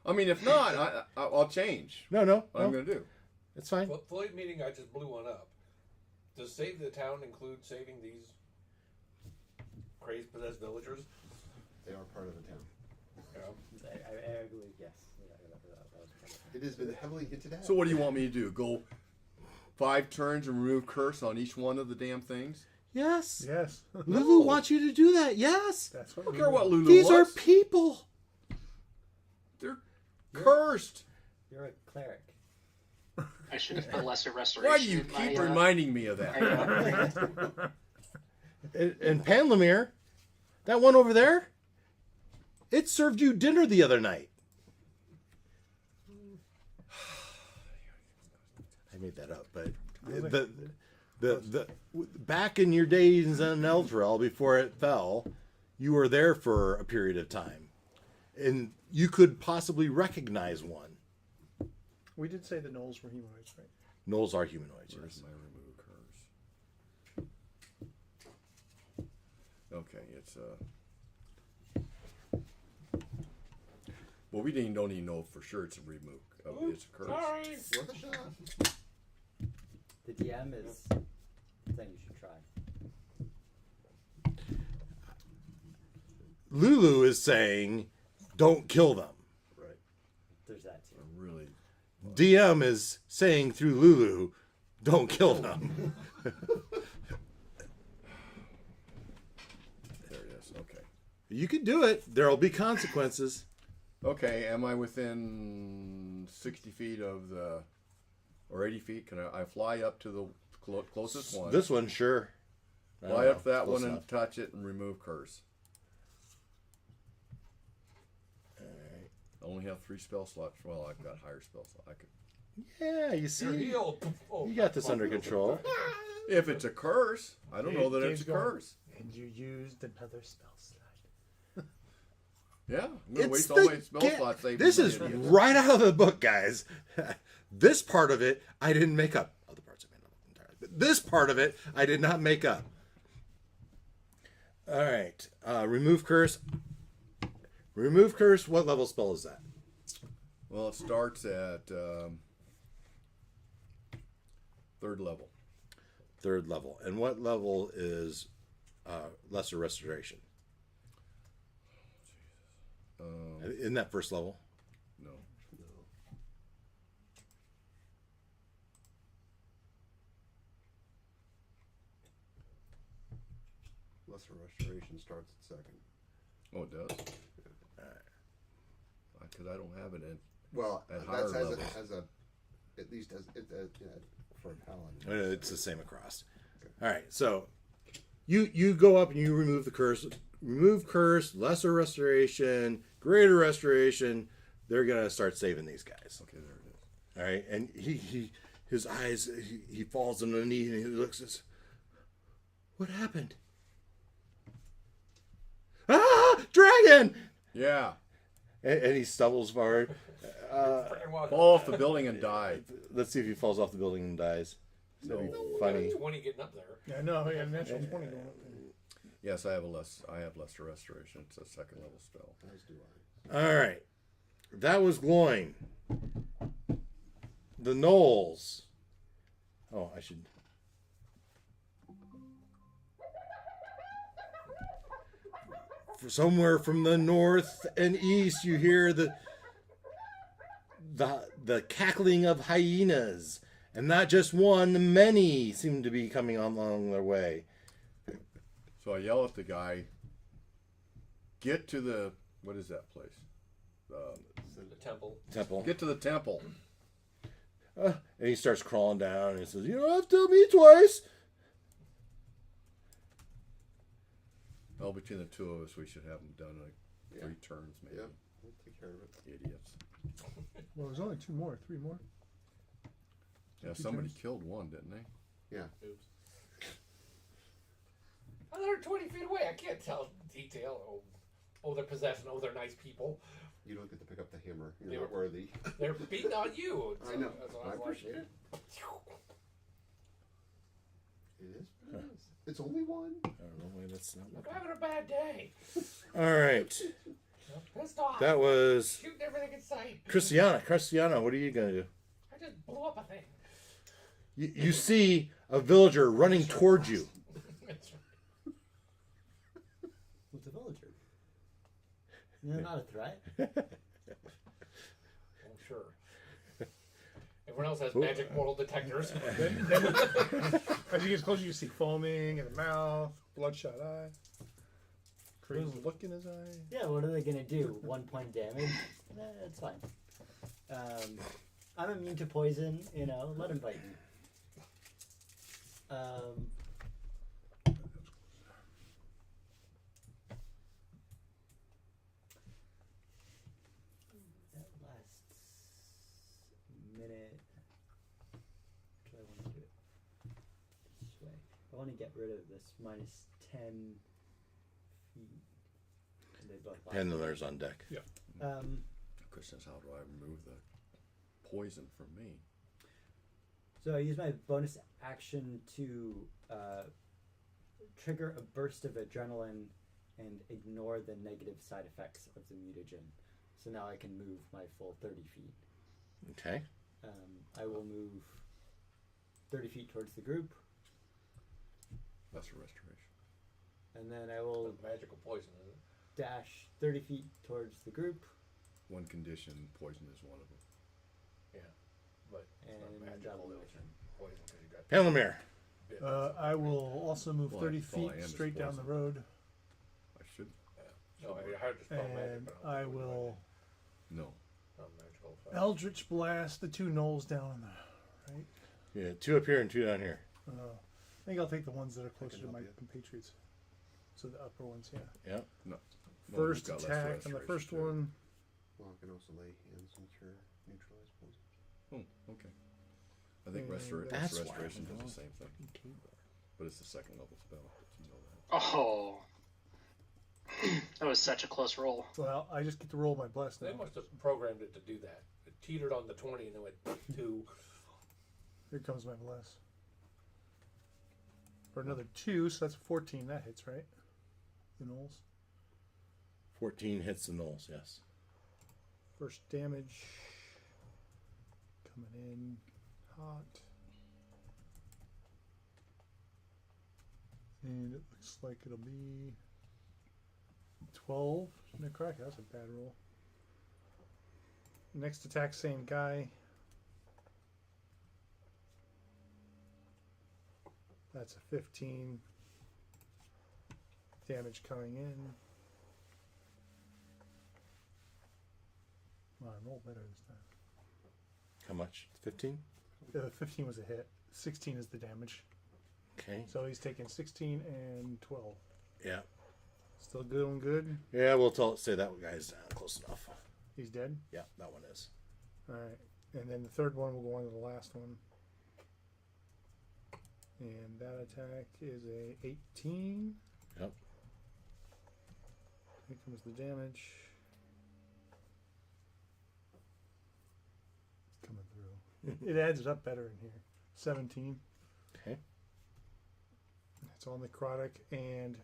G: I mean, if not, I'll change
D: No. No.
G: what I'm
D: No.
G: going to do.
D: It's fine.
F: Floyd meeting? I just blew one up. Does save the town include saving these crazed possessed villagers?
E: They are part of the town.
F: Yeah.
B: I believe yes. That was part of it.
E: It has been heavily hinted at.
G: So what do you want me to do? Go 5 turns and remove curse on each one of the damn things?
D: Yes.
A: Yes.
D: Lulu wants you to do that. Yes.
A: That's
G: I
A: what
G: don't
A: we
G: care what Lulu
D: These are
G: wants.
D: people.
G: They're cursed.
B: You're a cleric.
H: I should have put lesser restoration.
G: Why do you
H: in
G: keep
H: my,
G: reminding me of that?
D: And Panlamir, that one over there, it served you dinner the other night. I made that up, but the back in your days in Eldrael before it fell, you were there for a period of time, and you could possibly recognize one.
A: We did say the gnolls were humanoids, right?
D: Gnolls are humanoids.
G: Where's
D: Yes.
G: my remove curse? Okay, it's well, we don't even know for sure it's a remove. It's a curse.
F: Sorry.
E: Worth a shot.
B: The DM is saying you should try.
D: Lulu is saying, "Don't kill them."
E: Right.
B: There's that too.
G: Really?
D: DM is saying through Lulu, "Don't kill them."
G: There it is. Okay.
D: You can do it. There'll be consequences.
G: Okay. Am I within 60 feet of the, or 80 feet? Can I fly up to the closest one?
D: This one, sure. I don't
G: Fly
D: know.
G: up that
D: Close
G: one
D: enough.
G: and touch it and remove curse.
D: Alright.
G: I only have 3 spell slots. Well, I've got higher spell slots. I could.
D: Yeah, you see,
F: You're healed. Oh,
D: you got this under control.
G: If it's a curse, I don't know that it's a
A: Game's going.
G: curse.
A: And you used another spell slot.
G: Yeah, I'm gonna
D: It's
G: waste
D: the
G: all my spell
D: ga-
G: slots. saving
D: This
G: my
D: is
G: idiots.
D: right out of the book, guys. This part of it, I didn't make up. Other parts I made up entirely. But this part of it, I did not make up. All right. Remove curse. Remove curse. What level spell is that?
G: Well, it starts at 3rd level.
D: 3rd level. And what level is lesser restoration? In that 1st level?
G: No.
E: Lesser restoration starts at 2nd.
G: Oh, it does. Because I don't have it in.
E: Well,
G: At
E: that's
G: higher
E: as
G: levels.
E: at least as for a paladin.
D: It's the same across. All right, so you go up and you remove the curse. Remove curse, lesser restoration, greater restoration. They're gonna start saving these guys.
G: Okay, there it is.
D: All right, and his eyes, he falls on the knee and he looks at us. What happened? Ah, dragon!
G: Yeah.
D: And he stumbles forward.
F: Freaking well.
G: Fall off the building and die.
D: Let's see if he falls off the building and dies. That'd be
F: No,
D: funny.
F: 20 getting up there.
A: Yeah, no, I got a natural 20 going up there.
G: Yes, I have lesser restoration. It's a 2nd level spell.
E: As do I.
D: All right, that was Gloin. The Knolls. Oh, I should. Somewhere from the north and east, you hear the cackling of hyenas, and not just one, many seem to be coming along their way.
G: So I yell at the guy, get to the, what is that place?
F: The temple.
D: Temple.
G: Get to the temple.
D: And he starts crawling down and he says, "You don't have to tell me twice."
G: Well, between the two of us, we should have them done like 3 turns, maybe.
E: Yep. We'll take care of it.
G: Idiots.
A: Well, there's only 3 more.
G: Yeah, somebody killed one, didn't they?
E: Yeah.
F: Oops. They're 20 feet away. I can't tell detail. Oh, they're possessed. Oh, they're nice people.
E: You don't get to pick up the hammer. You're
F: Yeah.
E: not worthy.
F: They're beating on you.
E: I know.
F: That's what
E: I
F: was
E: appreciate it. It is. What it is. It's only one.
D: I don't know why that's not.
F: I'm having a bad day.
D: All right,
F: Pissed off.
D: that was
F: Shooting everything in sight.
D: Christiana. Christiana, what are you gonna do?
F: I just blew up a thing.
D: You see A villager running towards you.
B: What's a villager? They're not a threat.
F: I'm sure. Everyone else has magic mortal detectors.
A: Then as he gets closer, you see foaming in the mouth, bloodshot eye, crazy look in his eye.
B: Yeah, what are they gonna do? 1 point damage? It's fine. I'm immune to poison, you know, let him bite me. That lasts a minute. Do I want to do it this way? I want to get rid of this minus 10 feet. And they both last.
D: Pendler's on deck.
A: Yeah.
G: The question is, how do I remove the poison from me?
B: So I use my bonus action to trigger a burst of adrenaline and ignore the negative side effects of the mutagen. So now I can move my full 30 feet.
D: Okay.
B: I will move 30 feet towards the group,
G: That's a restoration.
B: and then I will
F: Magical poison, is it?
B: dash 30 feet towards the group,
G: One condition, poison is one of them.
F: But it's
B: and
F: not
B: that'll
F: magical
B: be my
F: poison.
B: turn.
F: Poison because you got
D: Penlemere.
F: bit.
A: I will also move
G: Well,
A: 30
G: all I
A: feet
G: am is
A: straight down the
G: poison.
A: road,
G: I should.
F: No, I heard the spell magic,
A: and
F: but
A: I
F: don't think it was
A: will
G: No.
F: Not magical effect.
A: Eldritch Blast the two gnolls down on the right.
D: Yeah, 2 up here and 2 down here.
A: I think I'll take the ones that are closer to
E: help
A: my
E: you.
A: compatriots. So the upper ones, yeah.
D: Yeah.
G: No.
A: First
G: Well, we've got less
A: attack on the
G: restoration,
A: first
G: too.
A: one.
E: Well, I can also lay hands and cure neutralize poison.
G: Oh, okay. I think
A: And
D: that's why
G: restoration
D: I
G: does
D: know.
G: the same thing, but it's the second level spell. You know that.
H: Oh. That was such a close roll.
A: Well, I just get to roll my bless now.
F: They must have programmed it to do that. It teetered on the 20 and then went 2.
A: Here comes my bless. For another 2, so that's 14. That hits, right? The gnolls.
D: 14 hits the gnolls, yes.
A: First damage. Coming in hot. And it looks like it'll be 12. Necrotic, that's a bad roll. Next attack, same guy. That's a 15. Damage coming in. Wow, I rolled better this time.
D: How much? 15?
A: 15 was a hit. 16 is the damage.
D: Okay.
A: So he's taking 16 and 12.
D: Yeah.
A: Still doing good.
D: Yeah, we'll say that guy's close enough.
A: He's dead.
D: Yeah, that one is.
A: All right. And then the third one will go on to the last one. And that attack is a 18.
D: Yep.
A: Here comes the damage. It's coming through. It adds it up better in here. 17.
D: Okay.
A: It's all necrotic, and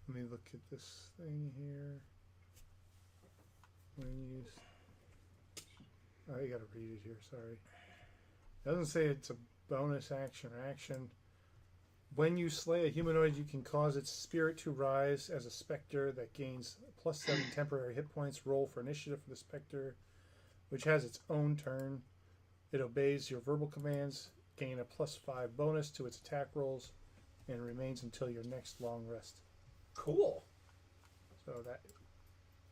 A: let me look at this thing here. When you, oh, you gotta read it here. Sorry, it doesn't say it's a bonus action or action. When you slay a humanoid, you can cause its spirit to rise as a specter that gains +7 temporary hit points. Roll for initiative for the specter, which has its own turn. It obeys your verbal commands. Gain a +5 bonus to its attack rolls, and remains until your next long rest.
F: Cool.
A: So that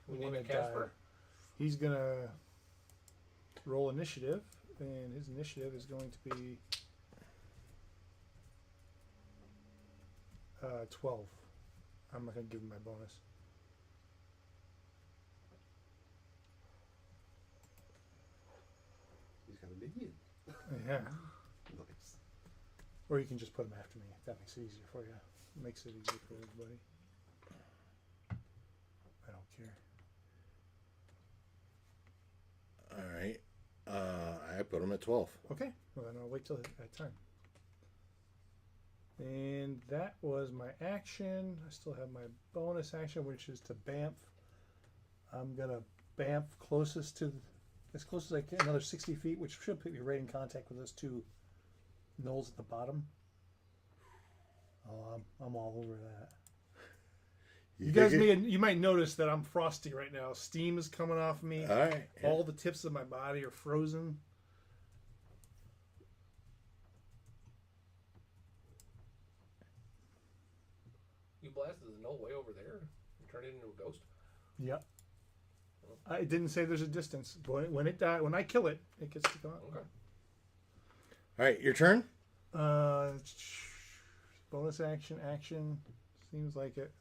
F: We
A: one
F: name it
A: that died,
F: Casper.
A: he's gonna roll initiative, and his initiative is going to be 12. I'm not gonna give him my bonus.
E: He's got a minion.
A: Yeah.
E: Nice.
A: Or you can just put him after me. If that makes it easier for you. Makes it easier for everybody. I don't care.
D: All right. I put him at 12.
A: Okay. Well, then I'll wait till that time. And that was my action. I still have my bonus action, which is to bamf. I'm going to bamf closest to as close as I can, another 60 feet, which should put me right in contact with those two knolls at the bottom. Oh, I'm all over that. You guys you might notice that I'm frosty right now. Steam is coming off me.
D: All right. Yeah.
A: All the tips of my body are frozen.
F: You blasted the knoll way over there. You turned it into a ghost.
A: Yep. I didn't say there's a distance. But when I kill it, it gets to go.
F: Okay.
D: All right, your turn.
A: Bonus action. Seems like it.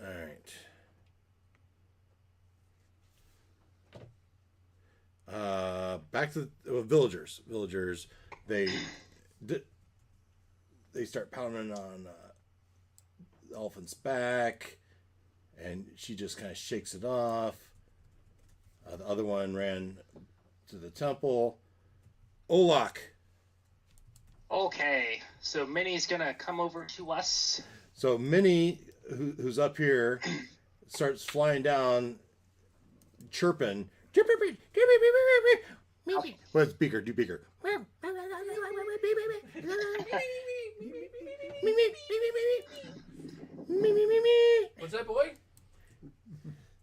D: All right. Back to the villagers. Villagers, they start pounding on the elephant's back, and she just kind of shakes it off. The other one ran to the temple. Olak.
H: Okay, so Minnie's gonna come over to us.
D: So Minnie, who's up here, starts flying down, chirping. What's Beaker? Do Beaker.
F: What's that, boy?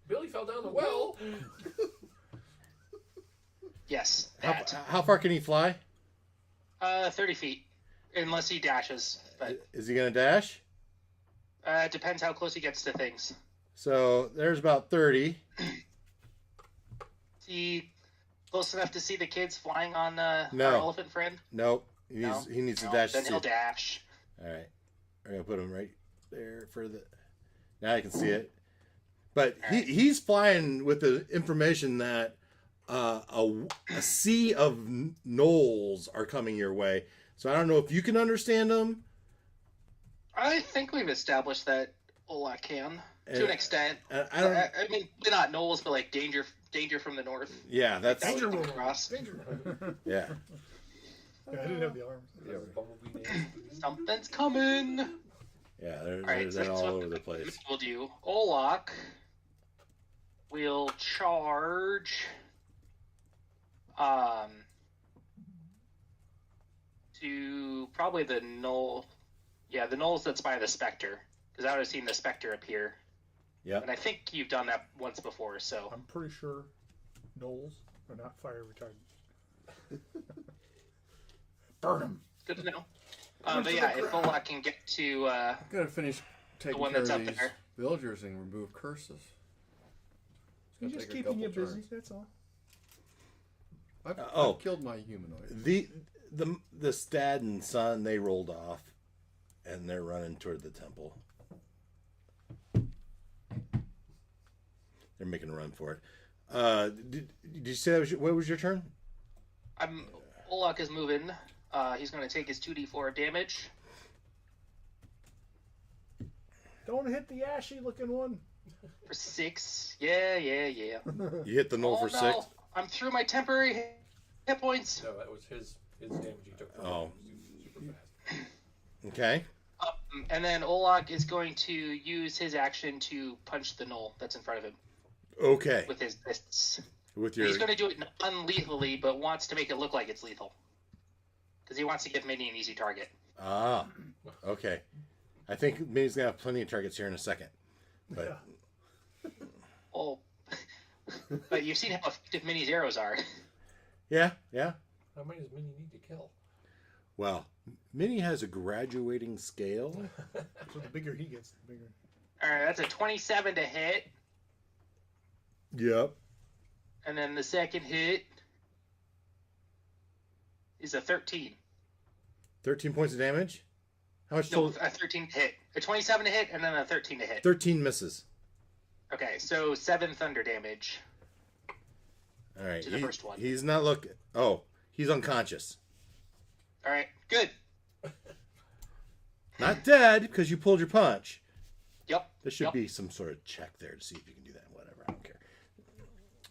F: Billy fell down the well.
H: Yes, that.
D: How far can he fly?
H: 30 feet, unless he dashes. But
D: Is he going to dash?
H: it depends how close he gets to things.
D: So there's about 30.
H: Is he close enough to see the kids flying on our
D: No.
H: elephant friend?
D: Nope. He
H: No?
D: needs to
H: No,
D: dash.
H: Then
D: to
H: he'll
D: see.
H: dash.
D: All right. We're going to put him right there for the... Now I can see it. But he's flying with the information that a sea of gnolls are coming your way. So I don't know if you can understand them.
H: I think we've established that Ola can to an extent.
D: I don't...
H: I mean, not gnolls, but like danger from the north.
D: Yeah, that's...
H: That would come across.
D: Yeah.
A: Yeah, I didn't have the arms.
F: That's bumblebee dance.
H: Something's coming.
D: Yeah,
H: Alright,
D: they're
H: so
D: all
H: what
D: over the place.
H: We'll do Olak will charge to probably the knoll. Yeah, the knolls that's by the specter, because I would have seen the specter appear.
D: Yeah.
H: And I think you've done that once before, so
A: I'm pretty sure knolls are not fire retardant. Burn them.
H: good to know. But yeah, if Olak can get to
G: Gotta finish taking
H: one
G: care
H: that's
G: of
H: up
G: these
H: there.
G: villagers and remove curses.
A: He's
G: It's
A: just
G: gonna take a
A: keeping you
G: couple
A: busy.
G: turns.
A: That's all.
G: I've killed my humanoid.
D: The Stad and Son, they rolled off, and they're running toward the temple. They're making a run for it. Did you say that was what was your turn?
H: Olak is moving. He's going to take his 2d4 damage.
A: Don't hit the ashy looking one.
H: For 6. Yeah.
D: You hit the knoll for 6.
H: I'm through my temporary hit points.
F: No, that was his damage he took.
D: Oh.
F: Super fast.
D: Okay.
H: And then Olak is going to use his action to punch the knoll that's in front of him
D: Okay.
H: with his fists.
D: With your
H: He's going to do it unlethally, but wants to make it look like it's lethal. Because he wants to give Minnie an easy target.
D: Okay. I think Minnie's gonna have plenty of targets here in a second. But
H: Oh. But you've seen how effective Minnie's arrows are.
D: yeah.
F: How many does Minnie need to kill?
D: Well, Minnie has a graduating scale.
A: So the bigger he gets, the bigger.
H: Alright, that's a 27 to hit.
D: Yep.
H: And then the second hit is a 13.
D: 13 points of damage. How much
H: No,
D: total?
H: a 13 to hit. A 27 to hit, and then a 13 to hit.
D: 13 misses.
H: Okay, so 7 thunder damage.
D: All right.
H: To the first one.
D: He's not looking. Oh, he's unconscious.
H: Alright, good.
D: Not dead because you pulled your punch.
H: Yep.
D: There should
H: Yep.
D: be some sort of check there to see if you can do that. Whatever. I don't care.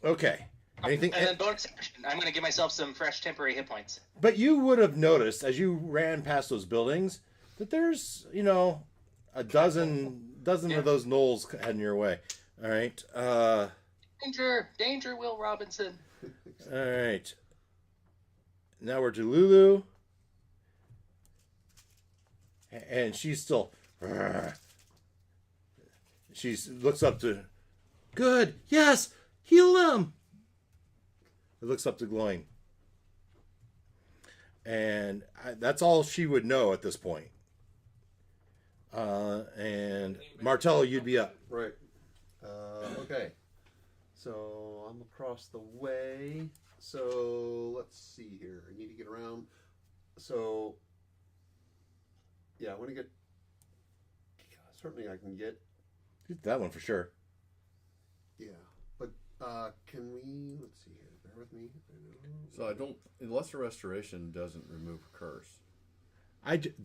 D: Okay. Anything?
H: And then bonus action, I'm going to give myself some fresh temporary hit points.
D: But you would have noticed as you ran past those buildings that there's, a dozen
H: Yeah.
D: of those gnolls heading your way. All right.
H: Danger! Danger, Will Robinson.
D: All right. Now we're to Lulu. And she's still. She looks up to. Good. Yes. Heal him. It looks up to Glowing. And that's all she would know at this point. And Martello, you'd be up.
E: Right. Okay. So I'm across the way. So let's see here. I need to get around. So yeah, I want to get. Certainly, I can get.
D: That one for sure.
E: Yeah, but can we? Let's see here. Bear with me.
G: So I don't. Lesser Restoration doesn't remove a curse.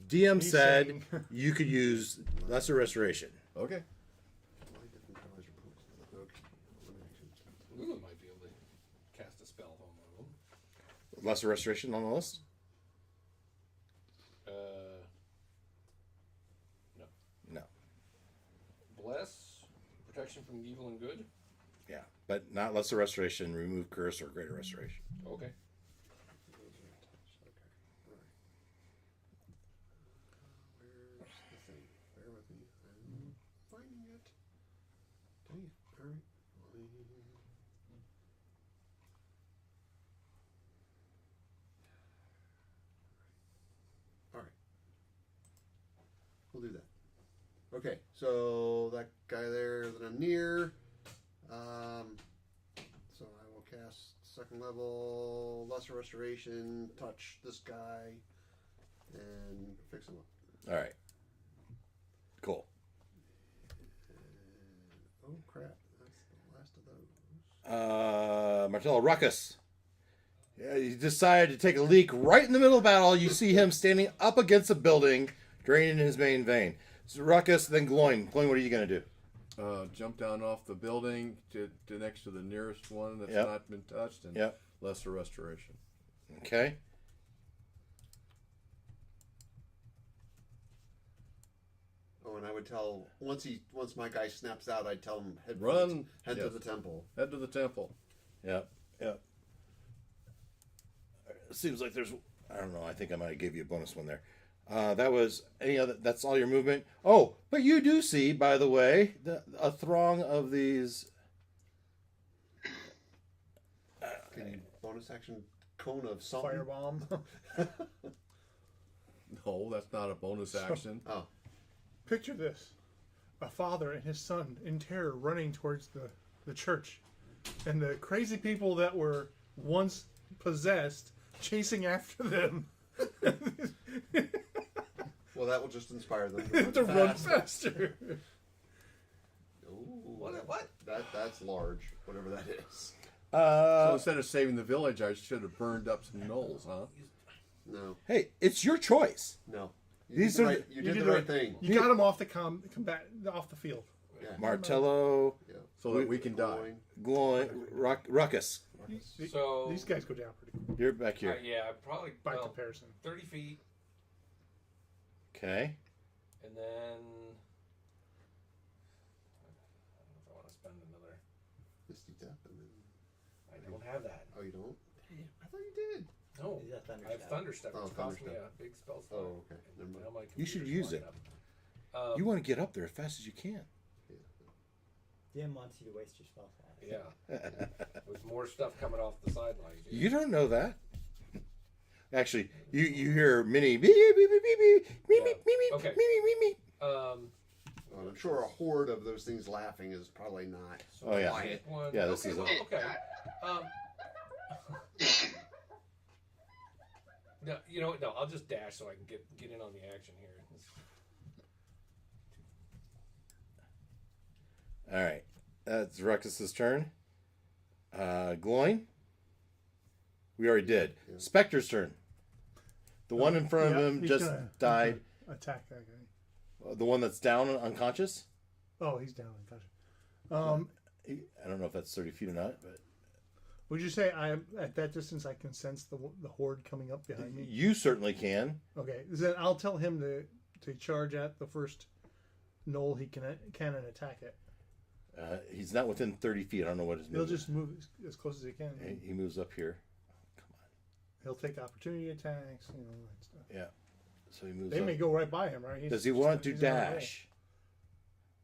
D: DM
A: He's
D: said
A: saying-
D: you could use Lesser Restoration.
G: Okay.
C: Lulu might be able to cast a spell on one of them.
D: Lesser Restoration on the list?
C: No.
D: No.
C: Bless, protection from evil and good.
D: Yeah, but not Lesser Restoration, remove curse, or Greater Restoration.
C: Okay.
E: Where's the thing? Bear with me. I'm finding it. Dang it. All right. All right. We'll do that. Okay, so that guy there that I'm near. So I will cast second level Lesser Restoration, touch this guy, and fix him up.
D: All right. Cool.
E: And, oh crap, that's the last of those.
D: Martello Ruckus. Yeah, he decided to take a leak right in the middle of battle. You see him standing up against a building, draining his main vein. So Ruckus, then Gloin. Gloin, what are you going to do?
G: Jump down off the building to next to the nearest one that's
D: Yep.
G: not been touched, and
D: Yep.
G: Lesser Restoration.
D: Okay.
E: Oh, and I would tell once my guy snaps out, I'd tell him head
G: Run.
E: head to
G: Yes.
E: the temple.
G: Head to the temple.
D: Yep. Yep. It seems like there's. I don't know. I think I might have gave you a bonus one there. That was any other. That's all your movement. Oh, but you do see, by the way, a throng of these.
E: Can you bonus action cone of something?
A: Firebomb.
G: No, that's not a bonus action.
E: Oh,
A: Picture this: a father and his son in terror running towards the church, and the crazy people that were once possessed chasing after them
E: well, that will just inspire them
A: to run
E: fast.
A: faster.
E: Ooh,
C: What?
E: That's large, whatever that is.
G: So instead of saving the village, I should have burned up some knolls, huh?
E: No,
D: Hey, it's your choice.
E: no.
D: These
E: did
D: are
E: the right, you did the right thing.
A: You got him off the combat off the field.
E: Yeah.
D: Martello,
E: Yeah.
G: So that we can die.
E: Going.
D: Gloin, Ruckus.
C: So
A: These guys go down pretty quick
D: You're back here.
C: yeah, probably
A: by
C: well,
A: comparison.
C: 30 feet,
D: Okay.
C: and then I don't know if I want to spend another.
E: Misty Step and then.
C: I don't have that.
E: Oh, you don't? I thought you did.
C: No,
B: Is that Thunder
C: I have
B: Step?
C: Thunderstep.
E: Oh,
C: It's cost me
E: Thunderstep.
C: a big spell slot.
E: Oh, okay.
C: And
E: Never mind.
C: now my
D: You should
C: computer's
D: use it.
C: locked up.
D: You want to get up there as fast as you can.
B: DM wants you to waste your spell slot.
C: Yeah, with more stuff coming off the sidelines.
D: You don't know that. Actually, you hear Minnie beep beep beep beep beep beep beep beep beep
C: Okay.
D: beep beep beep.
E: Well, I'm sure a horde of those things laughing is probably not.
C: So
D: Oh, yeah.
C: quiet one.
D: Yeah, this
C: okay,
D: is
C: well,
H: a-
C: okay. No, you know what? No, I'll just dash so I can get in on the action here.
D: All right, that's Ruckus's turn. Gloin. We already did.
E: Yeah.
D: Spectre's turn. The one in front of
A: Yeah,
D: him
A: he's
D: just
A: gonna-
D: died.
A: Attack that guy.
D: The one that's down unconscious.
A: Oh, he's down. Gotcha.
D: I don't know if that's 30 feet or not, but
A: Would you say I am at that distance? I can sense the horde coming up behind me.
D: you certainly can.
A: Okay, then I'll tell him to charge at the first knoll he can and attack it.
D: He's not within 30 feet. I don't know what his
A: He'll
D: movement
A: just move as close as he can.
D: He moves up here. Come on.
A: He'll take opportunity attacks, you know, that stuff.
D: Yeah. So he moves
A: They
D: up.
A: may go right by him, right? He's
D: Does he
A: just-
D: want to
A: he's in our way.
D: dash?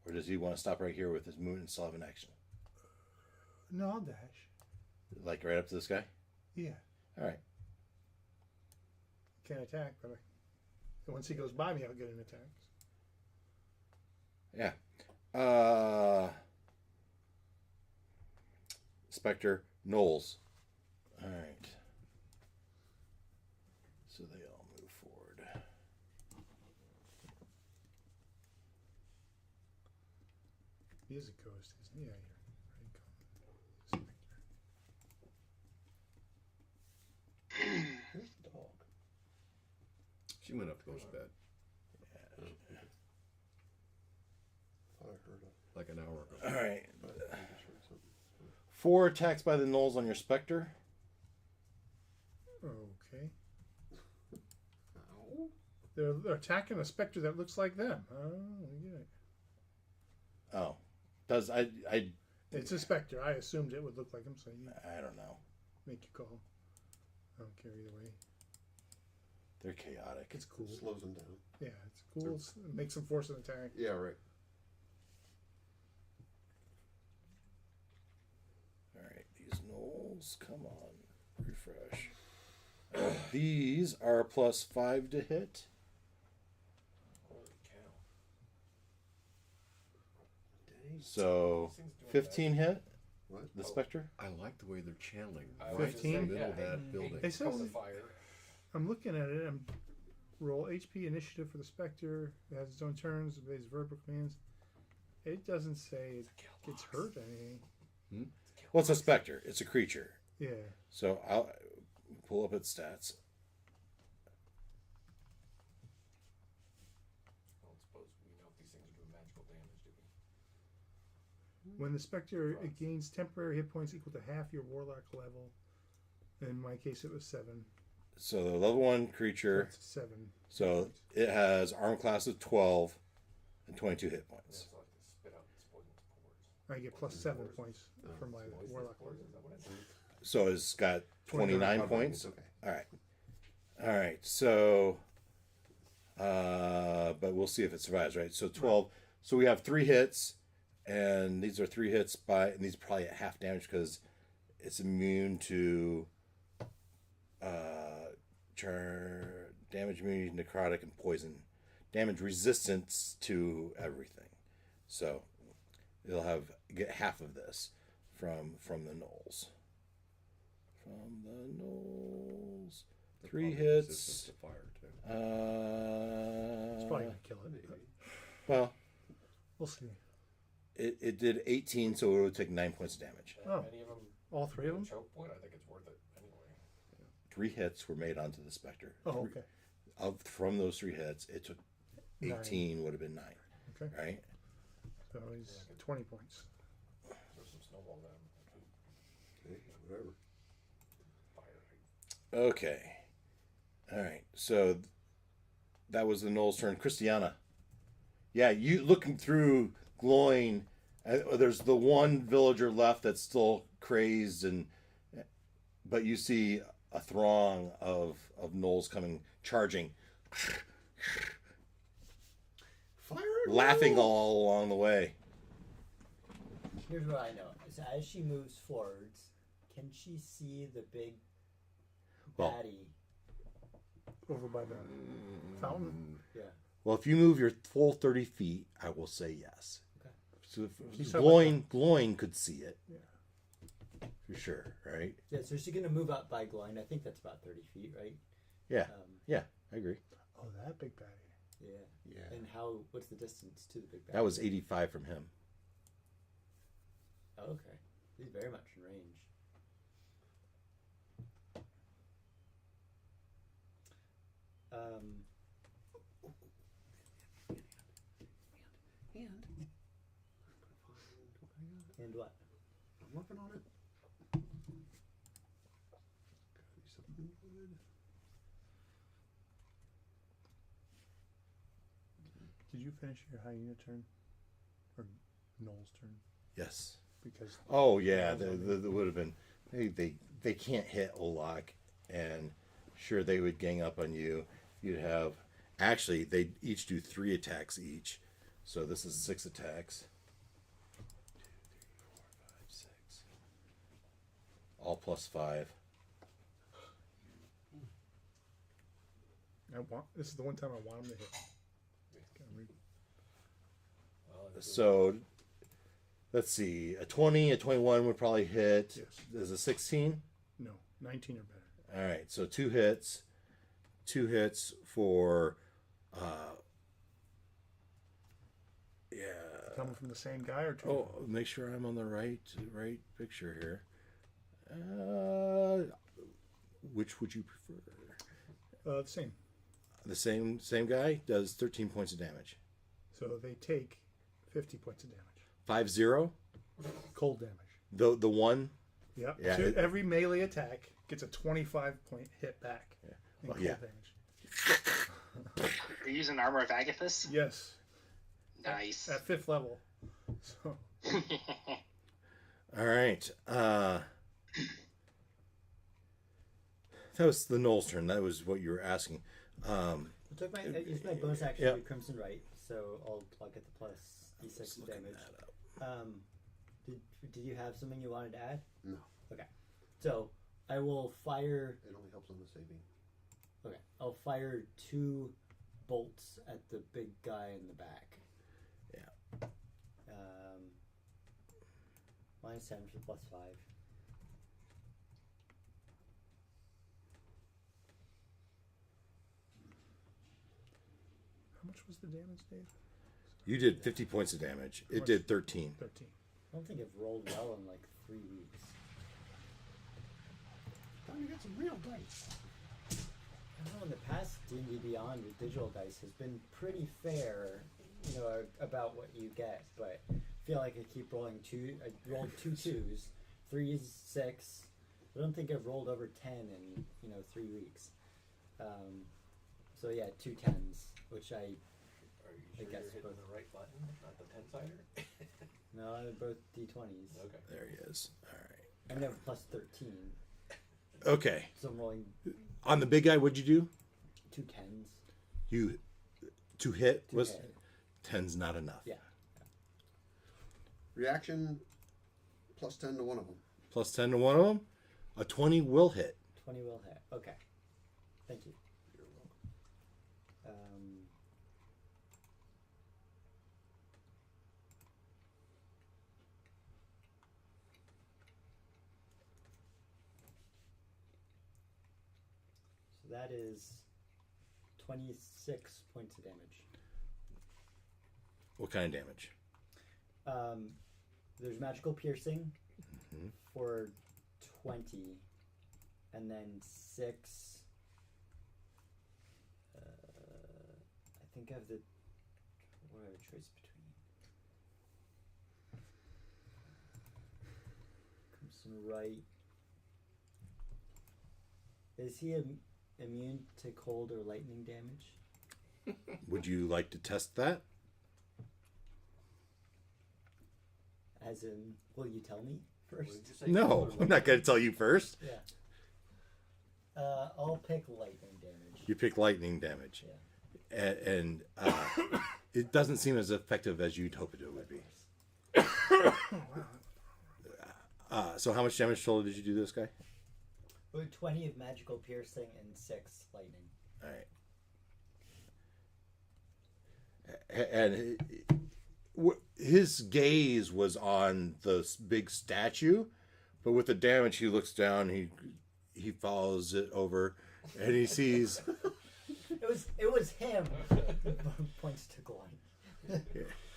D: Or does he want to stop right here with his movement and still have an action?
A: No, I'll dash.
D: Like right up to this guy?
A: Yeah,
D: All right.
A: can't attack, but once he goes by me, I'll get an attack.
D: Yeah. Spectre, Knowles. All right. So they all move forward.
A: He is a ghost, isn't he? Yeah, you're right.
E: Where's the dog?
G: She went up to go to bed
E: Thought I heard it.
G: like an hour ago.
D: All right.
E: But I just heard something.
D: 4 attacks by the Knowles on your Spectre.
A: Okay.
E: Ow.
A: They're attacking a specter that looks like them. Oh, I get it.
D: Oh. Does I
A: It's a specter. I assumed it would look like him, so you
D: I don't know.
A: make your call. I don't care either way.
D: They're chaotic.
A: It's cool.
E: Slows them down.
A: Yeah, it's cool. It makes them force an attack.
E: Yeah, right.
D: All right, these Knowles, come on, refresh. These are +5 to hit.
F: Holy cow.
E: Dang.
D: So
F: This thing's doing
D: 15 hit
E: What?
D: the
F: Oh.
D: Spectre.
G: I like the way they're channeling
F: I was
G: right
F: just
G: in the
A: saying,
G: middle of
F: yeah,
G: that
F: hey,
G: building.
A: It says-
F: Cone of fire.
A: I'm looking at it. I'm roll HP initiative for the specter. It has its own turns. Obeys verbal commands. It doesn't say it gets hurt or anything.
D: Well, it's a Spectre. It's a creature.
A: Yeah.
D: So I'll pull up its stats.
F: I don't suppose we know if these things are doing magical damage, do we?
A: When the specter it gains temporary hit points equal to half your warlock level. In my case, it was 7.
D: So the level 1 creature.
A: That's 7.
D: So it has armor class of 12 and 22 hit
F: Yeah,
D: points.
F: so I can spit out this poisonous pores.
A: I get plus 7 points for my
F: Poisonous
A: warlock
F: pores,
A: level.
F: is that what it is?
D: So it's got 29 points.
E: Okay.
D: All right. All right. So, but we'll see if it survives, right? So 12. So we have 3 hits, and these are 3 hits and these are probably at half damage because it's immune to damage immunity, necrotic, and poison. Damage resistance to everything. So it'll get half of this from the Knowles. From the Knowles.
G: They're
D: 3
G: probably
D: hits.
G: resistant to fire too.
A: It's probably going to kill it.
D: Well,
A: We'll see.
D: it did 18, so it would take 9 points of damage.
A: Oh.
F: Any of them
A: All 3 of them?
F: choke point? I think it's worth it anyway.
D: 3 hits were made onto the Spectre.
A: Oh, okay.
D: From those 3 hits, it took 18, would have been 9.
A: Okay.
D: Right?
A: So he's 20 points.
F: Throw some snowballs at him.
E: Hey, whatever.
F: Fire.
D: Okay. All right. So that was the Knowles' turn. Christiana. Yeah, you looking through glowing. There's the one villager left that's still crazed, but you see a throng of Knowles coming, charging,
E: Fire it!
D: laughing all along the way.
B: Here's what I know. So as she moves forwards, can she see the big
D: Well-
B: baddie?
A: Over by the fountain.
B: Yeah.
D: Well, if you move your full 30 feet, I will say yes.
B: Okay.
D: So
A: She's
D: glowing could see it.
A: Yeah.
D: For sure, right?
B: Yeah, so she's gonna move up by glowing. I think that's about 30 feet, right?
D: Yeah. Yeah, I agree.
A: Oh, that big baddie.
B: Yeah.
E: Yeah.
B: And what's the distance to the big baddie?
D: That was 85 from him.
B: Oh, okay. He's very much in range. And what?
E: I'm working on it. Something good.
A: Did you finish your hyena turn? Or Noel's turn?
D: Yes.
A: because
D: Oh yeah, there would have been. They can't hit Olak, and sure they would gang up on you. You'd have actually they each do 3 attacks each, so this is 6 attacks. 2, 3, 4, 5, 6. All +5.
A: this is the one time I want him to hit.
D: So let's see, a 20, a 21 would probably hit.
A: Yes.
D: There's a 16.
A: No, 19 or better.
D: All right, so 2 hits. 2 hits for yeah.
A: Coming from the same guy or two?
D: Oh, make sure I'm on the right picture here. Which would you prefer?
A: The same.
D: The same guy does 13 points of damage.
A: So they take 50 points of damage.
D: 5-0.
A: Cold damage.
D: The one.
A: Yep.
D: Yeah,
A: So every melee attack gets a 25-point hit back. In
D: Well,
A: cold
D: yeah.
A: damage.
H: You're using Armor of Agathis?
A: Yes.
H: Nice.
A: At 5th level. So
D: All right. That was the Knoll's turn. That was what you were asking.
B: I used my bonus action
D: Yeah.
B: to Crimson Right, so I'll get the plus d6
D: Just
B: of
D: looking
B: damage.
D: that up.
B: Did you have something you wanted to add?
E: No,
B: Okay, so I will fire.
E: it only helps on the saving.
B: Okay, I'll fire 2 bolts at the big guy in the back.
D: Yeah.
B: -10 for +5.
A: how much was the damage, Dave?
D: You did 50 points of damage. It did 13.
A: 13.
B: I don't think I've rolled well in like 3 weeks.
E: Oh, you got some real dice.
B: I don't know, in the past D&D Beyond with digital dice has been pretty fair, about what you get, but I feel like I keep rolling I rolled 2 2s, 3s, 6. I don't think I've rolled over 10 in, 3 weeks. So yeah, 2 10s, which
F: Are you
B: I
F: sure
B: guess
F: you're hitting
B: both.
F: the right button, not the 10-sider?
B: no, they're both D20s.
F: Okay.
D: There he is. All right.
B: I'm gonna have +13,
D: Okay.
B: so I'm rolling
D: On the big guy, what'd you do?
B: 2 10s.
D: You to hit
B: To
D: was
B: hit.
D: 10's not enough.
B: Yeah.
E: Reaction +10 to one of them.
D: +10 to one of them. A 20 will hit.
B: 20 will hit. Okay. Thank you.
E: You're welcome.
B: So that is 26 points of damage.
D: What kind of damage?
B: There's magical piercing
D: Mhm.
B: for 20, and then 6. I think I have the. What do I have a choice between? Crimson Right. Is he immune to cold or lightning damage?
D: Would you like to test that?
B: As in, will you tell me first?
F: What did you say?
D: No, I'm not going to tell you first.
B: Yeah. I'll pick lightning damage.
D: You pick lightning damage.
B: Yeah.
D: And it doesn't seem as effective as you'd hope it would be. So how much damage total did you do this guy?
B: 20 of magical piercing and 6 lightning.
D: All right. And his gaze was on the big statue, but with the damage, he looks down. He follows it over, and he sees.
B: It was him. Points to Gloin.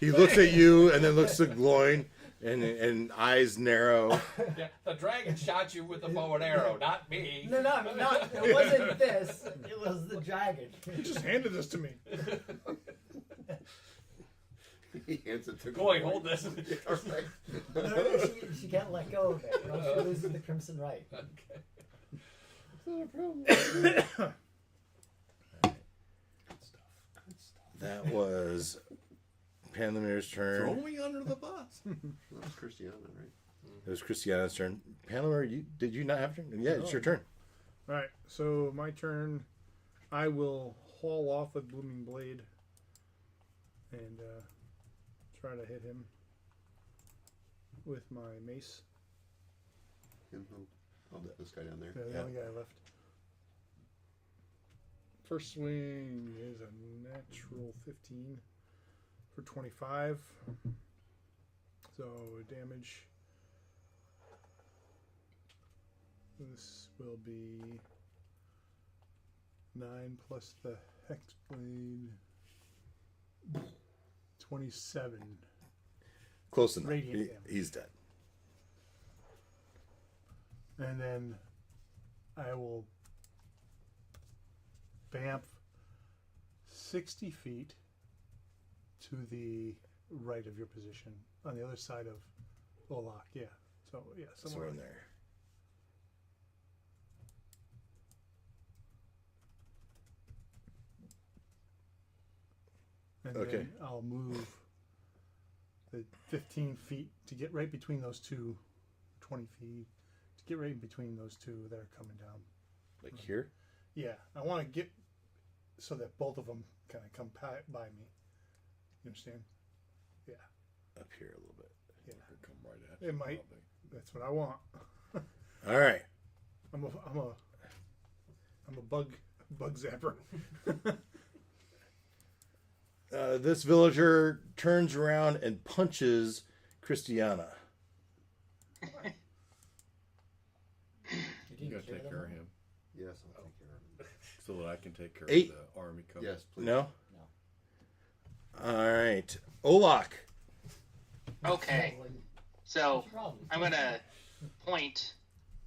D: He looks at you, and then looks at Gloin, and eyes narrow.
F: Yeah, the dragon shot you with a bow and arrow, not me.
B: No, not. It wasn't this. It was the dragon.
A: You just handed this to me.
E: He hands it to
F: Going, hold this.
B: No, she can't let go of it. Or else she loses the Crimson Right.
F: Okay.
E: Not a problem.
D: That was Pandamir's turn.
G: Throw me under the bus.
E: That was Christiana, right?
D: It was Christiana's turn. Pandamir, did you not have a turn? Yeah, it's your turn.
A: All right, so my turn. I will haul off a blooming blade and try to hit him with my mace.
E: Him who? Oh, this guy down there.
A: The only guy left. First swing is a natural 15 for 25. So damage. This will be 9 plus the hex blade. 27.
D: Close enough.
A: Radiant damage.
D: He's dead.
A: And then I will bamf 60 feet to the right of your position on the other side of Olak. Yeah. So, yeah, somewhere
D: in there.
A: And
D: Okay.
A: then I'll move the 15 feet to get right between those two, 20 feet, to get right in between those two that are coming down.
D: Like here?
A: Yeah, I want to get so that both of them kind of come by me. You understand? Yeah,
D: Up here a little bit.
A: yeah.
G: Come right at you.
A: It might.
G: probably.
A: That's what I want.
D: All right.
A: I'm a bug zapper.
D: This villager turns around and punches Christiana.
G: You gotta take care of him
E: Yes, I'll take care of him.
G: so that I can take care
D: 8.
G: of the army coming.
E: Yes, please.
D: No? All right. Olak.
H: Okay. So
B: What's your problem?
H: I'm gonna point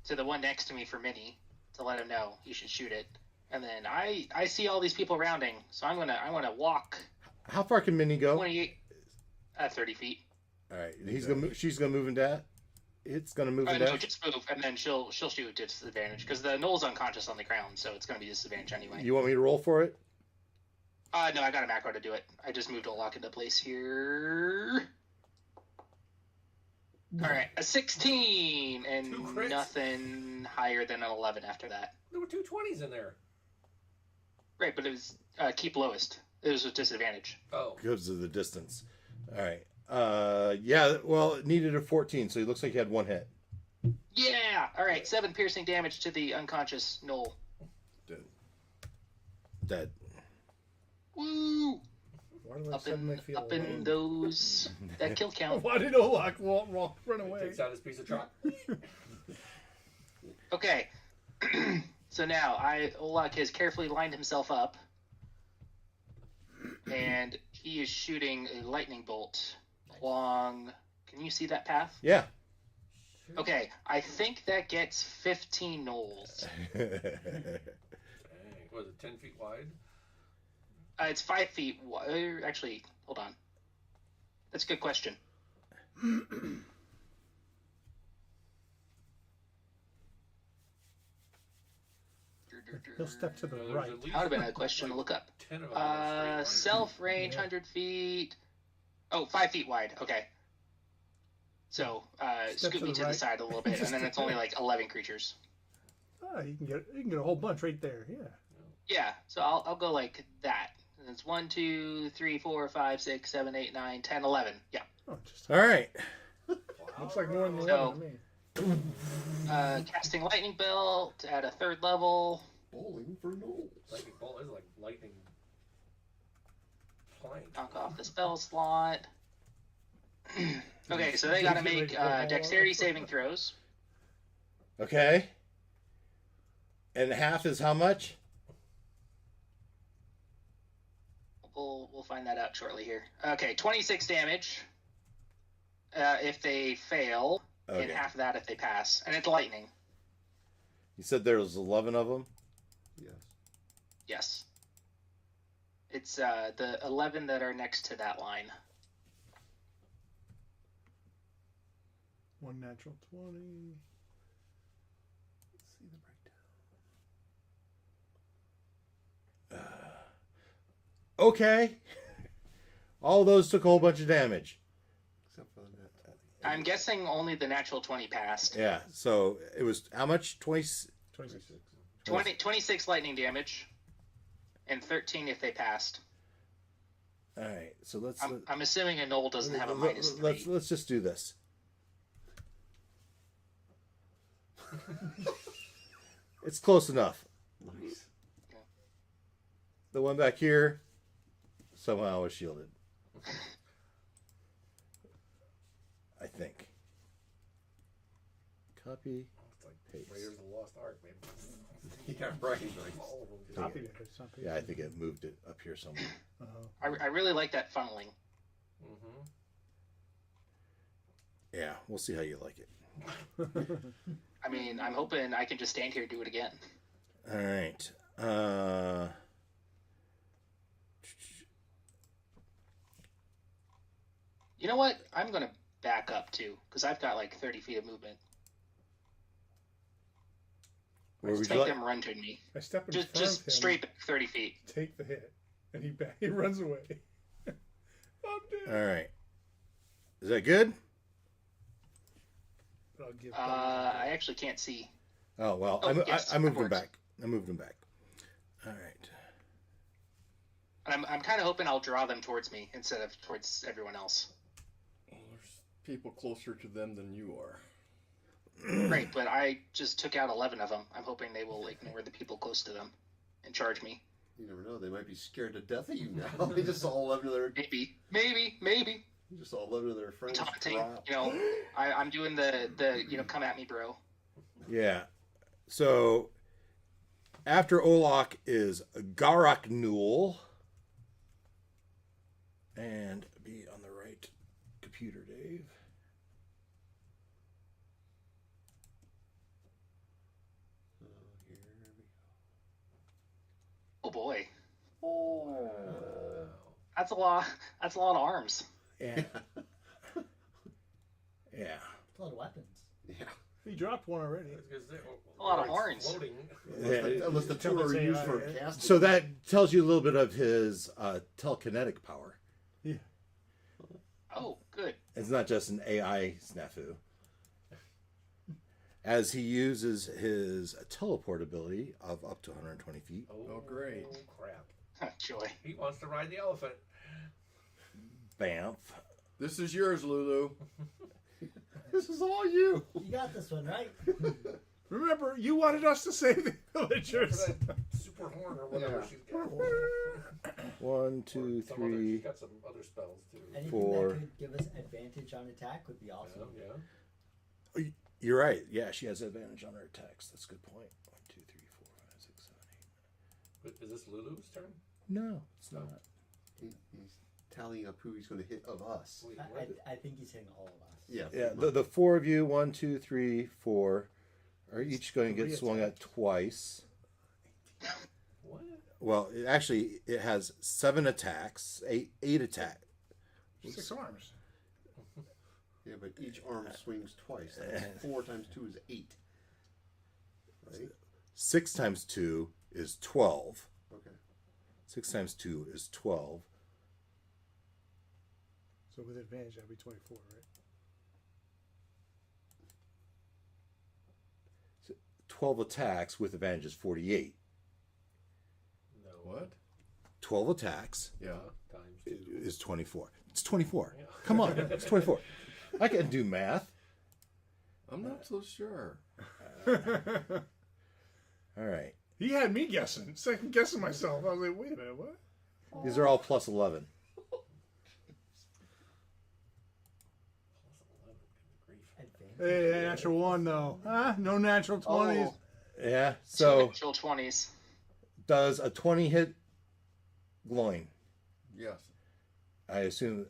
H: to the one next to me for Minnie to let him know he should shoot it. And then I see all these people rounding, so I'm gonna walk
D: How far can Minnie go?
H: 28 30 feet.
D: All right. She's gonna move into that. It's gonna move into
H: No,
D: that.
H: just move, and then she'll shoot at disadvantage because the knoll's unconscious on the ground, so it's gonna be disadvantage anyway.
D: You want me to roll for it?
H: No, I got a macro to do it. I just moved a lock into place here. All right, a 16 and
F: Two crits?
H: nothing higher than an 11 after that.
F: There were two 20s in there.
H: Right, but it was keep lowest. It was with disadvantage.
F: Oh.
D: Because of the distance. All right. Yeah. Well, it needed a 14, so it looks like he had one hit.
H: Yeah. All right, 7 piercing damage to the unconscious knoll.
D: Dead.
H: Woo!
A: Why do I suddenly feel
H: Up in
A: alone?
H: those that kill count.
A: Why did Olak run away?
F: Takes out his piece of chalk.
H: Okay. So now Olak has carefully lined himself up, and he is shooting a lightning bolt along. Can you see that path?
D: Yeah.
H: Okay, I think that gets 15 knolls.
F: Dang. Was it 10 feet wide?
H: It's 5 feet wide. Actually, hold on. That's a good question.
A: He'll step to the
F: There's
A: right.
F: at least
H: That would have been a question to look up.
F: 10 of them. in a straight line.
H: Self range,
A: Yeah.
H: 100 feet. Oh, 5 feet wide. Okay. So,
A: Step
H: scoot
A: to
H: me
A: the
H: to the
A: right.
H: side a little bit, and then it's only like 11 creatures.
A: You can get a whole bunch right there. Yeah.
H: Yeah, so I'll go like that. And it's 1, 2, 3, 4, 5, 6, 7, 8, 9, 10, 11. Yeah.
A: Oh, just
D: All right.
A: looks like more than
H: So-
A: 11 to me.
H: Casting lightning belt at a 3rd level.
E: Bowling for no.
F: Lightning bolt is like lightning plank.
H: Knock off the spell slot. Okay, so they
A: Did
H: gotta
A: you get
H: make
A: ready to go
H: dexterity
A: all
H: saving throws.
D: Okay. And half is how much?
H: We'll find that out shortly here. Okay, 26 damage if they fail, and
D: Okay.
H: half of that if they pass. And it's lightning.
D: You said there was 11 of them.
E: Yes.
H: Yes. It's the 11 that are next to that line.
A: One natural 20.
E: Let's see the breakdown.
D: Okay. All those took a whole bunch of damage.
E: Except for the net.
H: I'm guessing only the natural 20 passed.
D: Yeah, so it was how much?
A: 26.
H: 26 lightning damage, and 13 if they passed.
D: All right, so let's
H: I'm assuming a knoll doesn't have a minus 3.
D: let's just do this. It's close enough.
E: Nice.
D: The one back here somehow was shielded. I think. Copy.
C: It's like
D: Paste.
C: Raiders of the Lost Ark, man.
E: Yeah, right.
C: All of them did.
A: Copy it. It's not
D: Yeah, I think it moved it up here somewhere.
H: I really like that funneling.
C: Mm-hmm.
D: Yeah, we'll see how you like it.
H: I mean, I'm hoping I can just stand here and do it again.
D: All right.
H: You know what? I'm going to back up too, because I've got like 30 feet of movement.
D: Where would
H: Just
D: you
H: make
D: like?
H: them run to me.
A: I step in
H: Just
A: front of him,
H: straight back 30 feet.
A: take the hit, and he runs away. I'm dead.
D: All right. Is that good?
A: But I'll give.
H: I actually can't see.
D: Oh well,
H: Oh, yes,
D: I moved
H: that
D: him
H: works.
D: back. I moved him back. All right.
H: I'm kind of hoping I'll draw them towards me instead of towards everyone else.
G: Well, there's people closer to them than you are.
H: Right, but I just took out 11 of them. I'm hoping they will ignore the people close to them and charge me.
E: You never know. They might be scared to death of you now. They just saw 11 of their.
H: Maybe.
E: You just saw 11 of their friends
H: Taunting.
E: drop.
H: You know, I'm doing the come at me, bro.
D: Yeah. So after Olak is Garak Newell. And be on the right computer, Dave.
E: Here we go.
H: Oh boy,
E: Oh.
H: that's a lot. That's a lot of arms.
D: Yeah. Yeah.
B: It's a lot of weapons.
E: Yeah.
A: He dropped one already.
H: A lot of
C: it's
H: horns.
C: Floating.
E: Unless the two are used for casting.
D: So that tells you a little bit of his telekinetic power.
H: Oh, good.
D: It's not just an AI snafu. As he uses his teleport ability of up to 120 feet.
G: Oh, great.
C: Crap.
H: Joy.
C: He wants to ride the elephant.
D: Bamf.
G: This is yours, Lulu.
E: This is all you.
B: You got this one, right?
A: Remember, you wanted us to save the
C: For
A: villagers.
C: that super horn or whatever
E: Yeah.
C: she's got.
D: 1, 2,
C: Some other,
D: 3.
C: she's got some other spells too.
B: Anything
D: 4.
B: that could give us advantage on attack would be awesome.
C: Yeah.
D: You're right. Yeah, she has advantage on her attacks. That's a good point. 1, 2, 3, 4, 5, 6, 7, 8.
C: But is this Lulu's turn?
D: No, it's not.
E: He's tallying up who he's going to hit of us.
C: Wait, what?
B: I think he's hitting all of us.
E: Yeah.
D: Yeah, the 4 of you, 1, 2, 3, 4, are each going to get swung at twice.
C: What?
D: Well, it has 7 attacks, 8 attack.
A: 6 arms.
E: Yeah, but each arm swings twice. That's 4 times 2 is 8. Right?
D: 6 times 2 is 12.
E: Okay.
D: 6 times 2 is 12.
A: So with advantage, that'd be 24, right?
D: 12 attacks with advantage is 48.
C: No.
G: What?
D: 12 attacks
G: Yeah.
C: Times 2.
D: is 24. It's 24.
C: Yeah.
D: Come on, it's 24. I can do math.
G: I'm not so sure.
D: All right.
A: He had me guessing, second guessing myself. I was like, wait a minute, what?
D: These are all plus 11.
B: Advantage.
A: Hey, natural 1 though. Huh? No natural 20s.
H: Oh,
D: Yeah,
H: two
D: so
H: natural 20s.
D: does a 20 hit glowing?
G: Yes.
D: I assume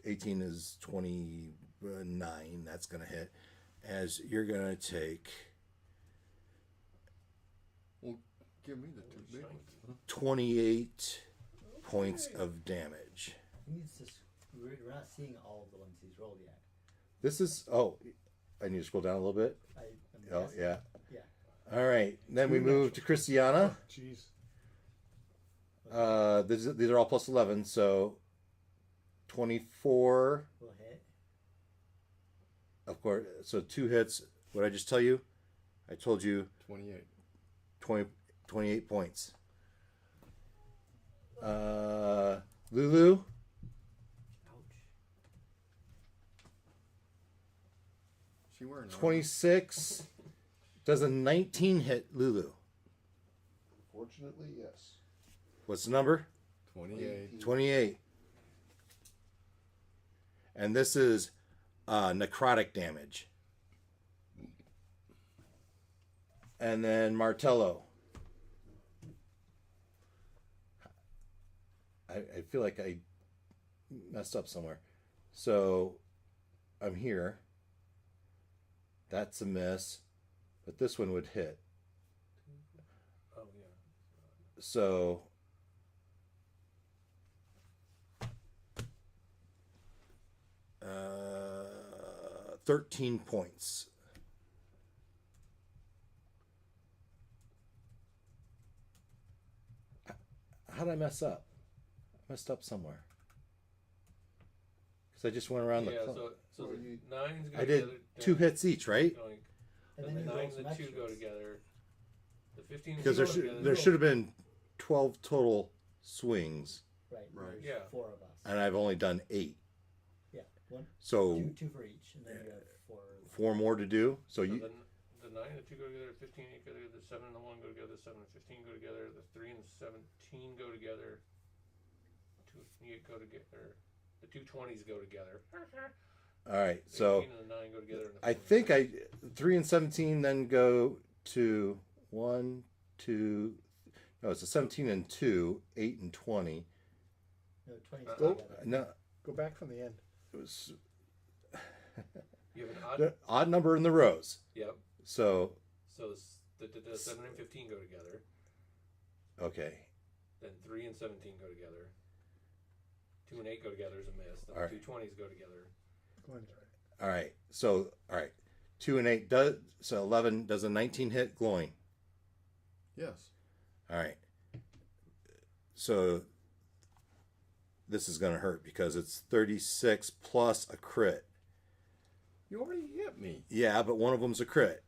D: 18 is 29. That's going to hit. As you're going to take
G: Well, give me the 2 big ones.
D: 28 points of damage.
B: He needs to. We're not seeing all of the ones he's rolled yet.
D: This is, oh, I need to scroll down a little bit.
B: I'm
D: Oh,
B: guessing.
D: yeah.
B: Yeah.
D: All right. Then we move to Christiana.
A: Jeez.
D: These are all plus 11, so 24.
B: Will hit.
D: Of course, so 2 hits. What did I just tell you? I told you
G: 28.
D: 28 points. Lulu,
B: Ouch.
G: She wearing
D: 26. Does a 19 hit Lulu?
E: Fortunately, yes.
D: What's the number?
G: 28.
D: 28. And this is necrotic damage. And then Martello. I feel like I messed up somewhere. So I'm here. That's a miss. But this one would hit.
F: Oh yeah.
D: So 13 points. How did I mess up? I messed up somewhere. Because I just went around the
F: Yeah.
D: clock.
F: So
E: Well,
F: the
E: you-
F: nines go
D: I did
F: together.
D: 2 hits each, right?
F: Going,
B: And
F: then
B: then
F: the
B: you roll
F: 9
B: some
F: and the 2 go
B: extras.
F: together. The 15 and
D: Because
F: 2
D: there
F: go
D: should
F: together.
D: there should have been 12 total swings,
B: Right.
E: Right.
B: There's
F: Yeah.
B: 4 of us.
D: and I've only done 8.
B: Yeah. One,
D: So
B: two for each, and then you have 4.
D: 4 more to do. So
F: So
D: you
F: the 9 and the 2 go together, 15 and 8 go together, the 7 and the 1 go together, the 7 and 15 go together, the 3 and 17 go together, 2 and 8 go together, the 2 20s go together.
D: all right.
F: The
D: So
F: 18 and the 9 go together. And the
D: I
F: 4 and
D: think
F: 6.
D: 3 and 17 then go to 1, 2. No, it's a 17 and 2, 8 and 20.
B: No, 20
A: Go-
B: together.
D: No,
A: Go back from the end.
D: it was
F: You have an odd.
D: the odd number in the rows.
F: Yep.
D: So
F: So the 7 and 15 go together.
D: okay,
F: Then 3 and 17 go together. 2 and 8 go together is a miss. Then
D: All right.
F: the 2 20s go together.
A: Glenn's right.
D: all right. So all right, 2 and 8 does so 11 does a 19 hit glowing.
G: Yes.
D: All right. So this is going to hurt because it's 36 plus a crit.
G: You already hit me.
D: Yeah, but one of them's a crit.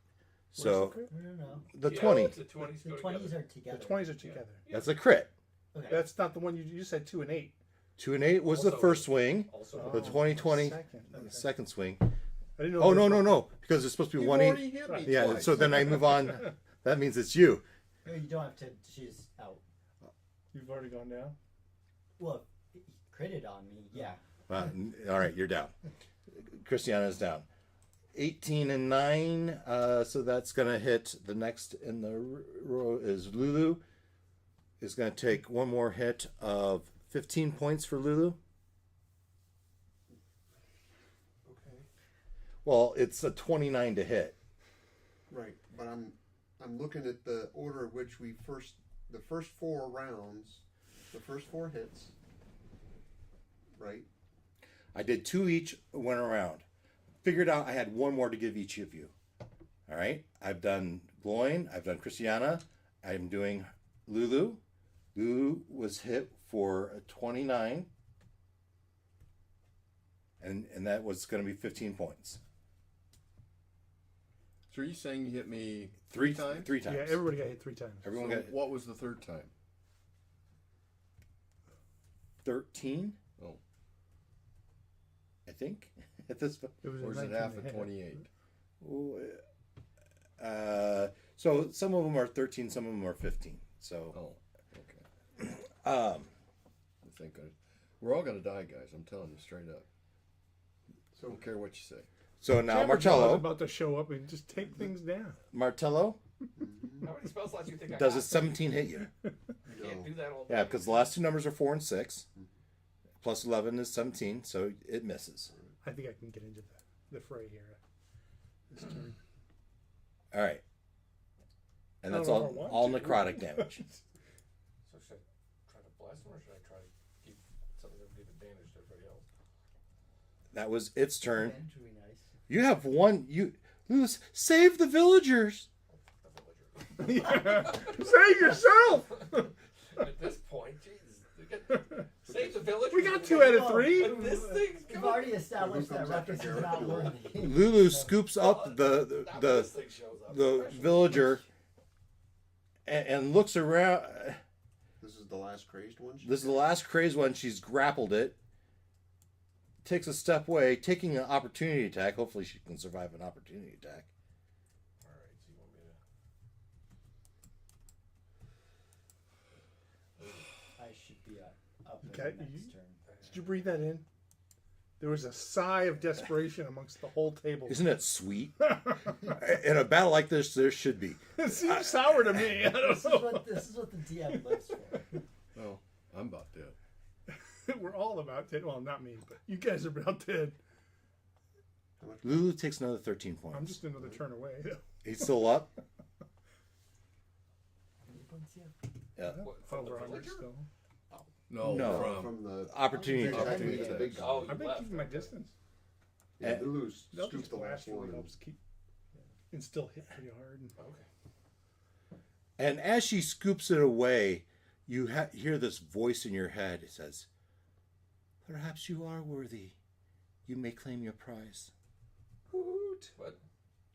D: So
B: No.
D: the
F: Yeah,
D: 20,
F: The 20s
B: The
F: go
B: 20s
F: together.
B: are together.
A: The 20s are together.
D: that's a crit.
B: Okay.
A: That's not the one you said 2 and 8.
D: 2 and 8 was the
F: Also-
D: first swing.
F: Also,
D: The 20
A: Second.
D: the
A: Okay.
D: second swing.
A: I didn't know.
D: Oh
A: there
D: no
A: was-
D: no no! Because it's supposed to be
G: You
D: 1
G: already
D: 8.
G: hit me
D: Yeah.
G: twice.
D: So then I move on. That means it's you.
B: No, you don't have to. She's out.
A: You've already gone down.
B: Well, he critted on me. Yeah.
D: All right, you're down. Christiana's down. 18 and 9. So that's gonna hit. The next in the row is Lulu. Is gonna take one more hit of 15 points for Lulu.
F: okay.
D: Well, it's a 29 to hit.
E: Right, but I'm looking at the order of which the first 4 rounds, the first 4 hits. Right.
D: I did 2 each, went around. Figured out I had 1 more to give each of you. All right. I've done Gloin. I've done Christiana. I'm doing Lulu. Lulu was hit for a 29. And that was going to be 15 points.
G: So are you saying you hit me
D: Three
G: times?
D: 3 times.
A: Yeah, everybody got hit 3 times.
D: Everyone
G: So
D: got
G: what was the third time?
D: 13,
G: Oh,
D: I think, at this point.
A: It was a
G: or is it
A: 19
G: half
A: to
G: of
A: hit.
G: 28?
D: So some of them are 13, some of them are 15. So,
G: Oh, okay.
D: um,
G: I think we're all gonna die, guys. I'm telling you straight up.
E: So
G: Don't care what you say.
D: so now
A: Jammer Jaw's
D: Martello.
A: about to show up and just take things down.
D: Martello,
F: How many spell slots do you think I
D: does
F: got?
D: a 17 hit you?
F: I can't do that all day.
D: Yeah, because the last 2 numbers are 4 and 6. Plus 11 is 17, so it misses.
A: I think I can get into the fray here. This turn.
D: All right. And
A: I
D: that's
A: don't know if I
D: all
A: want to.
D: necrotic damage.
F: So should I try to blast him or should I try to keep something that would give advantage to everybody else?
D: That was its turn.
B: Revenge would be nice.
D: You have one. You lose. Save the villagers.
F: The villager.
A: Yeah. Save yourself!
F: At this point, Jesus. Save the village.
A: We got 2 out of 3.
F: But this thing's
B: We've
F: going.
B: already established that Ruckus is not worthy.
D: Lulu scoops up the
F: Now this thing shows up.
D: the
F: Especially-
D: villager and looks around.
E: This is the last crazed one.
D: This is the last crazed one. She's grappled it. Takes a step away, taking an opportunity attack. Hopefully, she can survive an opportunity attack.
F: All right, so you want me to?
B: I should be up in
A: Okay,
B: the next
A: you-
B: turn.
A: Did you breathe that in? There was a sigh of desperation amongst the whole table.
D: Isn't it sweet? In a battle like this, there should be.
A: It seems sour to me. I don't know.
B: This is what the DM lives for.
G: Well, I'm about dead.
A: We're all about dead. Well, not me, but you guys are about dead.
D: Lulu takes another 13 points.
A: I'm just another turn away.
D: He's still up. Yeah.
F: What, from the
A: Over 100
F: villager?
A: still.
G: No,
D: No.
E: From the
D: Opportunity
B: Oh,
D: attack.
E: technically
B: yeah.
E: the big guy.
F: Oh,
A: I've been
F: left.
A: keeping my distance.
E: Yeah, Lulu's
A: They'll
E: scooped
A: just
E: the
A: blast
E: last
A: really
E: one.
A: helps keep and still hit pretty hard.
F: Okay.
D: And as she scoops it away, you hear this voice in your head. It says, "Perhaps you are worthy. You may claim your prize."
F: Woot. What?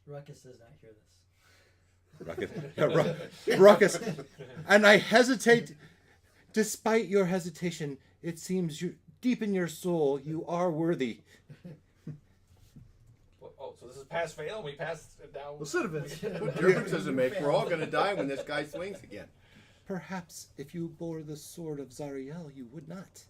B: Ruckus does not hear this.
D: Ruckus. Yeah, Ruckus. And I hesitate. Despite your hesitation, it seems you deep in your soul you are worthy.
F: Well, oh, so this is pass fail. We passed it down.
A: Well, should have been.
G: What difference does it make? We're all going to die when this guy swings again.
D: Perhaps if you bore the sword of Zariel, you would not.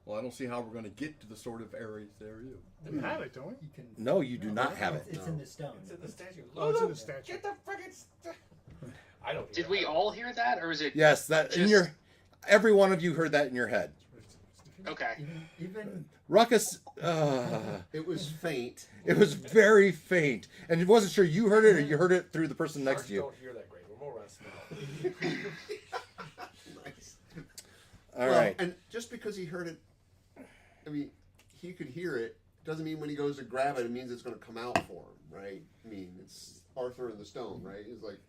G: Well, I don't see how we're going to get to the sort of areas there you.
A: We have it, don't we?
B: You can.
D: No, you do not have it.
B: It's in the stone.
F: It's in the statue.
A: Oh, it's in
F: Lulu,
A: the statue.
F: Get the friggin' I don't.
H: Did
F: hear
H: we
F: that.
H: all hear that, or is it?
D: Yes, that in
H: Just-
D: your every one of you heard that in your head.
H: Okay.
B: Even
D: Ruckus,
E: It was faint.
D: it was very faint, and it wasn't sure you heard it or you heard it through the person next
F: Sharks
D: to you.
F: don't hear that great. We're more around smell.
E: Nice.
D: All
E: Well,
D: right.
E: and just because he heard it, I mean, he could hear it. Doesn't mean when he goes to grab it, it means it's going to come out for him, right? I mean, it's Arthur in the Stone, right? He's like,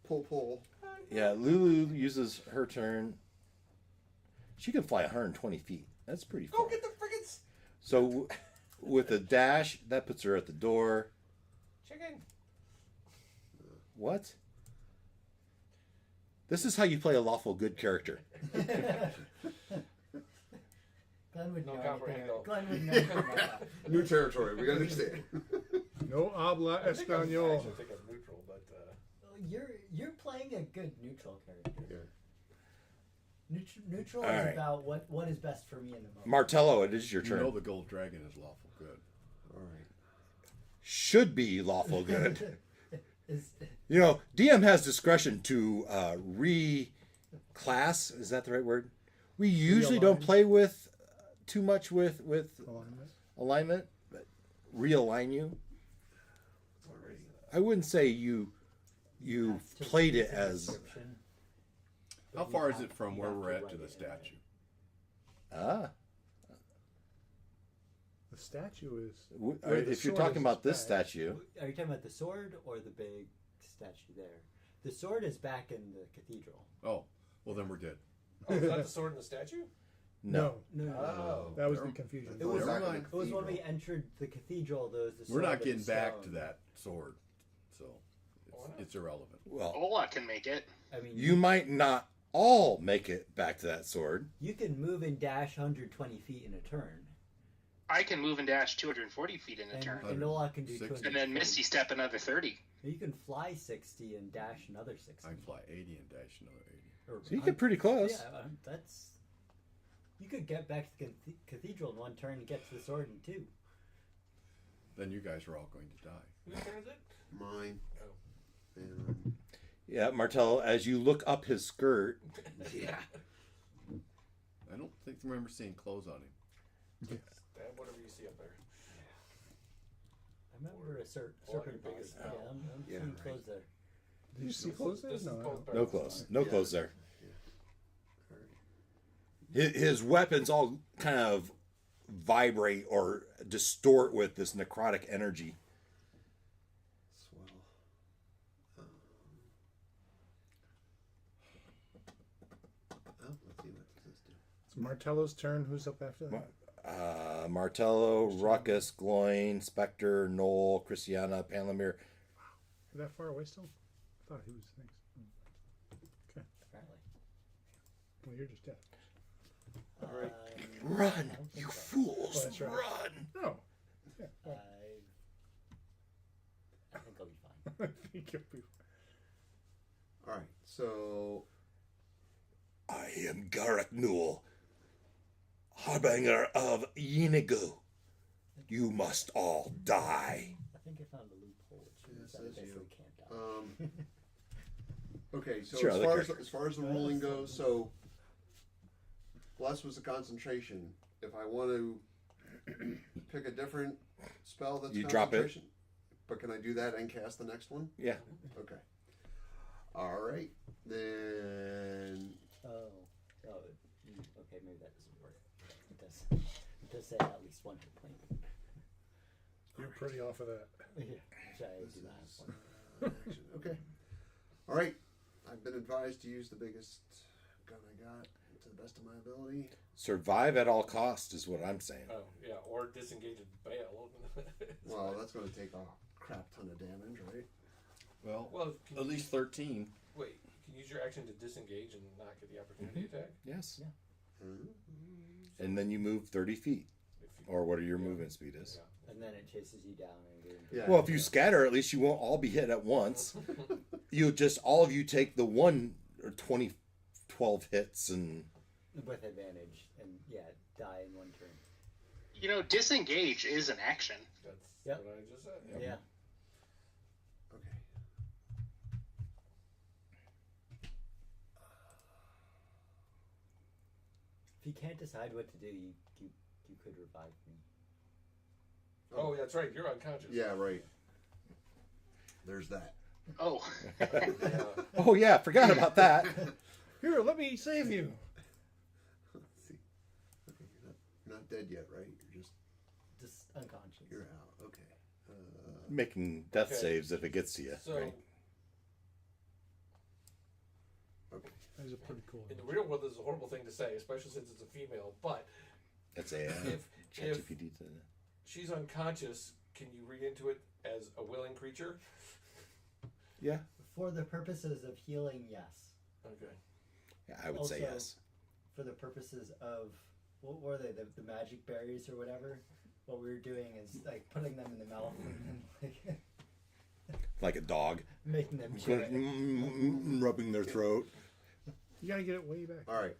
E: pull.
D: Yeah, Lulu uses her turn. She can fly 120 feet. That's pretty far.
F: Go get the friggin'
D: So, with a dash, that puts her at the door.
F: chicken.
D: What? This is how you play a lawful good character.
B: Glenn would
F: No
B: know
F: comprehend
B: anything.
F: all.
B: Glenn would know anything about that.
E: New territory. We understand.
A: No habla
F: I think I'm
A: español.
F: actually think I'm neutral, but
B: You're playing a good neutral character.
E: Yeah.
B: Neutral
D: All
B: is
D: right.
B: about what is best for me in the moment.
D: Martello, it is your
G: You
D: turn.
G: know the gold dragon is lawful good.
E: All right.
D: Should be lawful good.
B: Is
D: You know, DM has discretion to reclass. Is that the right word? We usually don't
A: Realign.
D: play with too much with
A: Alignment.
D: alignment, but realign you. I wouldn't say you
B: have to
D: played
B: read
D: it
B: the
D: as
B: description, but
G: How
B: you
G: far is
B: have-
G: it from
B: you
G: where
B: have
G: we're at
B: write
G: to the
B: it in.
G: statue?
A: The statue is.
D: w-
A: Where the
D: if you're
A: sword
D: talking
A: is
D: about this
A: back.
D: statue.
B: Are you talking about the sword or the big statue there? The sword is back in the cathedral.
G: Oh, well then we're dead.
F: oh, is that the sword in the statue?
D: No.
B: No.
F: Oh.
A: That was the
G: Never-
A: confusion.
B: It was,
E: Back in the
B: it was when we
E: cathedral.
B: entered the cathedral. There was the
G: We're
B: sword
G: not
B: and
G: getting
B: the
G: back to
B: stone.
G: that sword, so
F: Why not?
G: it's irrelevant.
D: Well,
H: Ola can make it.
B: I mean,
D: you might not all make it back to that sword.
B: you can move and dash 120 feet in a turn,
H: I can move and dash 240 feet in a
B: and,
H: turn,
B: and Ola can do
G: 160.
B: 200.
H: and then Misty Step another 30.
B: You can fly 60 and dash another 60.
G: I can fly 80 and dash another 80.
B: Or
D: So you get pretty close.
B: Yeah, that's. You could get back to the cathedral in one turn and get to the sword in two.
G: Then you guys are all going to die.
F: Whose turn is it?
E: Mine.
F: Oh.
E: And
D: Yeah, Martello, as you look up his skirt,
E: yeah.
G: I don't think I remember seeing clothes on him.
F: Stab whatever you see up there.
B: I remember a
F: Well,
B: serpent
F: your
B: body.
F: biggest-
B: Yeah, I'm
E: Yeah,
B: seeing
E: right.
B: clothes there.
A: Did you see clothes there?
F: This is
A: No.
F: both
D: no
F: barrels.
D: clothes. No
E: Yeah.
D: clothes there.
E: All right.
D: His weapons all kind of vibrate or distort with this necrotic energy.
E: Swell.
A: It's Martello's turn. Who's up after that?
D: Martello, Ruckus, Gloin, Spectre, Knoll, Christiana, Panlamir.
A: You're that far away still? I thought he was next.
B: Apparently.
A: Well, you're just dead.
E: Alright.
D: Run,
B: I don't
D: you
B: think so.
D: fools!
A: Oh, that's right.
D: Run!
A: No. Yeah, well,
B: I think I'll be fine.
A: I think you'll be.
E: Alright, so
D: I am Gareth Newell, harbinger of Inigo. You must all die.
B: I think I found a loophole. Which means
E: Yes,
B: that I
E: says you.
B: basically can't die.
E: okay, so
D: Sure,
E: as
D: other
E: far as,
D: characters.
E: as far as the ruling goes, so Bless was a concentration. If I want to pick a different spell that's
D: You drop it.
E: concentration, but can I do that and cast the next one?
D: Yeah.
E: Okay. Alright. Then
B: Okay, maybe that doesn't work. It does say at least one hit point.
A: You're pretty off of that.
B: Yeah, which I do not have one.
E: action. Okay. Alright. I've been advised to use the biggest gun I got to the best of my ability.
D: Survive at all costs is what I'm saying.
F: Oh, yeah, or disengage and bail.
E: Well, that's going to take a crap ton of damage, right?
G: Well,
F: Well, can
G: at
F: you,
G: least 13.
F: wait, can you use your action to disengage and not get the opportunity attack?
D: Yes.
B: Yeah.
E: Mm-hmm.
D: And then you move 30 feet,
F: If you,
D: or whatever your
F: Yeah.
D: movement speed is.
F: yeah.
B: And then it chases you down and goes into
E: Yeah.
D: Well, if you scatter, at least you won't all be hit at once. You just, all of you take the 1 or 20, 12 hits and...
B: with advantage and die in one turn.
H: You know, disengage is an action.
F: That's
B: Yep.
F: what I just said.
B: Yeah.
F: Yep.
E: Okay.
B: If you can't decide what to do, you could revive me.
F: Oh, that's right. You're unconscious.
E: Yeah, right. There's that.
H: Oh,
F: Yeah.
D: Oh, yeah, forgot about that.
A: Here, let me save you.
E: Let's see. Okay, you're not dead yet, right? You're
B: Just unconscious.
E: you're out. Okay.
D: Making death
F: Okay.
D: saves if it gets to you.
F: So,
D: right?
E: Okay.
A: That is a pretty cool.
F: in the real world, this is a horrible thing to say, especially since it's a female. But
D: That's a
F: if
D: ChatGPT.
F: she's unconscious, can you read into it as a willing creature?
D: Yeah.
B: For the purposes of healing, yes.
F: Okay.
D: Yeah, I would say
B: Also-
D: yes.
B: For the purposes of what were they? The magic berries or whatever. What we were doing is like putting them in the mouth and like
D: Like a dog.
B: making them chew it.
D: Rubbing their throat.
A: You gotta get it way back.
E: All right.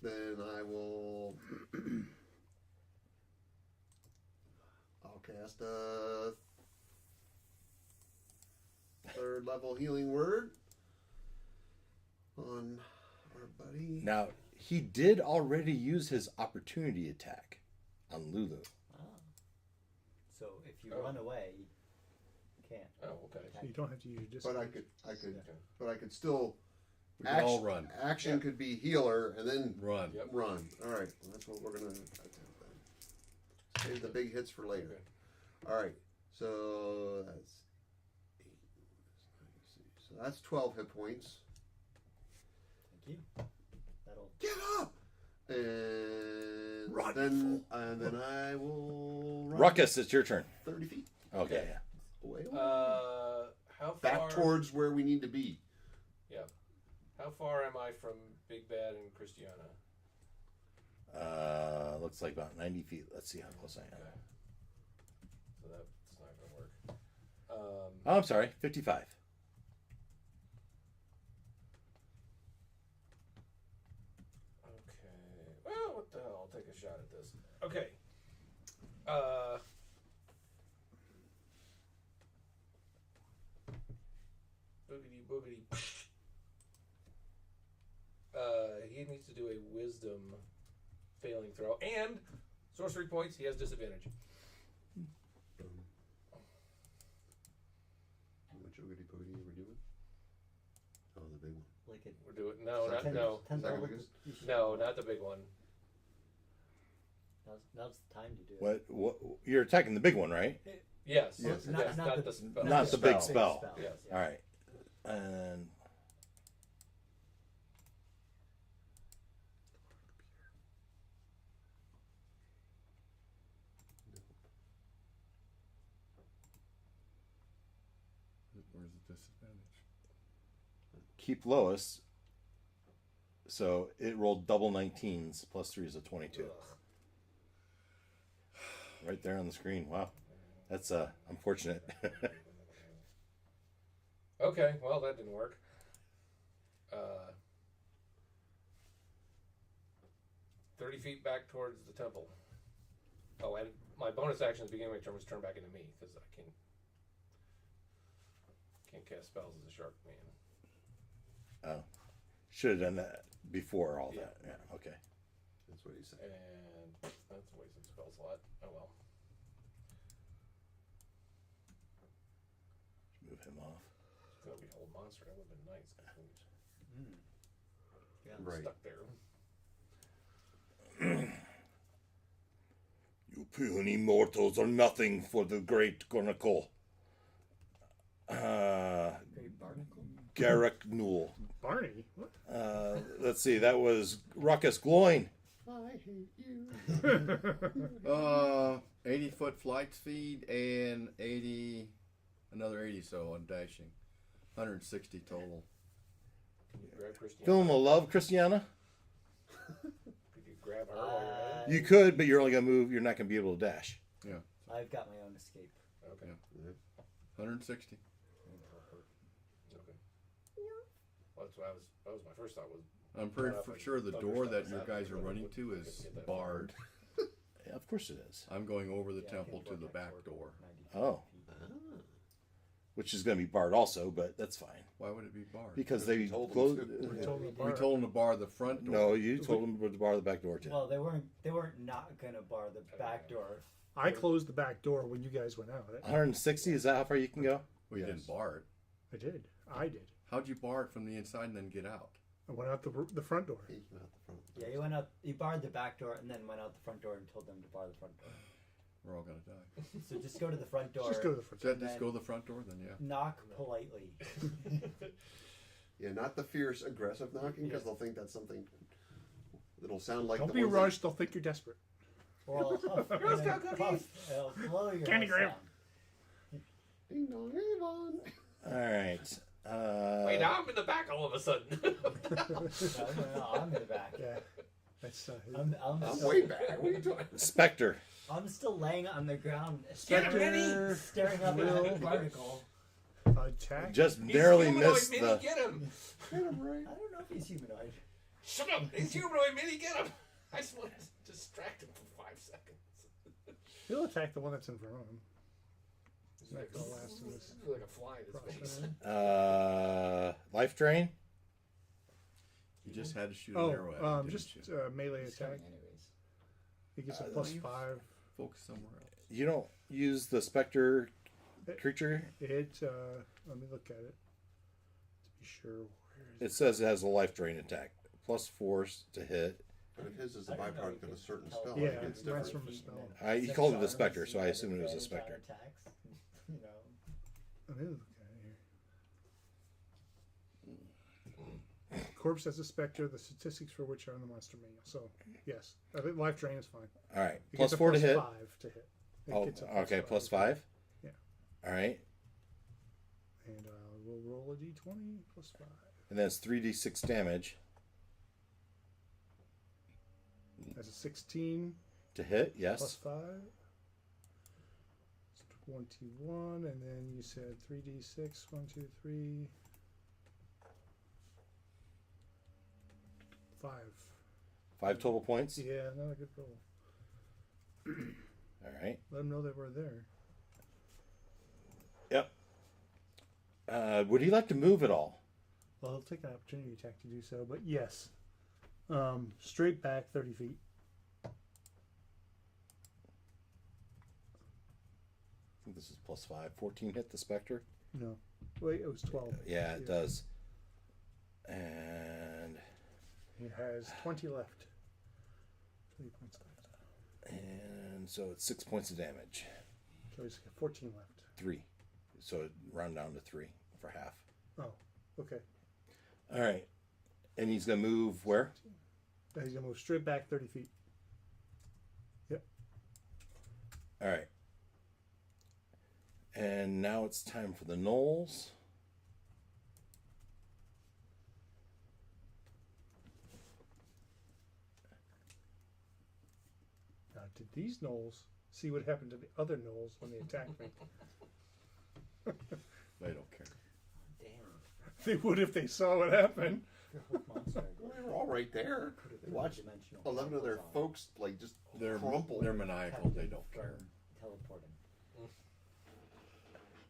E: Then I will. I'll cast a third level healing word on our buddy.
D: Now, he did already use his opportunity attack on Lulu.
B: Ah. So if you
F: Oh.
B: run away, you can't.
F: Oh, okay.
A: So you don't have to use your
E: But
A: discipline.
E: I could still.
G: We can all run.
E: Action
F: Yeah.
E: could be healer and then
G: Run.
F: Yep.
E: run. All right, well, that's what we're gonna attempt then. Save the big hits for later.
F: Okay.
E: All right, so that's 8. So that's 12 hit points.
B: Thank you. That'll.
E: Get up! And
D: Run,
E: then I will run
D: Ruckus, it's your turn.
E: 30 feet
D: Okay.
F: Okay.
E: away.
F: How far?
E: Back towards where we need to be.
F: Yeah. How far am I from Big Bad and Christiana?
D: Looks like about 90 feet. Let's see how close I am.
F: Okay. So that's not gonna work.
D: Oh, I'm sorry. 55.
F: Okay. Well, what the hell? I'll take a shot at this. Okay. Boogity boogity. He needs to do a wisdom failing throw and sorcery points. He has disadvantage.
E: What joggity poggity are we doing? Oh, the big one.
B: Like it.
F: We're doing no, not
E: Second.
F: no,
B: Tenth
E: Second
B: level.
E: biggest?
B: You should-
F: no, not the big one.
B: Now's the time to do it.
D: What? You're attacking the big one, right?
F: Yes,
E: Yes,
F: not,
E: it's-
F: not the spell.
D: Not the big
B: spell.
D: spell.
F: Yes.
D: All right. And
G: is a disadvantage?
D: Keep lowest. So it rolled double 19s. Plus 3 is a 22. Right there on the screen. Wow. That's unfortunate.
F: Okay, well that didn't work. 30 feet back towards the temple. Oh, and my bonus action at the beginning of my turn was turn back into me because I can't cast spells as a shark man.
D: Oh. Should have done that before all
F: Yeah.
D: that. Yeah, okay.
E: That's what he said.
F: And that's a wasted spell slot. Oh well.
D: Move him off.
F: It's gonna be a whole monster. That would have been nice. 'Cause I'm
B: Yeah.
E: Right.
F: stuck there.
D: You puny mortals are nothing for the great Gornacle.
B: Great barnacle.
D: Garrick Newell.
A: Barney? What?
D: Let's see, that was Ruckus Gloin.
E: I hate you.
G: 80-foot flight speed and 80, another 80 so on dashing. 160 total.
F: Can you grab Christiana?
D: Feeling the love, Christiana?
F: Could you grab her while you're at it?
D: You could, but you're only going to move. You're not going to be able to dash.
B: I've got my own escape.
F: Okay.
G: 160.
F: Okay. Well, that's what that was my first thought was.
G: I'm pretty
F: Well,
G: for
F: if
G: sure the
F: I
G: door that
F: thunderstruck
G: your
F: us
G: guys
F: out,
G: are
F: we
G: running
F: wouldn't
G: to
F: get
G: is
F: that far.
G: barred.
D: Yeah, of course it is.
G: I'm going over the
B: Yeah, I
G: temple
B: can
G: to the
B: walk
G: back
B: forward
G: door.
B: 90
D: Oh.
B: feet.
D: Which is going to be barred also, but that's fine.
G: Why would it be barred?
D: Because
E: Because
D: they
E: we told them
D: closed.
E: to.
A: We told him to
G: we
A: bar.
G: told them to bar the front door.
D: No, you told them to bar the back door too.
B: Well, they weren't not gonna bar the back door.
A: I closed the back door when you guys went out.
D: 160, is that how far you can go?
G: We
A: Yes.
G: didn't bar it.
A: I did. I did.
G: How'd you bar it from the inside and then get out?
A: I went out the front door.
E: He came out the front.
B: Yeah, you went out. You barred the back door and then went out the front door and told them to bar the front door.
G: We're all gonna die.
B: So just go to the front door.
A: Just go to the front
G: Does
A: door.
G: that just go to the front door then? Yeah.
B: Knock politely.
E: Yeah, not the fierce, aggressive knocking, because they'll think that's something that'll sound like
A: Don't
E: the
A: be
E: ones
A: rushed. They'll think you're desperate.
B: Well,
F: Girl Scout cookies.
B: It'll blow your
A: Candy
B: house
A: graham.
B: down.
E: That, ding dong, Avon.
D: All right.
F: Wait, now I'm in the back all of a sudden.
B: No, I'm in the back.
A: Yeah. That's
B: I'm
E: I'm
B: still,
E: way back. What are you talking?
D: Spectre.
B: I'm still laying on the ground,
F: Get him, Minnie!
B: staring up at the barnacle.
A: attack.
D: Just
F: He's
D: barely
F: humanoid,
D: missed
F: Minnie,
D: the.
F: get him!
E: Get him right.
B: I don't know if he's humanoid.
F: Shut up! He's humanoid, Minnie, get him! I just want to distract him for 5 seconds.
A: He'll attack the one that's in front of him.
F: He's
A: Like the last of this
F: like a fly in his face.
A: process.
D: Life drain.
G: You just had to shoot an arrow at
A: Oh,
G: it,
A: just
G: didn't you?
A: melee
B: He's
A: attack.
B: coming anyways.
A: He gets a
D: no,
A: plus
D: you-
A: 5.
G: Focus somewhere else.
D: You don't use the Spectre creature.
A: It. Let me look at it to be sure. Where is
D: It says it has a life drain attack. Plus 4 to hit.
E: But if his is a
B: I didn't know
E: byproduct
B: you
E: of a
B: could
E: certain
B: tell
E: spell,
A: Yeah,
E: I think it's
A: it runs
E: different.
A: from a spell.
D: He
B: Six
D: called it a
B: arms,
D: Spectre, so I
B: you
D: assumed it was a
B: advantage on
D: Spectre.
B: attacks, you know.
A: Let me look at it here. Corpse has a specter, the statistics for which are in the monster manual. So, yes. I think life drain is fine.
D: All right.
A: It
D: Plus
A: gets a
D: 4 to hit.
A: 5 to hit. It
D: Oh,
A: gets a
D: okay. Plus 5.
A: Yeah.
D: All right.
A: And we'll roll a d20 plus 5.
D: And then it's 3d6 damage
A: That's a 16
D: to hit.
A: plus
D: Yes.
A: 5. It's 21. And then you said 3d6. 1, 2, 3. 5.
D: 5 total points.
A: Yeah, not a good roll.
D: All right.
A: Let them know that we're there.
D: Yep. Would he like to move at all?
A: Well, he'll take an opportunity attack to do so, but yes. Straight back 30 feet.
D: I think this is plus 5. 14 hit the Spectre.
A: No. Wait, it was 12.
D: Yeah, it does. And
A: He has 20 left. 20 points left.
D: and so it's 6 points of damage.
A: So he's got 14 left.
D: 3. So round down to 3 for half.
A: Oh, okay.
D: All right. And he's going to move where?
A: He's going to move straight back 30 feet. Yep.
D: All right. And now it's time for the gnolls.
A: these gnolls see what happened to the other gnolls when they attacked me.
G: They don't care.
B: Damn.
A: They would if they saw what happened.
B: Your whole monster.
E: We were all right there. Watch
B: Dimensional
E: 11 of their
B: bubbles on.
E: folks like just
G: They're
E: crumple.
G: they're maniacal. They
B: Captain
G: don't care.
B: Fern teleporting.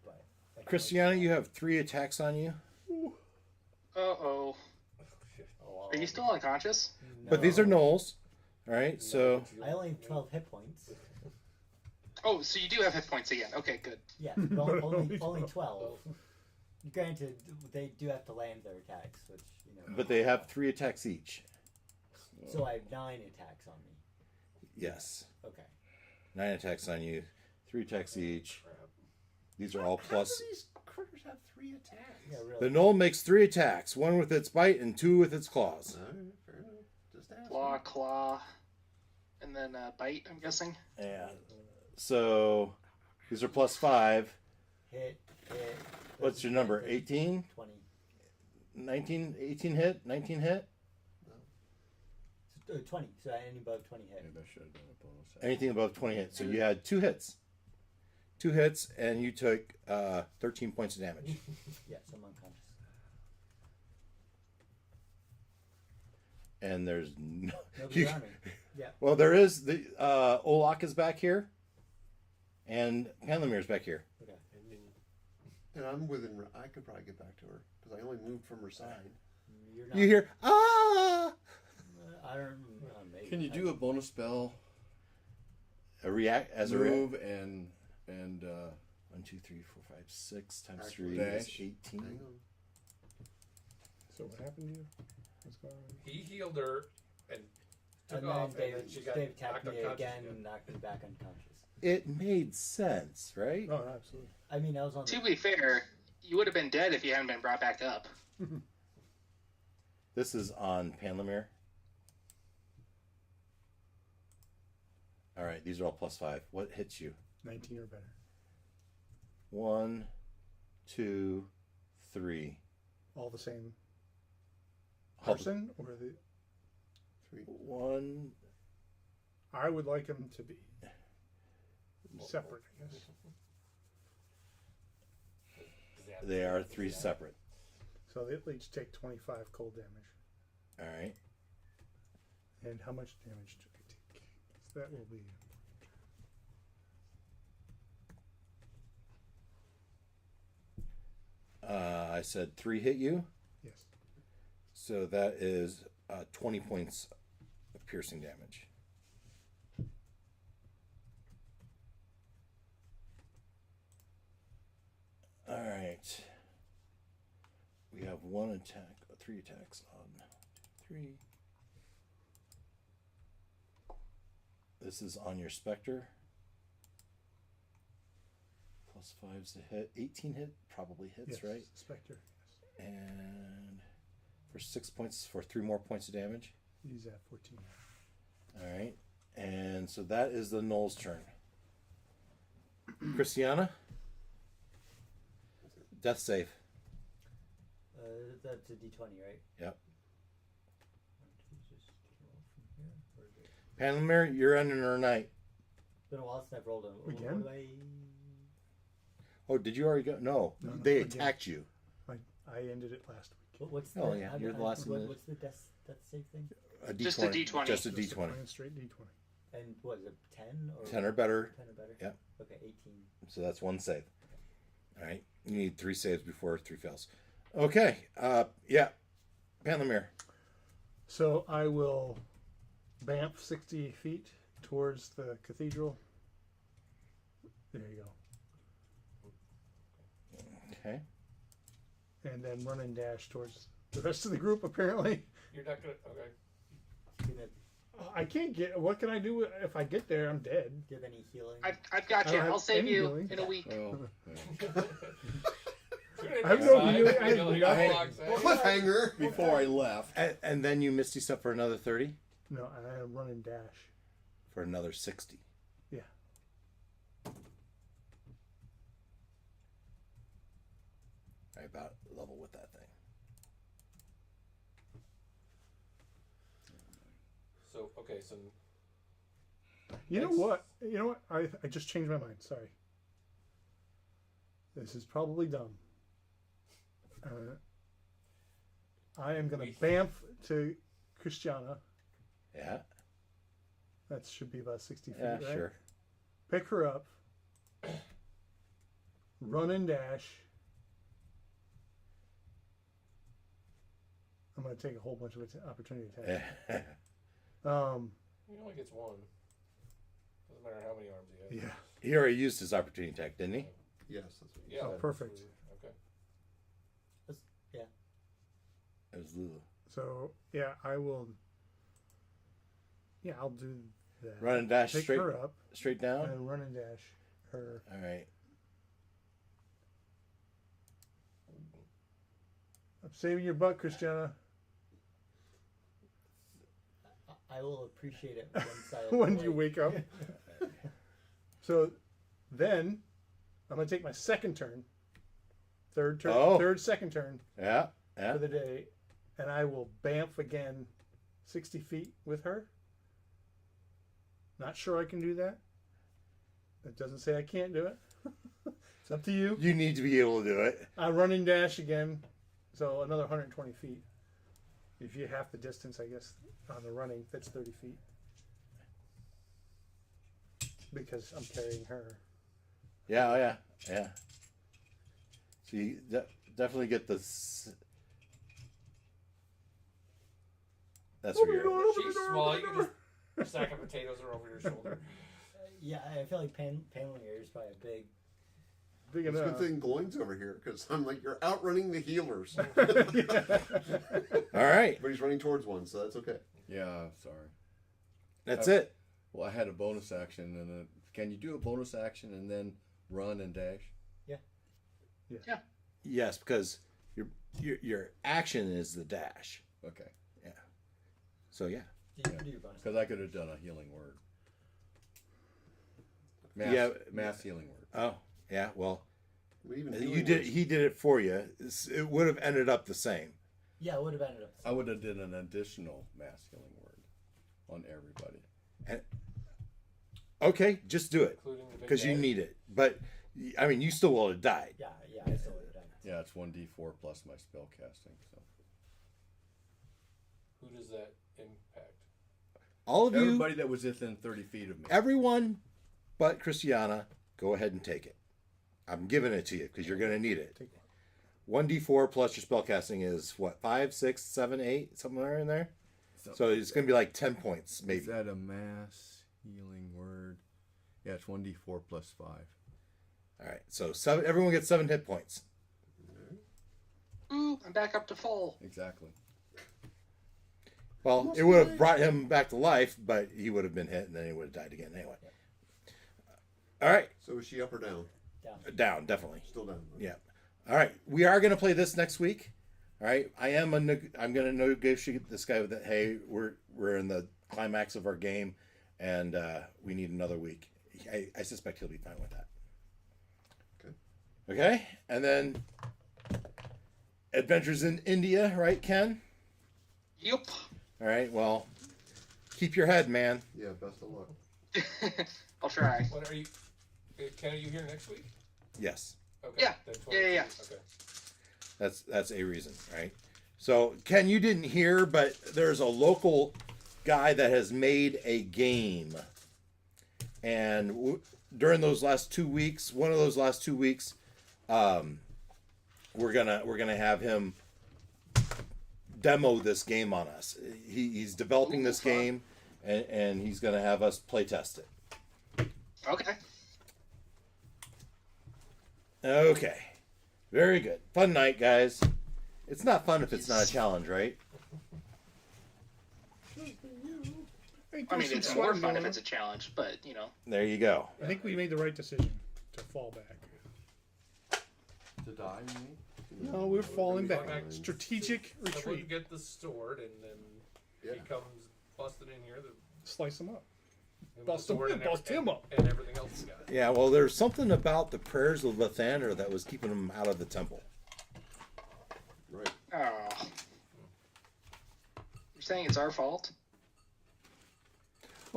B: But I can
D: Christiana,
B: always-
D: you have 3 attacks on you.
H: Uh-oh.
B: Oh,
H: Are you still unconscious?
D: But these are
B: no.
D: gnolls. All right, so
B: I only have 12 hit points.
H: Oh, so you do have hit points again. Okay, good.
B: Yeah, only 12. Granted, they do have to land their attacks, which, you know.
D: but they have 3 attacks each.
B: So I have 9 attacks on me.
D: Yes.
B: Okay.
D: 9 attacks on you, 3 attacks each. These are all plus.
E: How do these critters have 3 attacks?
B: Yeah, really.
D: The gnoll makes 3 attacks, 1 with its bite and 2 with its claws.
E: All right, fair enough. Just ask.
H: Claw, and then bite, I'm guessing.
D: Yeah. So these are plus 5.
B: Hit.
D: What's your number? 18?
B: 20.
D: 19? 18 hit? 19 hit?
B: 20. So any above 20 hit.
G: Maybe I should have done a bonus.
D: Anything above 20 hits. So you had 2 hits. 2 hits, and you took 13 points of damage.
B: Yeah, so I'm unconscious.
D: And there's no.
B: Nobody's
D: You,
B: around me. Yeah.
D: well, there is. The Olak is back here, and Panlamir's back here.
B: Okay.
E: And I'm within. I could probably get back to her because I only moved from her side.
B: You're not.
D: You hear, ah!
B: I don't. Maybe.
G: Can you do a bonus spell?
D: A react as a
G: Move and
D: 1, 2, 3, 4, 5, 6 times
E: Actually,
D: 3 is
G: dash.
D: 18.
E: Hang on.
A: So what happened to you? What's going on?
F: He healed her and took
B: And
F: off,
B: then
F: and then she got
B: Dave tapped
F: knocked
B: me
F: unconscious
B: again and knocked me back unconscious.
D: It made sense, right?
A: Oh, absolutely.
B: I mean, I was on.
H: To be fair, you would have been dead if you hadn't been brought back up.
D: This is on Panlamir. All right, these are all plus 5. What hits you?
A: 19 or better.
D: 1, 2, 3.
A: All the same
D: All the-
A: person, or the?
D: 1.
A: I would like them to be separate, I guess.
D: They are 3 separate.
A: So they each take 25 cold damage.
D: All right.
A: And how much damage do I take? So that will be.
D: I said 3 hit you,
A: Yes.
D: so that is 20 points of piercing damage. All right. We have 1 attack, 3 attacks on 3. This is on your Spectre. Plus 5's to hit. 18 hit probably hits,
A: Yes.
D: right?
A: Spectre. Yes.
D: And for 6 points, for 3 more points of damage.
A: He's at 14.
D: All right. And so that is the Knoll's turn. Christiana? Death save.
B: That's a D20, right?
D: Yep.
B: Just roll from here, or is it-
D: Panlamir, you're ending her night.
B: It's been a while since I've rolled a.
A: Again?
D: Oh, did you already go? No,
A: No,
D: they
A: again.
D: attacked you.
A: I ended it last week.
B: What's the?
D: Oh, yeah, you're the last one.
B: What's the death save thing?
D: A D20.
H: Just a D20.
D: Just a
A: Just a
D: D20.
A: plain straight D20.
B: And what is it? 10 or
D: 10 or better.
B: 10 or better.
D: Yep.
B: Okay, 18.
D: So that's 1 save. All right. You need 3 saves before 3 fails. Okay. Yeah. Panlamir.
A: So I will bamf 60 feet towards the cathedral. There you go.
D: Okay.
A: And then run and dash towards the rest of the group, apparently.
F: You're not gonna. Okay.
B: Do you have,
A: I can't get. What can I do if I get there? I'm dead.
B: do you have any healing?
H: I've got
A: I
H: you.
A: don't have
H: I'll save
A: any
H: you
A: healing.
H: in a week.
G: Well,
A: I have no healing. I have
F: You
A: nothing.
F: got blocks, eh?
E: Cliffhanger.
G: before I left,
D: And then you misty step for another 30
A: No, I run and dash.
D: for another 60.
A: Yeah.
D: I about level with that thing.
F: So okay, so
A: You know what? You know what? I just changed my mind. Sorry. This is probably dumb. I am going to bamf to Christiana.
D: Yeah.
A: That should be about 60 feet,
D: Yeah,
A: right?
D: sure.
A: Pick her up. Run and dash. I'm going to take a whole bunch of opportunity attacks.
F: He only gets one. Doesn't matter how many arms he has.
A: Yeah.
D: He already used his opportunity attack, didn't he?
E: Yes, that's what you
F: Yeah.
A: Oh,
F: that's
A: perfect.
F: Okay.
D: It was Lulu.
A: So, yeah, I will. Yeah, I'll do that.
D: Run and dash
A: Pick
D: straight
A: her up
D: straight down.
A: and run and dash her.
D: All right.
A: I'm saving your butt, Christiana.
B: I will appreciate it once I
A: When you wake up. So then I'm going to take my second turn. Third turn.
D: Oh.
A: Second turn
D: Yeah. Yeah.
A: for the day. And I will bamf again 60 feet with her. Not sure I can do that. It doesn't say I can't do it. It's up to you.
D: You need to be able to do it.
A: I run and dash again. So another 120 feet. If you half the distance, I guess, on the running, that's 30 feet. Because I'm carrying her.
D: Yeah. Oh, yeah. Yeah. So you definitely get this. That's where you're.
F: She's small. You can just a sack of potatoes are over your shoulder.
B: Yeah, I feel like paneling here is probably a big.
A: Big
E: It's a
A: enough.
E: good thing Gloin's over here because I'm like, you're outrunning the healers.
D: All right.
E: But he's running towards one, so that's okay.
G: Yeah, sorry.
D: That's it.
G: Well, I had a bonus action, and can you do a bonus action and then run and dash?
D: Yes, because your action is the dash.
G: Okay.
D: So yeah.
B: Do your bonus.
G: Because I could have done a healing word. Mass healing word.
D: Oh yeah. Well,
E: But even
D: you
E: healing
D: did.
E: words-
D: He did it for you. It would have ended up the same.
B: Yeah, it would have ended up.
G: I would have did an additional mass healing word on everybody.
D: Okay, just do it
F: Including the big
D: because you
F: guy.
D: need it. But I mean, you still will have died.
B: Yeah, I still would have done it.
G: Yeah, it's 1d4 plus my spell casting. So
F: Who does that impact?
D: All of you,
G: everybody that was within 30 feet of me.
D: everyone, but Christiana, go ahead and take it. I'm giving it to you because you're going to need it.
A: Take
D: 1d4 plus your spellcasting is what, 5, 6, 7, 8, somewhere in there. So it's going to be like 10 points,
G: Is
D: maybe.
G: that a mass healing word? Yeah, it's 1d4 plus 5.
D: All right, so everyone gets 7 hit points.
H: Ooh, I'm back up to full.
G: Exactly.
D: Well, it would have brought him back to life, but he would have been hit, and then he would have died again anyway. All right,
E: So is she up or down?
D: down, definitely.
E: Still down.
D: Yeah. All right, we are going to play this next week. All right, I'm going to negotiate this guy with that. Hey, we're in the climax of our game, and we need another week. I suspect he'll be fine with that.
E: Okay.
D: Okay, and then Adventures in India, right, Ken?
H: Yup.
D: All right, well, keep your head, man.
E: Yeah, best of luck.
H: I'll try.
F: What are you? Ken, are you here next week?
D: Yes,
F: Okay.
H: Yeah.
F: then
H: Yeah.
F: 22. Okay.
D: that's a reason, right? So, Ken, you didn't hear, but there's a local guy that has made a game, and during those last 2 weeks, one of those last 2 weeks, we're gonna have him demo this game on us. He's developing this
H: fun.
D: game, and he's gonna have us play test it.
H: Okay.
D: Okay, very good. Fun night, guys. It's not fun if it's not a challenge, right?
H: I mean, it's more fun if it's a challenge, but you know.
D: There you go.
A: I think we made the right decision to fall back.
G: To die, you mean?
A: No, we're falling back.
F: Fall back.
A: Strategic
F: Someone
A: retreat.
F: get the sword, and then
E: Yeah.
F: he comes busted in here.
A: Slice them up.
F: The
A: Bust him-
F: sword and
A: bust him up.
F: and everything else he's got.
D: Yeah, well, there's something about the prayers of Lathander that was keeping him out of the temple.
E: Right.
H: Oh. You're saying it's our fault?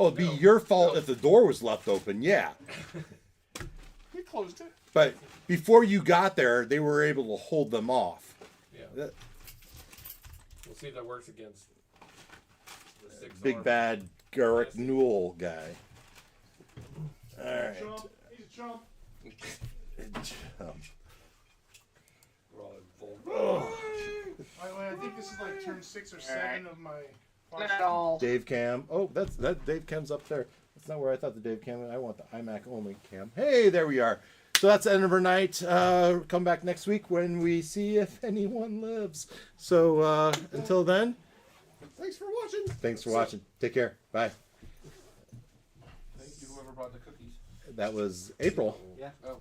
D: Oh, it'd be your fault if the door was left open, yeah.
C: We closed it.
D: But before you got there, they were able to hold them off.
F: Yeah.
D: That
F: We'll see if that works against the 6
D: big
F: arm.
D: bad Garrick Newell guy. All right.
A: He's a chump. I think this is like turn 6 or 7 of my.
H: Not all.
D: Dave Cam. Oh, that Dave Cam's up there. That's not where I thought the Dave Cam. I want the iMac only cam. Hey, there we are. So that's the end of our night. Come back next week when we see if anyone lives. So until then,
E: Thanks for watching.
D: thanks for watching. Take care. Bye.
F: Thank you, whoever brought the cookies.
D: That was April.
B: Yeah.
F: Oh.